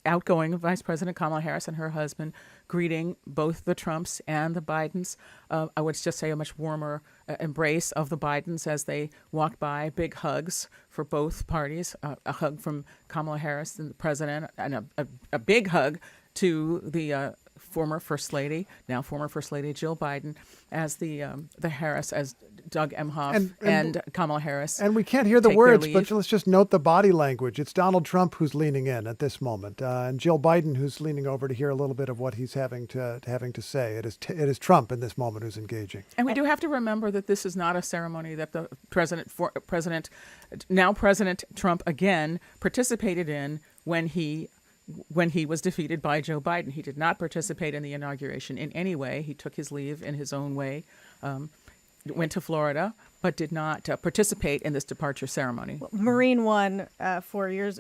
outgoing Vice President Kamala Harris and her husband greeting both the Trumps and the Bidens. I would just say a much warmer embrace of the Bidens as they walked by. Big hugs for both parties. A hug from Kamala Harris, the president, and a big hug to the former First Lady Jill Biden, as the Harris, as Doug Emhoff and Kamala Harris.
And we can't hear the words, but let's just note the body language. It's Donald Trump who's leaning in at this moment, and Jill Biden who's leaning over to hear a little bit of what he's having to say. It is Trump in this moment who's engaging.
And we do have to remember that this is not a ceremony that the now President Trump again participated in when he was defeated by Joe Biden. He did not participate in the inauguration in any way. He took his leave in his own way, went to Florida, but did not participate in this departure ceremony.
Marine One, 4 years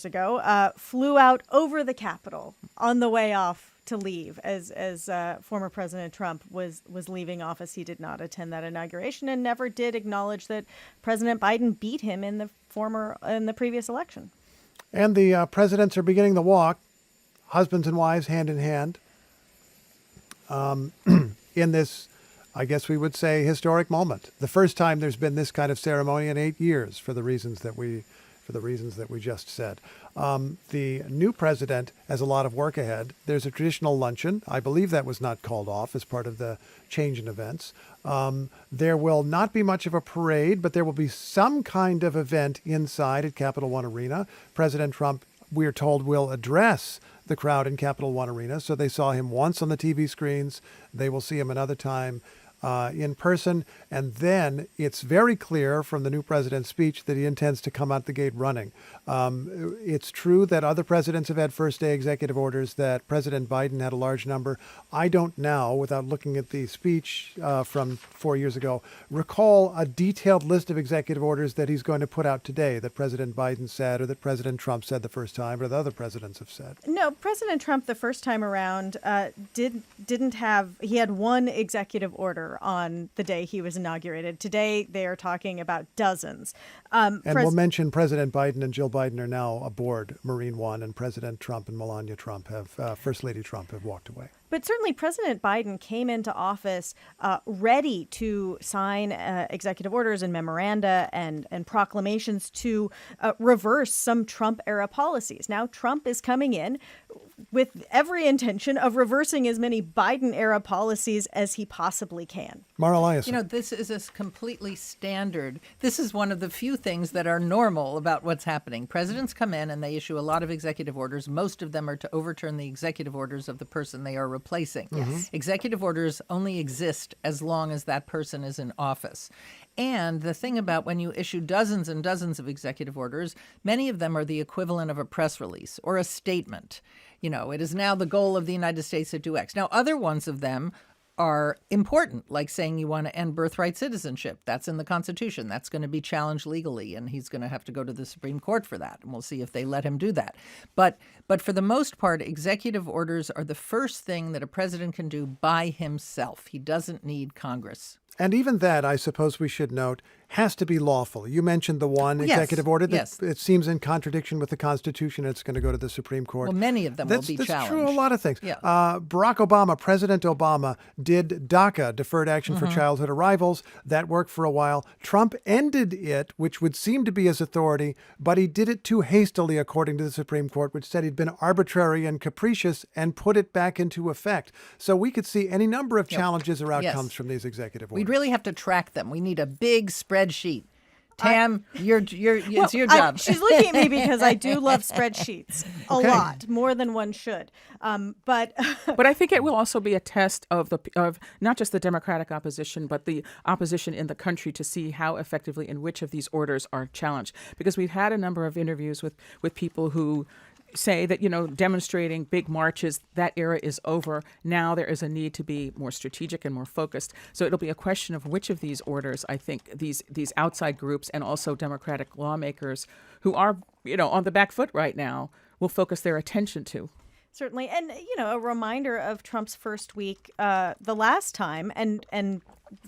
ago, flew out over the Capitol on the way off to leave as former President Trump was leaving office. He did not attend that inauguration and never did acknowledge that President Biden beat him in the previous election.
And the presidents are beginning the walk, husbands and wives, hand in hand, in this, I guess we would say, historic moment. The first time there's been this kind of ceremony in 8 years, for the reasons that we just said. The new president has a lot of work ahead. There's a traditional luncheon. I believe that was not called off as part of the change in events. There will not be much of a parade, but there will be some kind of event inside at Capital One Arena. President Trump, we're told, will address the crowd in Capital One Arena. So they saw him once on the TV screens. They will see him another time in person. And then it's very clear from the new president's speech that he intends to come out the gate running. It's true that other presidents have had first-day executive orders, that President Biden had a large number. I don't now, without looking at the speech from 4 years ago, recall a detailed list of executive orders that he's going to put out today that President Biden said, or that President Trump said the first time, or that other presidents have said.
No, President Trump the first time around didn't have, he had one executive order on the day he was inaugurated. Today they are talking about dozens.
And we'll mention President Biden and Jill Biden are now aboard Marine One, and President Trump and Melania Trump First Lady Trump have walked away.
But certainly President Biden came into office ready to sign executive orders and memoranda and proclamations to reverse some Trump-era policies. Now Trump is coming in with every intention of reversing as many Biden-era policies as he possibly can.
Mara Eliason.
You know, this is a completely standard. This is one of the few things that are normal about what's happening. Presidents come in and they issue a lot of executive orders. Most of them are to overturn the executive orders of the person they are replacing.
Yes.
Executive orders only exist as long as that person is in office. And the thing about when you issue dozens and dozens of executive orders, many of them are the equivalent of a press release or a statement. You know, it is now the goal of the United States to do X. Now, other ones of them are important, like saying you want to end birthright citizenship. That's in the Constitution. That's going to be challenged legally, and he's going to have to go to the Supreme Court for that. And we'll see if they let him do that. But for the most part, executive orders are the first thing that a president can do by himself. He doesn't need Congress.
And even that, I suppose we should note, has to be lawful. You mentioned the one executive order that it seems in contradiction with the Constitution. It's going to go to the Supreme Court.
Well, many of them will be challenged.
That's true, a lot of things.
Yeah.
Barack Obama, President Obama, did DACA, Deferred Action for Childhood Arrivals. That worked for a while. Trump ended it, which would seem to be his authority, but he did it too hastily, according to the Supreme Court, which said he'd been arbitrary and capricious and put it back into effect. So we could see any number of challenges or outcomes from these executive orders.
We'd really have to track them. We need a big spreadsheet. Tam, it's your job.
She's looking at me because I do love spreadsheets a lot, more than one should. But
I think it will also be a test of not just the Democratic opposition, but the opposition in the country to see how effectively and which of these orders are challenged. Because we've had a number of interviews with people who say that, you know, demonstrating big marches, that era is over. Now there is a need to be more strategic and more focused. So it'll be a question of which of these orders, I think, these outside groups and also Democratic lawmakers who are, you know, on the back foot right now will focus their attention to.
Certainly. And, you know, a reminder of Trump's first week the last time, and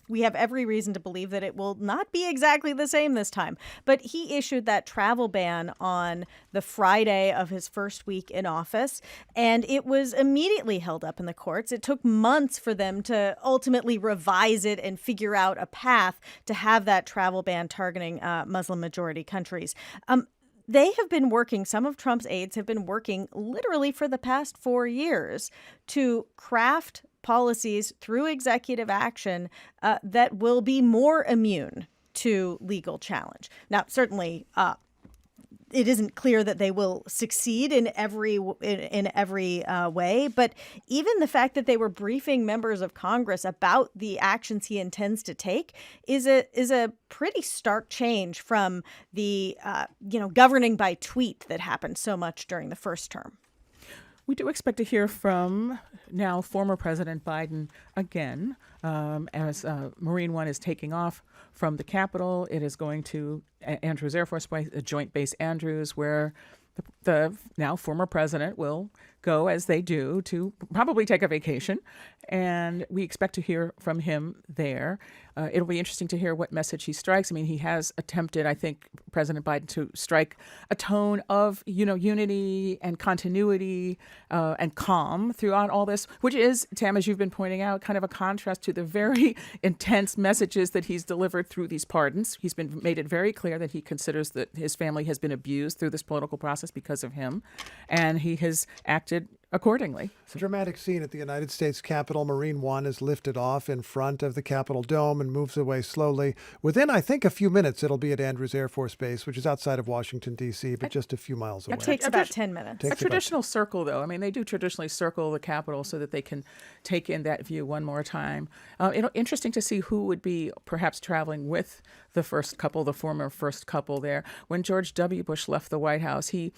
we have every reason to believe that it will not be exactly the same this time. But he issued that travel ban on the Friday of his first week in office, and it was immediately held up in the courts. It took months for them to ultimately revise it and figure out a path to have that travel ban targeting Muslim-majority countries. They have been working, some of Trump's aides have been working literally for the past 4 years to craft policies through executive action that will be more immune to legal challenge. Now, certainly, it isn't clear that they will succeed in every way, but even the fact that they were briefing members of Congress about the actions he intends to take is a pretty stark change from the governing by tweet that happened so much during the first term.
We do expect to hear from now former President Biden again as Marine One is taking off from the Capitol. It is going to Andrews Air Force Base, Joint Base Andrews, where the now former president will go, as they do, to probably take a vacation. And we expect to hear from him there. It'll be interesting to hear what message he strikes. I mean, he has attempted, I think, President Biden to strike a tone of, unity and continuity and calm throughout all this, which is, Tam, as you've been pointing out, kind of a contrast to the very intense messages that he's delivered through these pardons. He's made it very clear that he considers that his family has been abused through this political process because of him, and he has acted accordingly.
It's a dramatic scene at the United States Capitol. Marine One is lifted off in front of the Capitol Dome and moves away slowly. Within, I think, a few minutes, it'll be at Andrews Air Force Base, which is outside of Washington, D.C., but just a few miles away.
It takes about 10 minutes.
A traditional circle, though. I mean, they do traditionally circle the Capitol so that they can take in that view one more time. Interesting to see who would be perhaps traveling with the former first couple there. When George W. Bush left the White House, he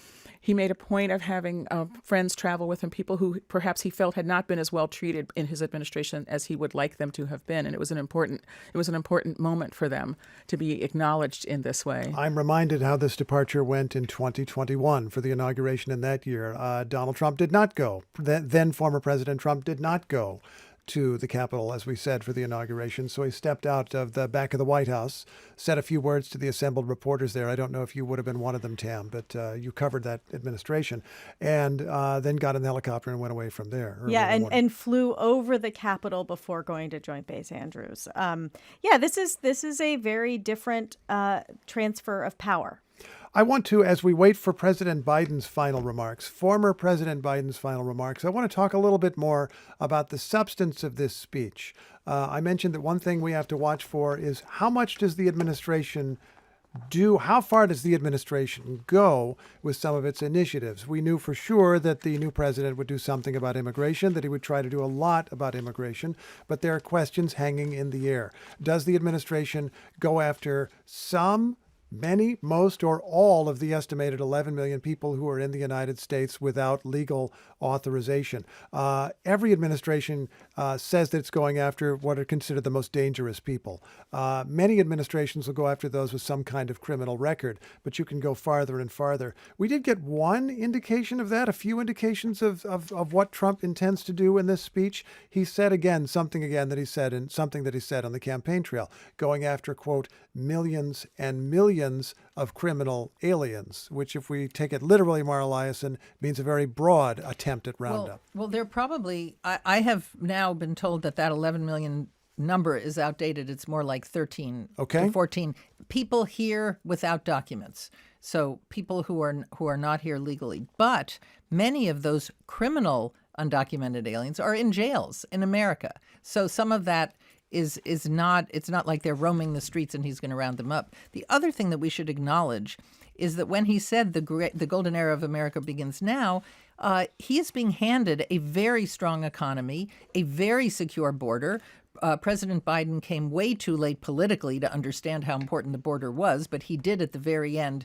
made a point of having friends travel with him, people who perhaps he felt had not been as well treated in his administration as he would like them to have been. And it was an important moment for them to be acknowledged in this way.
I'm reminded how this departure went in 2021 for the inauguration in that year. Donald Trump did not go. Then former President Trump did not go to the Capitol, as we said, for the inauguration. So he stepped out of the back of the White House, said a few words to the assembled reporters there. I don't know if you would have been one of them, Tam, but you covered that administration, and then got in the helicopter and went away from there.
Yeah, and flew over the Capitol before going to Joint Base Andrews. This is a very different transfer of power.
I want to, as we wait for President Biden's final remarks, former President Biden's final remarks, I want to talk a little bit more about the substance of this speech. I mentioned that one thing we have to watch for is how much does the administration do, how far does the administration go with some of its initiatives? We knew for sure that the new president would do something about immigration, that he would try to do a lot about immigration, but there are questions hanging in the air. Does the administration go after some, many, most, or all of the estimated 11 million people who are in the United States without legal authorization? Every administration says that it's going after what are considered the most dangerous people. Many administrations will go after those with some kind of criminal record, but you can go farther and farther. We did get one indication of that, a few indications of what Trump intends to do in this speech. He said something that he said on the campaign trail, going after, quote, millions and millions of criminal aliens, which, if we take it literally, Mara Eliason, means a very broad attempt at roundup.
Well, they're probably, I have now been told that 11 million number is outdated. It's more like 13 to 14 people here without documents. So people who are not here legally. But many of those criminal undocumented aliens are in jails in America. So some of that is not, it's not like they're roaming the streets and he's going to round them up. The other thing that we should acknowledge is that when he said the golden era of America begins now, he is being handed a very strong economy, a very secure border. President Biden came way too late politically to understand how important the border was, but he did at the very end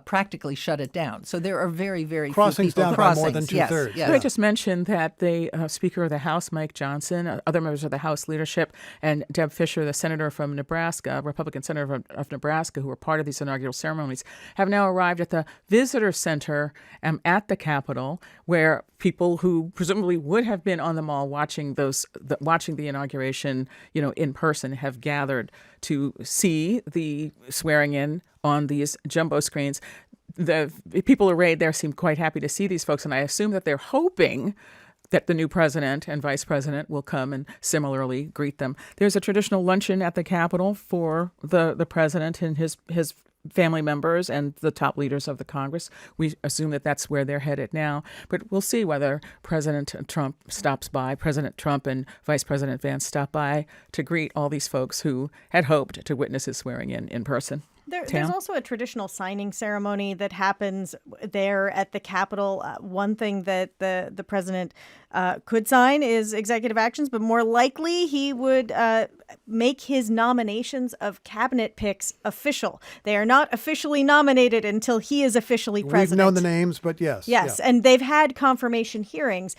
practically shut it down. So there are very, very
crossings
few people.
Down by more than two-thirds.
Yes.
Could I just mention that the Speaker of the House, Mike Johnson, other members of the House leadership, and Deb Fischer, the senator from Nebraska, Republican senator of Nebraska, who were part of these inaugural ceremonies, have now arrived at the visitor center at the Capitol, where people who presumably would have been on the Mall watching the inauguration, in person, have gathered to see the swearing in on these jumbo screens. The people arrayed there seem quite happy to see these folks, and I assume that they're hoping that the new president and vice president will come and similarly greet them. There's a traditional luncheon at the Capitol for the president and his family members and the top leaders of the Congress. We assume that that's where they're headed now. But we'll see whether President Trump and Vice President Vance stop by to greet all these folks who had hoped to witness his swearing in person.
There's also a traditional signing ceremony that happens there at the Capitol. One thing that the president could sign is executive actions, but more likely he would make his nominations of cabinet picks official. They are not officially nominated until he is officially president.
We've known the names, but yes.
Yes, and they've had confirmation hearings.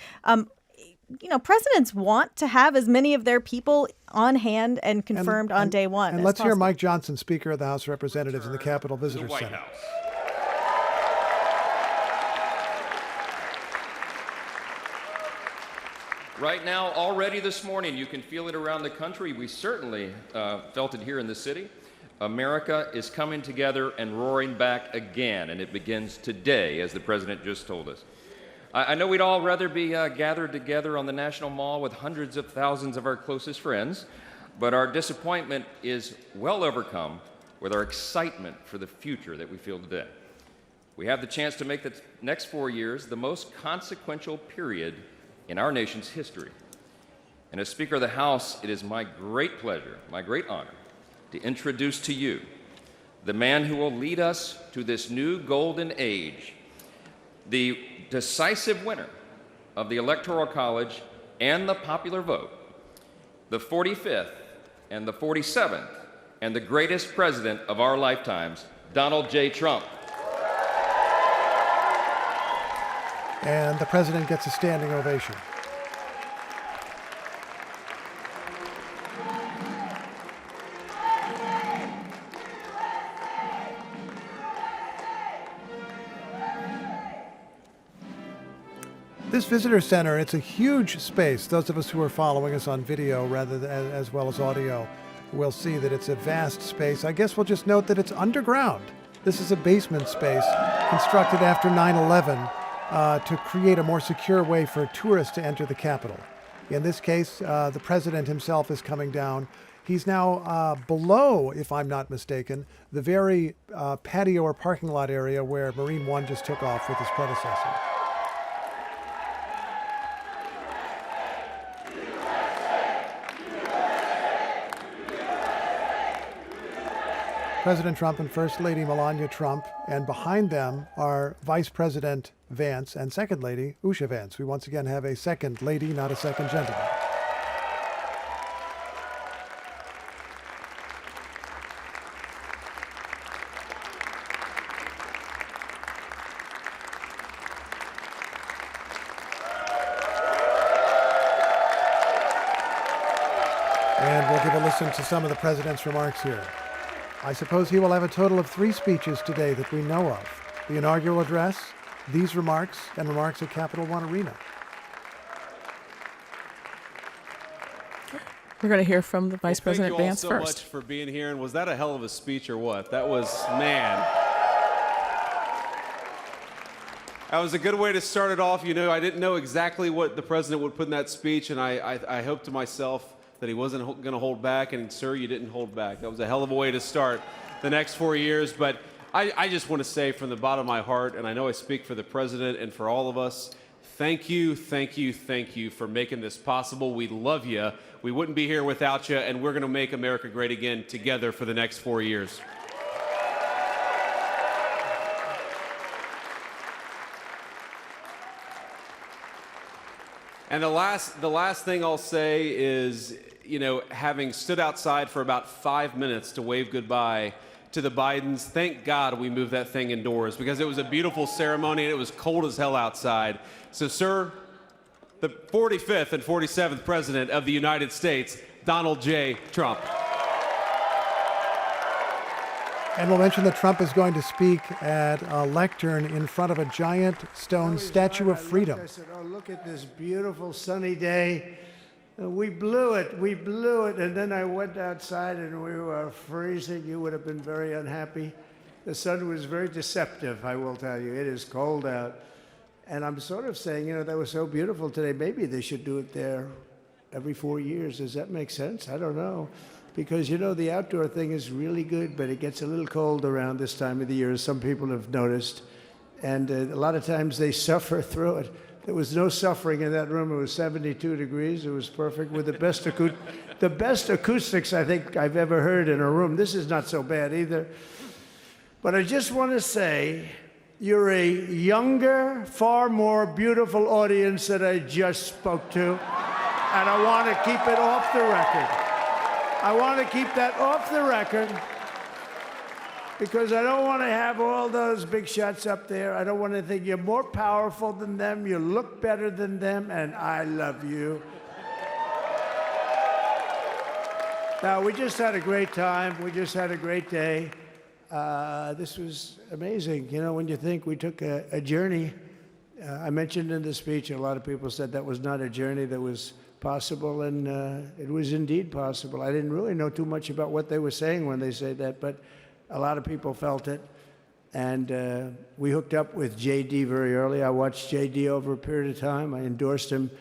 Presidents want to have as many of their people on hand and confirmed on day one.
And let's hear Mike Johnson, Speaker of the House of Representatives in the Capitol Visitor Center.
Right now, already this morning, you can feel it around the country. We certainly felt it here in the city. America is coming together and roaring back again, and it begins today, as the president just told us. I know we'd all rather be gathered together on the National Mall with hundreds of thousands of our closest friends, but our disappointment is well overcome with our excitement for the future that we feel today. We have the chance to make the next 4 years the most consequential period in our nation's history. And as Speaker of the House, it is my great pleasure, my great honor, to introduce to you the man who will lead us to this new golden age, the decisive winner of the Electoral College and the popular vote, the 45th and the 47th, and the greatest president of our lifetimes, Donald J. Trump.
And the president gets a standing ovation. This visitor center, it's a huge space. Those of us who are following us on video rather than as well as audio will see that it's a vast space. I guess we'll just note that it's underground. This is a basement space constructed after 9/11 to create a more secure way for tourists to enter the Capitol. In this case, the president himself is coming down. He's now below, if I'm not mistaken, the very patio or parking lot area where Marine One just took off with his predecessor. President Trump and First Lady Melania Trump, and behind them are Vice President Vance and Second Lady Usha Vance. We once again have a second lady, not a second gentleman. And we'll give a listen to some of the president's remarks here. I suppose he will have a total of 3 speeches today that we know of. The inaugural address, these remarks, and remarks at Capital One Arena.
We're going to hear from the Vice President Vance first.
Thank you all so much for being here. And was that a hell of a speech or what? That was, man. That was a good way to start it off. You know, I didn't know exactly what the president would put in that speech, and I hoped to myself that he wasn't going to hold back, and sir, you didn't hold back. That was a hell of a way to start the next 4 years. But I just want to say from the bottom of my heart, and I know I speak for the president and for all of us, thank you, thank you, thank you for making this possible. We love you. We wouldn't be here without you, and we're going to make America great again together for the next 4 years. And the last thing I'll say is, you know, having stood outside for about 5 minutes to wave goodbye to the Bidens, thank God we moved that thing indoors because it was a beautiful ceremony and it was cold as hell outside. So, sir, the 45th and 47th President of the United States, Donald J. Trump.
And we'll mention that Trump is going to speak at a lectern in front of a giant stone statue of freedom.
I said, oh, look at this beautiful sunny day. We blew it. And then I went outside and we were freezing. You would have been very unhappy. The sun was very deceptive, I will tell you. It is cold out. And I'm sort of saying, you know, that was so beautiful today. Maybe they should do it there every 4 years. Does that make sense? I don't know. Because, you know, the outdoor thing is really good, but it gets a little cold around this time of the year, as some people have noticed. And a lot of times they suffer through it. There was no suffering in that room. It was 72 degrees. It was perfect with the best acoustics I think I've ever heard in a room. This is not so bad either. But I just want to say, you're a younger, far more beautiful audience that I just spoke to. And I want to keep it off the record. I want to keep that off the record because I don't want to have all those big shots up there. I don't want to think you're more powerful than them, you look better than them, and I love you. Now, we just had a great time. We just had a great day. This was amazing. You know, when you think we took a journey, I mentioned in the speech, a lot of people said that was not a journey that was possible, and it was indeed possible. I didn't really know too much about what they were saying when they said that, but a lot of people felt it. And we hooked up with J.D. very early. I watched J.D. over a period of time. I endorsed him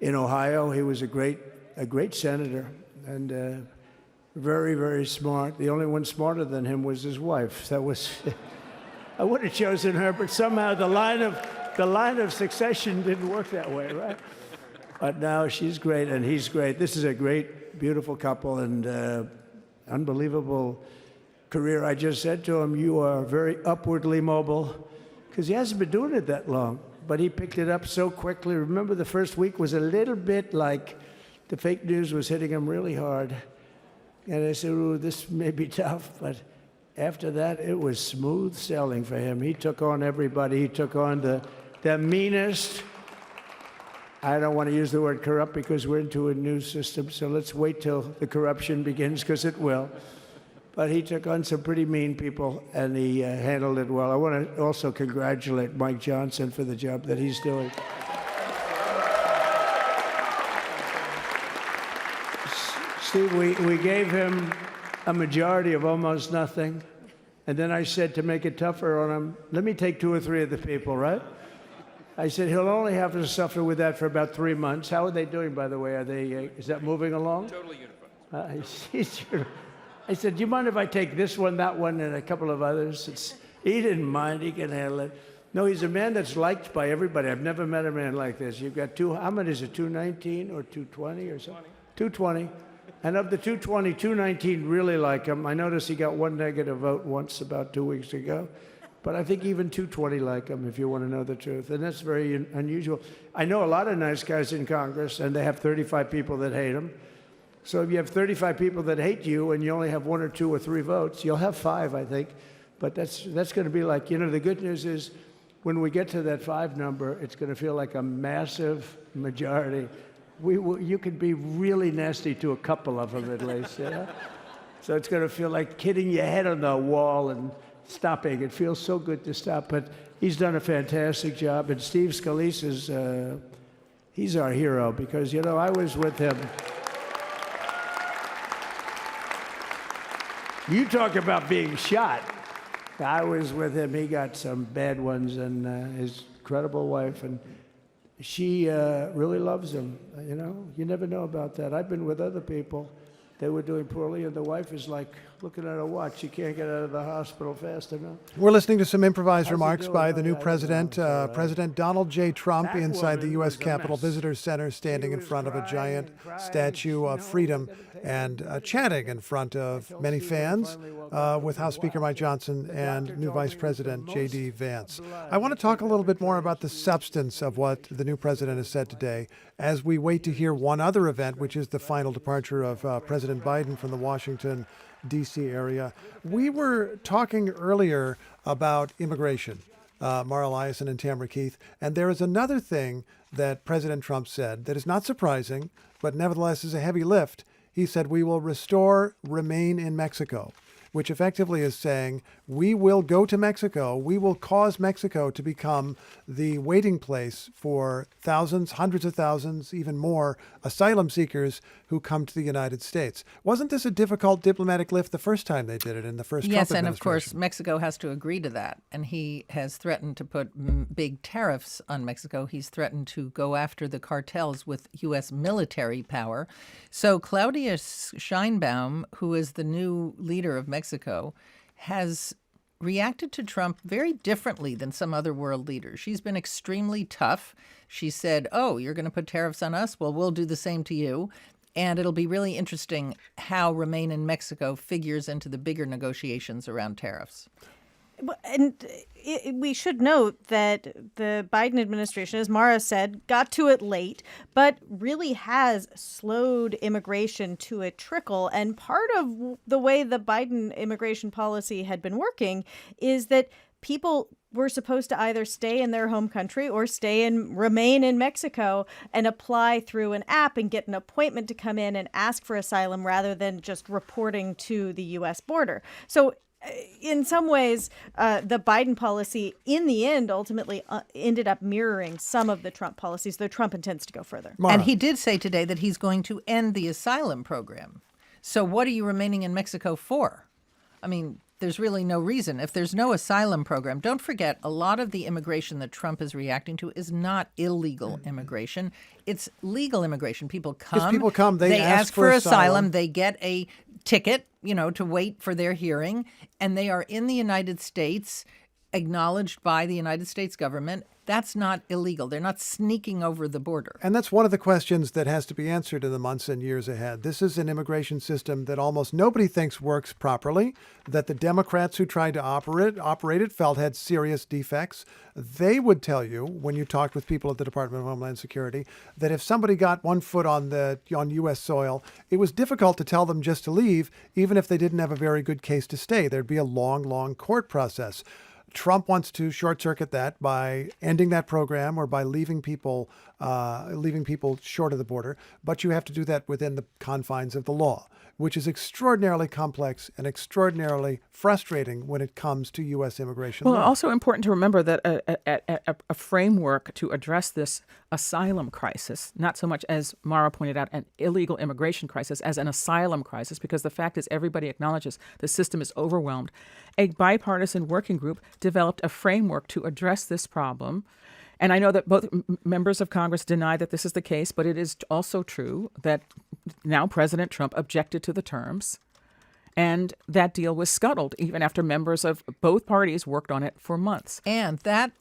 in Ohio. He was a great senator and very, very smart. The only one smarter than him was his wife. That was, I would have chosen her, but somehow the line of succession didn't work that way, right? But now she's great and he's great. This is a great, beautiful couple and unbelievable career. I just said to him, you are very upwardly mobile, because he hasn't been doing it that long, but he picked it up so quickly. Remember, the first week was a little bit like the fake news was hitting him really hard. And I said, ooh, this may be tough, but after that, it was smooth sailing for him. He took on everybody. He took on the meanest. I don't want to use the word corrupt because we're into a new system, so let's wait till the corruption begins, because it will. But he took on some pretty mean people, and he handled it well. I want to also congratulate Mike Johnson for the job that he's doing. Steve, we gave him a majority of almost nothing, and then I said to make it tougher on him, let me take 2 or 3 of the people, right? I said, he'll only have to suffer with that for about 3 months. How are they doing, by the way? Are they? Is that moving along?
Totally unified.
I said, do you mind if I take this one, that one, and a couple of others? He didn't mind. He can handle it. No, he's a man that's liked by everybody. I've never met a man like this. You've got how many is it, 219 or 220 or something? 220. And of the 220, 219 really like him. I noticed he got one negative vote once about 2 weeks ago. But I think even 220 like him, if you want to know the truth. And that's very unusual. I know a lot of nice guys in Congress, and they have 35 people that hate them. So if you have 35 people that hate you and you only have 1 or 2 or 3 votes, you'll have 5, I think. But that's going to be like, the good news is when we get to that 5 number, it's going to feel like a massive majority. You could be really nasty to a couple of them at least, So it's going to feel like hitting your head on the wall and stopping. It feels so good to stop. But he's done a fantastic job. And Steve Scalise he's our hero because, I was with him. You talk about being shot. I was with him. He got some bad ones, and his incredible wife, and she really loves him. You never know about that. I've been with other people. They were doing poorly, and the wife is like looking at her watch. She can't get out of the hospital fast enough.
We're listening to some improvised remarks by the new president, President Donald J. Trump, inside the U.S. Capitol Visitor Center, standing in front of a giant statue of freedom and chatting in front of many fans with House Speaker Mike Johnson and new Vice President J.D. Vance. I want to talk a little bit more about the substance of what the new president has said today as we wait to hear one other event, which is the final departure of President Biden from the Washington, D.C. area. We were talking earlier about immigration, Mara Eliason and Tamara Keith, and there is another thing that President Trump said that is not surprising, but nevertheless is a heavy lift. He said, we will remain in Mexico, which effectively is saying we will go to Mexico. We will cause Mexico to become the waiting place for thousands, hundreds of thousands, even more asylum seekers who come to the United States. Wasn't this a difficult diplomatic lift the first time they did it in the first Trump administration?
Yes, and of course, Mexico has to agree to that. And he has threatened to put big tariffs on Mexico. He's threatened to go after the cartels with U.S. military power. So Claudia Sheinbaum, who is the new leader of Mexico, has reacted to Trump very differently than some other world leaders. She's been extremely tough. She said, oh, you're going to put tariffs on us? Well, we'll do the same to you. And it'll be really interesting how Remain in Mexico figures into the bigger negotiations around tariffs.
And we should note that the Biden administration, as Mara said, got to it late, but really has slowed immigration to a trickle. And part of the way the Biden immigration policy had been working is that people were supposed to either stay in their home country or remain in Mexico and apply through an app and get an appointment to come in and ask for asylum rather than just reporting to the U.S. border. So in some ways, the Biden policy in the end ultimately ended up mirroring some of the Trump policies, though Trump intends to go further.
Mara.
And he did say today that he's going to end the asylum program. So what are you remaining in Mexico for? I mean, there's really no reason. If there's no asylum program, don't forget, a lot of the immigration that Trump is reacting to is not illegal immigration. It's legal immigration. People come, they ask for asylum, they get a ticket, to wait for their hearing, and they are in the United States, acknowledged by the United States government. That's not illegal. They're not sneaking over the border.
And that's one of the questions that has to be answered in the months and years ahead. This is an immigration system that almost nobody thinks works properly, that the Democrats who tried to operate it felt had serious defects. They would tell you, when you talked with people at the Department of Homeland Security, that if somebody got one foot on U.S. soil, it was difficult to tell them just to leave, even if they didn't have a very good case to stay. There'd be a long, long court process. Trump wants to short-circuit that by ending that program or by leaving people short of the border. But you have to do that within the confines of the law, which is extraordinarily complex and extraordinarily frustrating when it comes to U.S. immigration law.
Well, also important to remember that a framework to address this asylum crisis, not so much as Mara pointed out, an illegal immigration crisis, as an asylum crisis, because the fact is everybody acknowledges the system is overwhelmed. A bipartisan working group developed a framework to address this problem. And I know that both members of Congress deny that this is the case, but it is also true that now President Trump objected to the terms, and that deal was scuttled even after members of both parties worked on it for months.
And that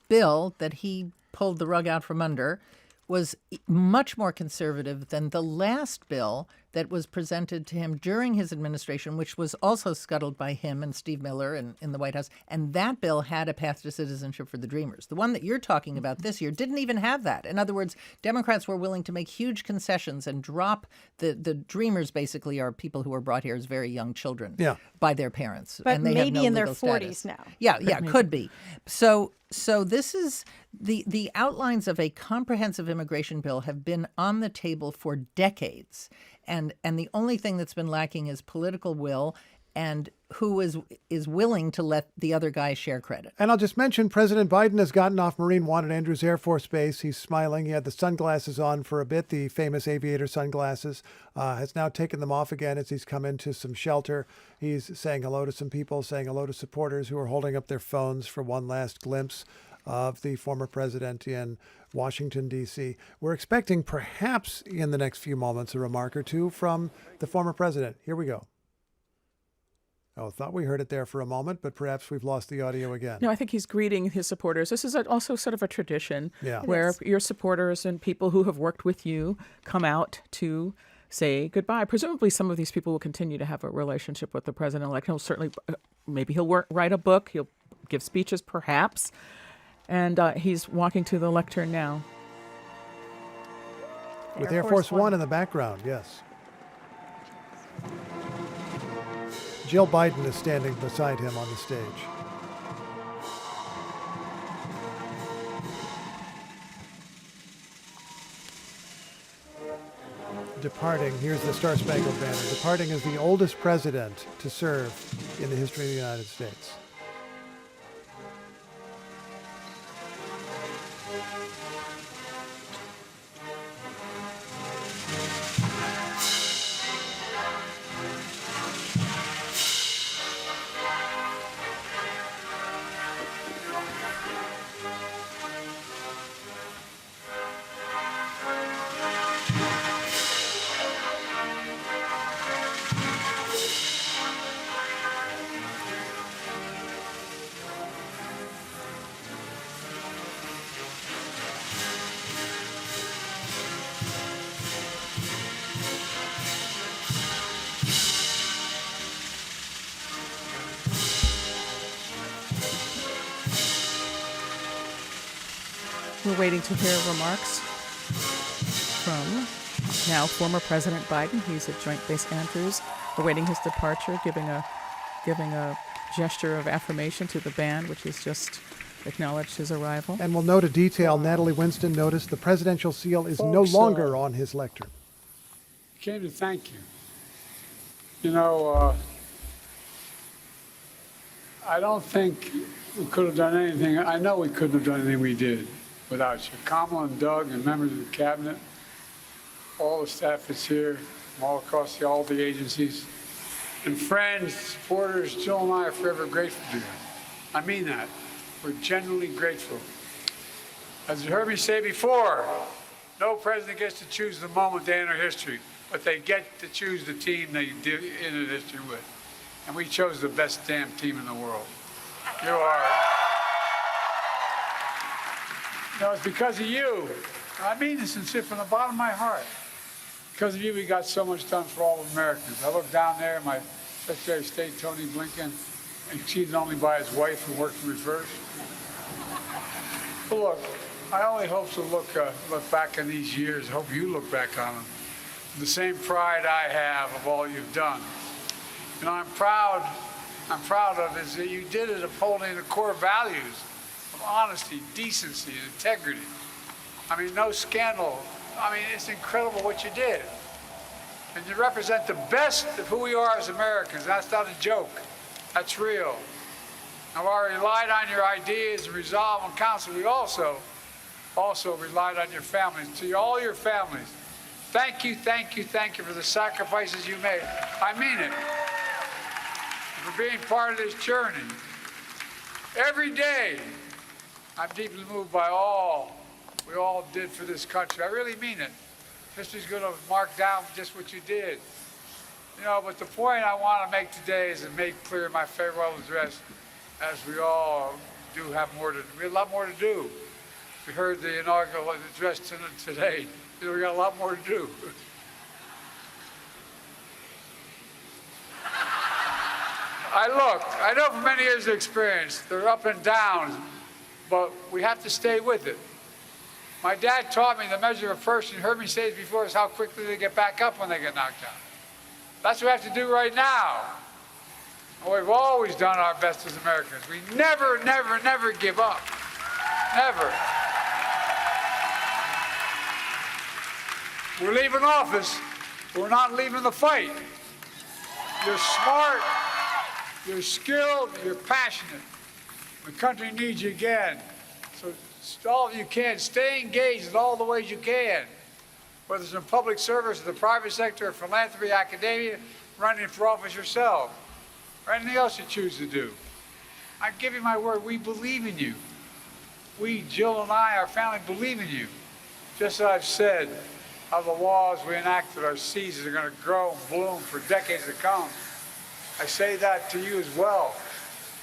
bill that he pulled the rug out from under was much more conservative than the last bill that was presented to him during his administration, which was also scuttled by him and Steve Miller in the White House. And that bill had a path to citizenship for the Dreamers. The one that you're talking about this year didn't even have that. In other words, Democrats were willing to make huge concessions and drop the Dreamers basically are people who were brought here as very young children by their parents.
But
and they have
maybe
no
in their
legal
40s
status.
now.
Yeah, could be. So this is the outlines of a comprehensive immigration bill have been on the table for decades. And the only thing that's been lacking is political will and who is willing to let the other guy share credit.
And I'll just mention President Biden has gotten off Marine One at Andrews Air Force Base. He's smiling. He had the sunglasses on for a bit, the famous aviator sunglasses. Has now taken them off again as he's come into some shelter. He's saying hello to some people, saying hello to supporters who are holding up their phones for one last glimpse of the former president in Washington, D.C. We're expecting perhaps in the next few moments a remark or two from the former president. Here we go. Oh, thought we heard it there for a moment, but perhaps we've lost the audio again.
No, I think he's greeting his supporters. This is also sort of a tradition where
Yes.
your supporters and people who have worked with you come out to say goodbye. Presumably some of these people will continue to have a relationship with the president-elect. He'll certainly, maybe he'll write a book. He'll give speeches, perhaps. And he's walking to the lectern now.
With Air Force One in the background, yes. Jill Biden is standing beside him on the stage. Departing, here's the Star Spangled Banner. Departing as the oldest president to serve in the history of the United States.
We're waiting to hear remarks from now former President Biden. He's at Joint Base Andrews, awaiting his departure, giving a gesture of affirmation to the band, which has just acknowledged his arrival.
And we'll note a detail. Natalie Winston noticed the presidential seal is no longer on his lectern.
I came to thank you. You know, I don't think we could have done anything. I know we couldn't have done anything we did without you. Kamala and Doug and members of the cabinet, all the staff that's here, from all across all the agencies, and friends, supporters. Jill and I are forever grateful to you. I mean that. We're genuinely grateful. As you heard me say before, no president gets to choose the moment they enter history, but they get to choose the team they enter history with. And we chose the best damn team in the world. You are. No, it's because of you. I mean this sincere from the bottom of my heart. Because of you, we got so much done for all Americans. I look down there, my Secretary of State, Tony Blinken, exceeded only by his wife who worked in reverse. But look, I only hope to look back on these years. I hope you look back on them with the same pride I have of all you've done. You know, I'm proud of is that you did it upholding the core values of honesty, decency, and integrity. I mean, no scandal. I mean, it's incredible what you did. And you represent the best of who we are as Americans. That's not a joke. That's real. And while we relied on your ideas and resolve and counsel, we also relied on your families. To all your families, thank you for the sacrifices you made. I mean it. And for being part of this journey. Every day, I'm deeply moved by all we all did for this country. I really mean it. History's going to mark down just what you did. But the point I want to make today is to make clear in my farewell address, as we all do have we have a lot more to do. We heard the inaugural address today. We got a lot more to do. I know from many years of experience, there are up and downs, but we have to stay with it. My dad taught me the measure of a person, you heard me say it before, is how quickly they get back up when they get knocked down. That's what we have to do right now. And we've always done our best as Americans. We never, never, never give up. Never. We're leaving office, but we're not leaving the fight. You're smart, you're skilled, you're passionate. The country needs you again. So all of you can, stay engaged in all the ways you can. Whether it's in public service, or the private sector, or philanthropy, academia, running for office yourself, or anything else you choose to do. I give you my word, we believe in you. We, Jill and I, our family, believe in you. Just as I've said, how the laws we enacted, our seasons are going to grow and bloom for decades to come. I say that to you as well.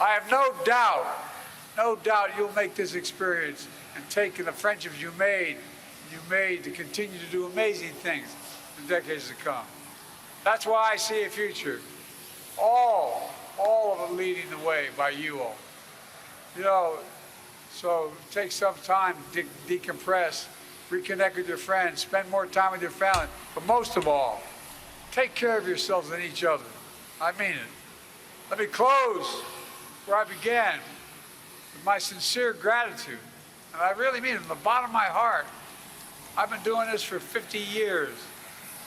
I have no doubt you'll make this experience and take in the friendships you made to continue to do amazing things in decades to come. That's why I see a future. All of it leading the way by you all. So take some time to decompress, reconnect with your friends, spend more time with your family, but most of all, take care of yourselves and each other. I mean it. Let me close where I began, with my sincere gratitude. And I really mean it from the bottom of my heart. I've been doing this for 50 years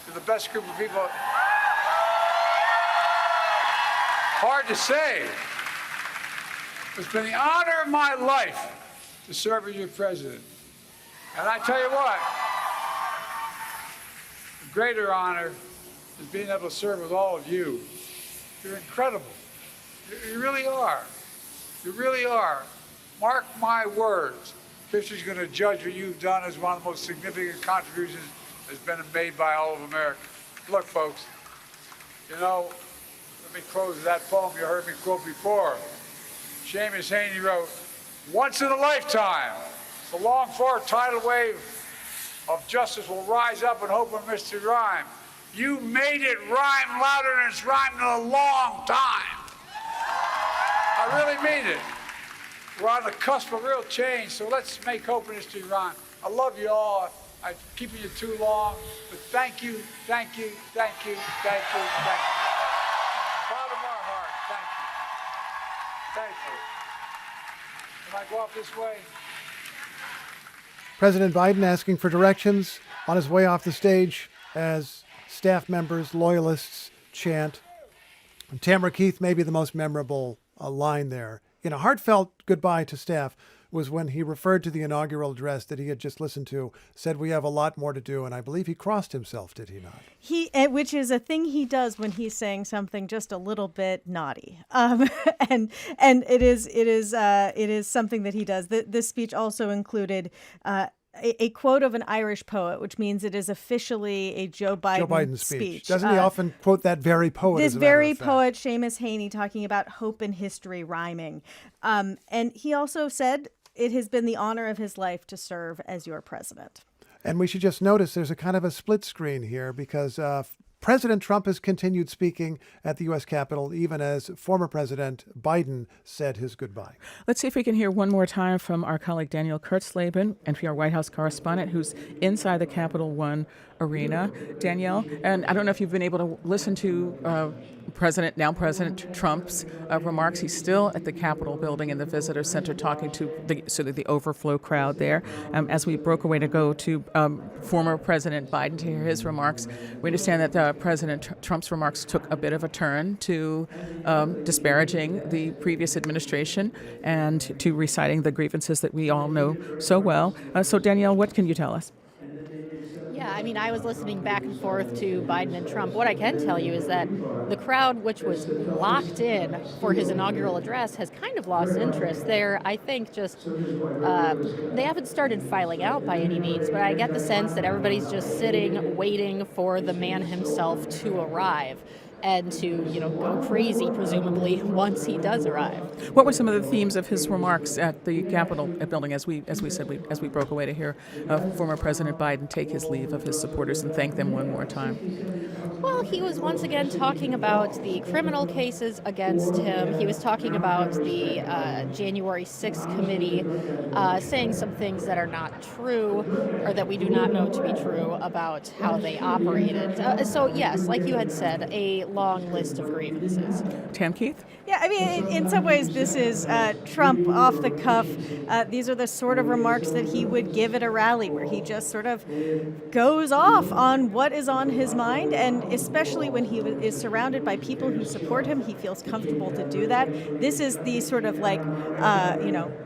with the best group of people. Hard to say. It's been the honor of my life to serve as your president. And I tell you what, the greater honor is being able to serve with all of you. You're incredible. You really are. You really are. Mark my words. History's going to judge what you've done as one of the most significant contributions that's been made by all of America. Look, folks, let me close with that poem you heard me quote before. Seamus Heaney wrote, "Once in a lifetime, the longed-for tidal wave of justice will rise up in hope and mystery rhyme. You made it rhyme louder than it's rhymed in a long time." I really mean it. We're on the cusp of real change, so let's make hope and history rhyme. I love you all. I'm keeping you too long, but thank you, thank you, thank you, thank you, thank you. Bottom of our heart, thank you. Thank you. Can I go off this way?
President Biden asking for directions on his way off the stage as staff members, loyalists chant. And Tamara Keith may be the most memorable line there. In a heartfelt goodbye to staff was when he referred to the inaugural address that he had just listened to, said we have a lot more to do, and I believe he crossed himself, did he not?
Which is a thing he does when he's saying something just a little bit naughty, and it is something that he does. This speech also included a quote of an Irish poet, which means it is officially a Joe Biden speech.
Doesn't he often quote that very poet?
This very poet, Seamus Heaney, talking about hope and history rhyming. And he also said it has been the honor of his life to serve as your president.
And we should just notice there's a kind of a split screen here because President Trump has continued speaking at the U.S. Capitol, even as former President Biden said his goodbye.
Let's see if we can hear one more time from our colleague Danielle Kurtzleben, NPR White House correspondent, who's inside the Capital One arena. Danielle, and I don't know if you've been able to listen to now President Trump's remarks. He's still at the Capitol building in the Visitor Center talking to the overflow crowd there. As we broke away to go to former President Biden to hear his remarks, we understand that President Trump's remarks took a bit of a turn to disparaging the previous administration and to reciting the grievances that we all know so well. So Danielle, what can you tell us?
Yeah, Yeah, I mean, I was listening back and forth to Biden and Trump. What I can tell you is that the crowd, which was locked in for his inaugural address, has kind of lost interest. They're, I think, just they haven't started filing out by any means, but I get the sense that everybody's just sitting, waiting for the man himself to arrive and to, go crazy, presumably, once he does arrive.
What were some of the themes of his remarks at the Capitol building as we broke away to hear former President Biden take his leave of his supporters and thank them one more time?
Well, he was once again talking about the criminal cases against him. He was talking about the January 6th committee, saying some things that are not true or that we do not know to be true about how they operated. So, yes, like you had said, a long list of grievances.
Tam Keith?
Yeah, I mean, in some ways, this is Trump off the cuff. These are the sort of remarks that he would give at a rally where he just sort of goes off on what is on his mind. And especially when he is surrounded by people who support him, he feels comfortable to do that. This is the sort of like,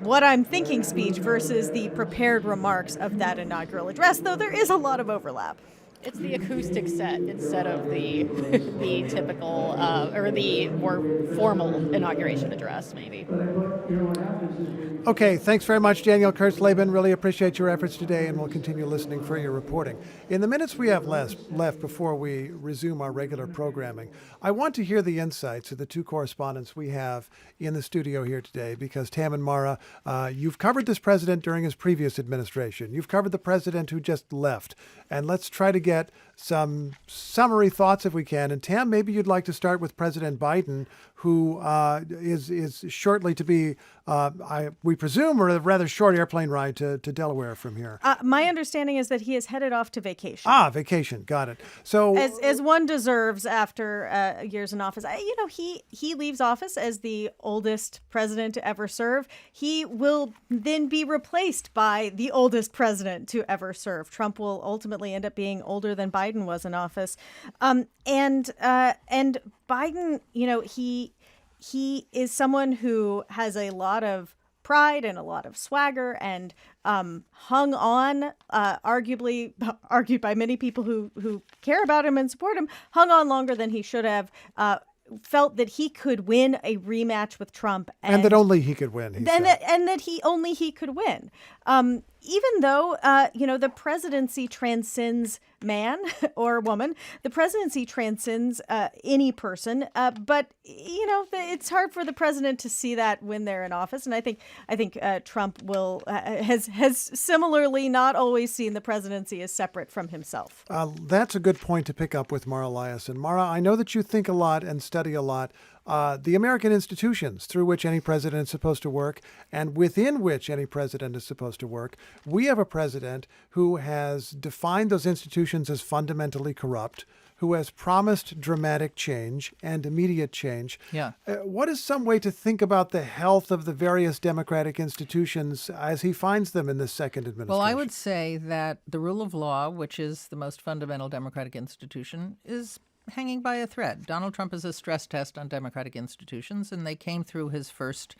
what I'm thinking speech versus the prepared remarks of that inaugural address, though there is a lot of overlap.
It's the acoustic set instead of the the typical or the more formal inauguration address, maybe.
Okay, thanks very much, Danielle Kurtzleben. Really appreciate your efforts today, and we'll continue listening for your reporting. In the minutes we have left before we resume our regular programming, I want to hear the insights of the two correspondents we have in the studio here today, because Tam and Mara, you've covered this president during his previous administration. You've covered the president who just left. And let's try to get some summary thoughts if we can. And Tam, maybe you'd like to start with President Biden, who is shortly to be, we presume, or a rather short airplane ride to Delaware from here.
My understanding is that he is headed off to vacation.
Vacation. Got it. So
as one deserves after years in office. He leaves office as the oldest president to ever serve. He will then be replaced by the oldest president to ever serve. Trump will ultimately end up being older than Biden was in office. And Biden, he is someone who has a lot of pride and a lot of swagger and hung on, argued by many people who care about him and support him, hung on longer than he should have, felt that he could win a rematch with Trump.
And that only he could win,
and that he could win. Even though, the presidency transcends man or woman, the presidency transcends any person. But, it's hard for the president to see that when they're in office. And I think Trump has similarly not always seen the presidency as separate from himself.
That's a good point to pick up with Mara Eliason. Mara, I know that you think a lot and study a lot. The American institutions through which any president is supposed to work and within which any president is supposed to work. We have a president who has defined those institutions as fundamentally corrupt, who has promised dramatic change and immediate change.
Yeah.
What is some way to think about the health of the various democratic institutions as he finds them in this second administration?
Well, I would say that the rule of law, which is the most fundamental democratic institution, is hanging by a thread. Donald Trump is a stress test on democratic institutions, and they came through his first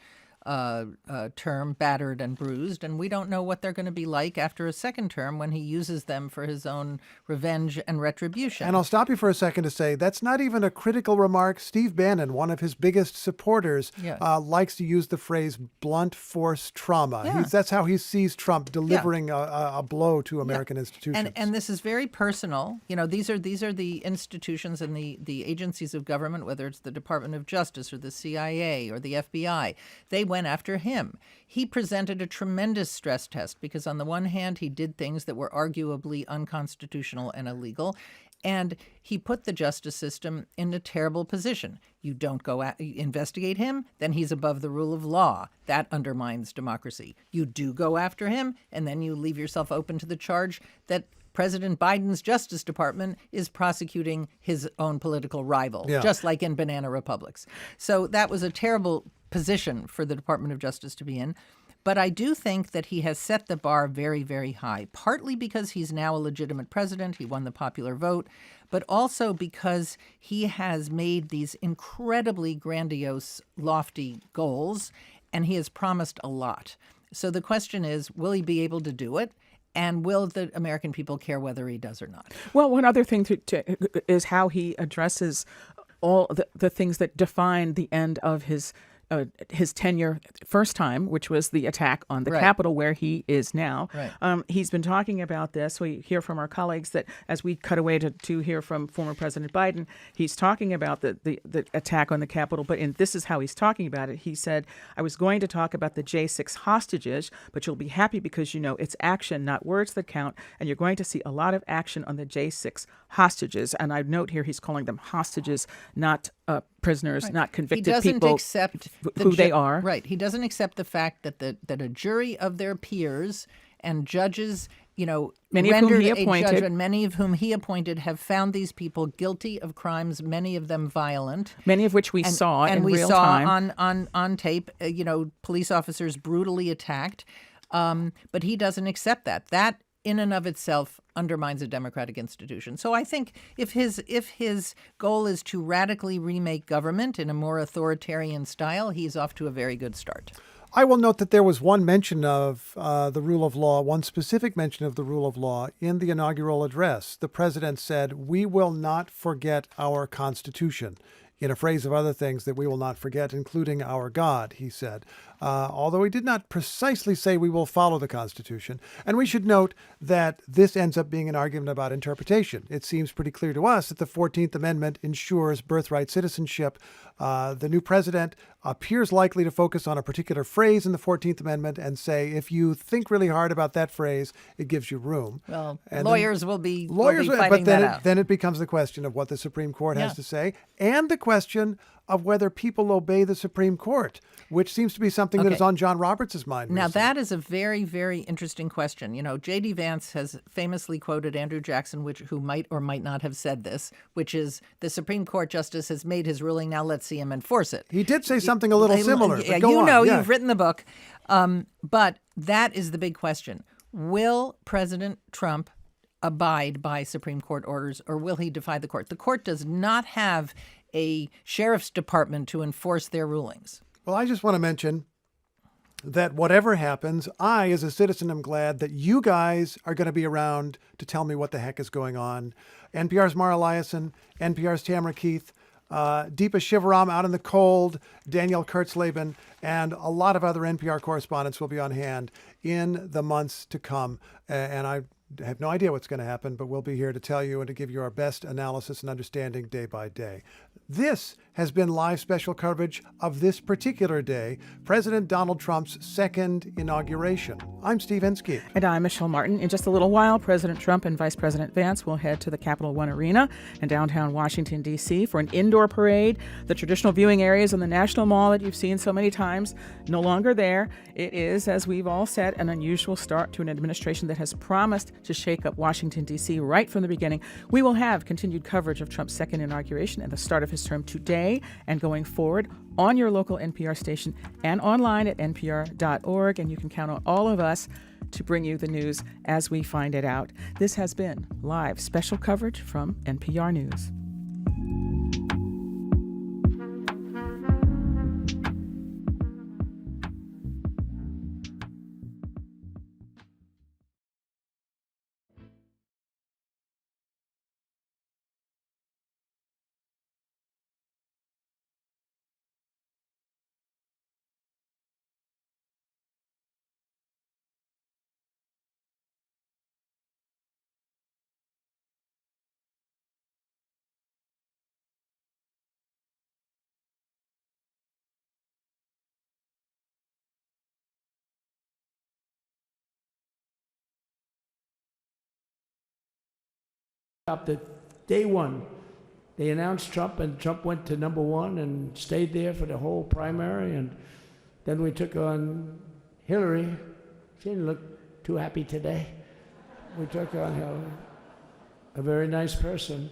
term battered and bruised, and we don't know what they're going to be like after a second term when he uses them for his own revenge and retribution.
And I'll stop you for a second to say that's not even a critical remark. Steve Bannon, one of his biggest supporters, likes to use the phrase blunt force trauma.
Yeah.
That's how he sees Trump delivering a blow to American institutions.
And this is very personal. These are the institutions and the agencies of government, whether it's the Department of Justice or the CIA or the FBI. They went after him. He presented a tremendous stress test because on the one hand, he did things that were arguably unconstitutional and illegal, and he put the justice system in a terrible position. You don't investigate him, then he's above the rule of law. That undermines democracy. You do go after him, and then you leave yourself open to the charge that President Biden's Justice Department is prosecuting his own political rival, just like in banana republics. So that was a terrible position for the Department of Justice to be in. But I do think that he has set the bar very, very high, partly because he's now a legitimate president. He won the popular vote, but also because he has made these incredibly grandiose, lofty goals, and he has promised a lot. So the question is, will he be able to do it? And will the American people care whether he does or not?
Well, one other thing is how he addresses all the things that define the end of his tenure first time, which was the attack on the Capitol, where he is now.
Right.
He's been talking about this. We hear from our colleagues that as we cut away to hear from former President Biden, he's talking about the attack on the Capitol, this is how he's talking about it. He said, I was going to talk about the J6 hostages, but you'll be happy because it's action, not words that count, and you're going to see a lot of action on the J6 hostages. And I note here he's calling them hostages, not prisoners, not convicted people.
Accept
who they are.
Right. He doesn't accept the fact that a jury of their peers and judges,
many of whom he
rendered a
appointed,
judgment, many of whom he appointed, have found these people guilty of crimes, many of them violent.
Many of which we saw in real
time.
time.
And we saw on tape, police officers brutally attacked. But he doesn't accept that. That in and of itself undermines a democratic institution. So I think if his goal is to radically remake government in a more authoritarian style, he's off to a very good start.
I will note that there was one mention of the rule of law, one specific mention of the rule of law in the inaugural address. The president said, "We will not forget our Constitution," in a phrase of other things that we will not forget, including our God, he said. Although he did not precisely say we will follow the Constitution. And we should note that this ends up being an argument about interpretation. It seems pretty clear to us that the 14th Amendment ensures birthright citizenship. The new president appears likely to focus on a particular phrase in the 14th Amendment and say, if you think really hard about that phrase, it gives you room.
Well,
and
lawyers will be fighting
but
that
then it becomes the question of what the Supreme Court has to say, and the question of whether people obey the Supreme Court, which seems to be something that is on John Roberts' mind.
Now,
recently.
that is a very, very interesting question. J.D. Vance has famously quoted Andrew Jackson, who might or might not have said this, which is the Supreme Court justice has made his ruling. Now let's see him enforce it.
He did say something a little similar.
Yeah,
but go on.
You've written the book. But that is the big question. Will President Trump abide by Supreme Court orders, or will he defy the court? The court does not have a sheriff's department to enforce their rulings.
Well, I just want to mention that whatever happens, I, as a citizen, am glad that you guys are going to be around to tell me what the heck is going on. NPR's Mara Eliason, NPR's Tamara Keith, Deepa Shivaram out in the cold, Danielle Kurtzleben, and a lot of other NPR correspondents will be on hand in the months to come. And I have no idea what's going to happen, but we'll be here to tell you and to give you our best analysis and understanding day by day. This has been live special coverage of this particular day, President Donald Trump's second inauguration. I'm Steve Inskeep.
And I'm Michelle Martin. In just a little while, President Trump and Vice President Vance will head to the Capital One Arena in downtown Washington, D.C. for an indoor parade. The traditional viewing areas on the National Mall that you've seen so many times, no longer there. It is, as we've all said, an unusual start to an administration that has promised to shake up Washington, D.C. right from the beginning. We will have continued coverage of Trump's second inauguration and the start of his term today and going forward on your local NPR station and online at npr.org. And you can count on all of us to bring you the news as we find it out. This has been live special coverage from NPR News.
After day one, they announced Trump, and Trump went to number one and stayed there for the whole primary. And then we took on Hillary. She didn't look too happy today. We took on Hillary, a very nice person,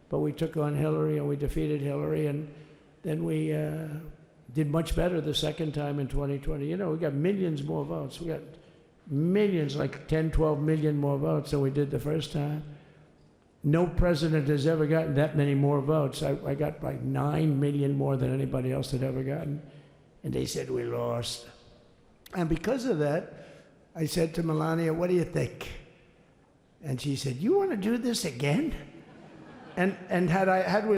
but we took on Hillary and we defeated Hillary. And then we did much better the second time in 2020. We got millions more votes. We got millions, like 10, 12 million more votes than we did the first time. No president has ever gotten that many more votes. I got like 9 million more than anybody else had ever gotten. And they said we lost. And because of that, I said to Melania, what do you think? And she said, "You want to do this again?" And had we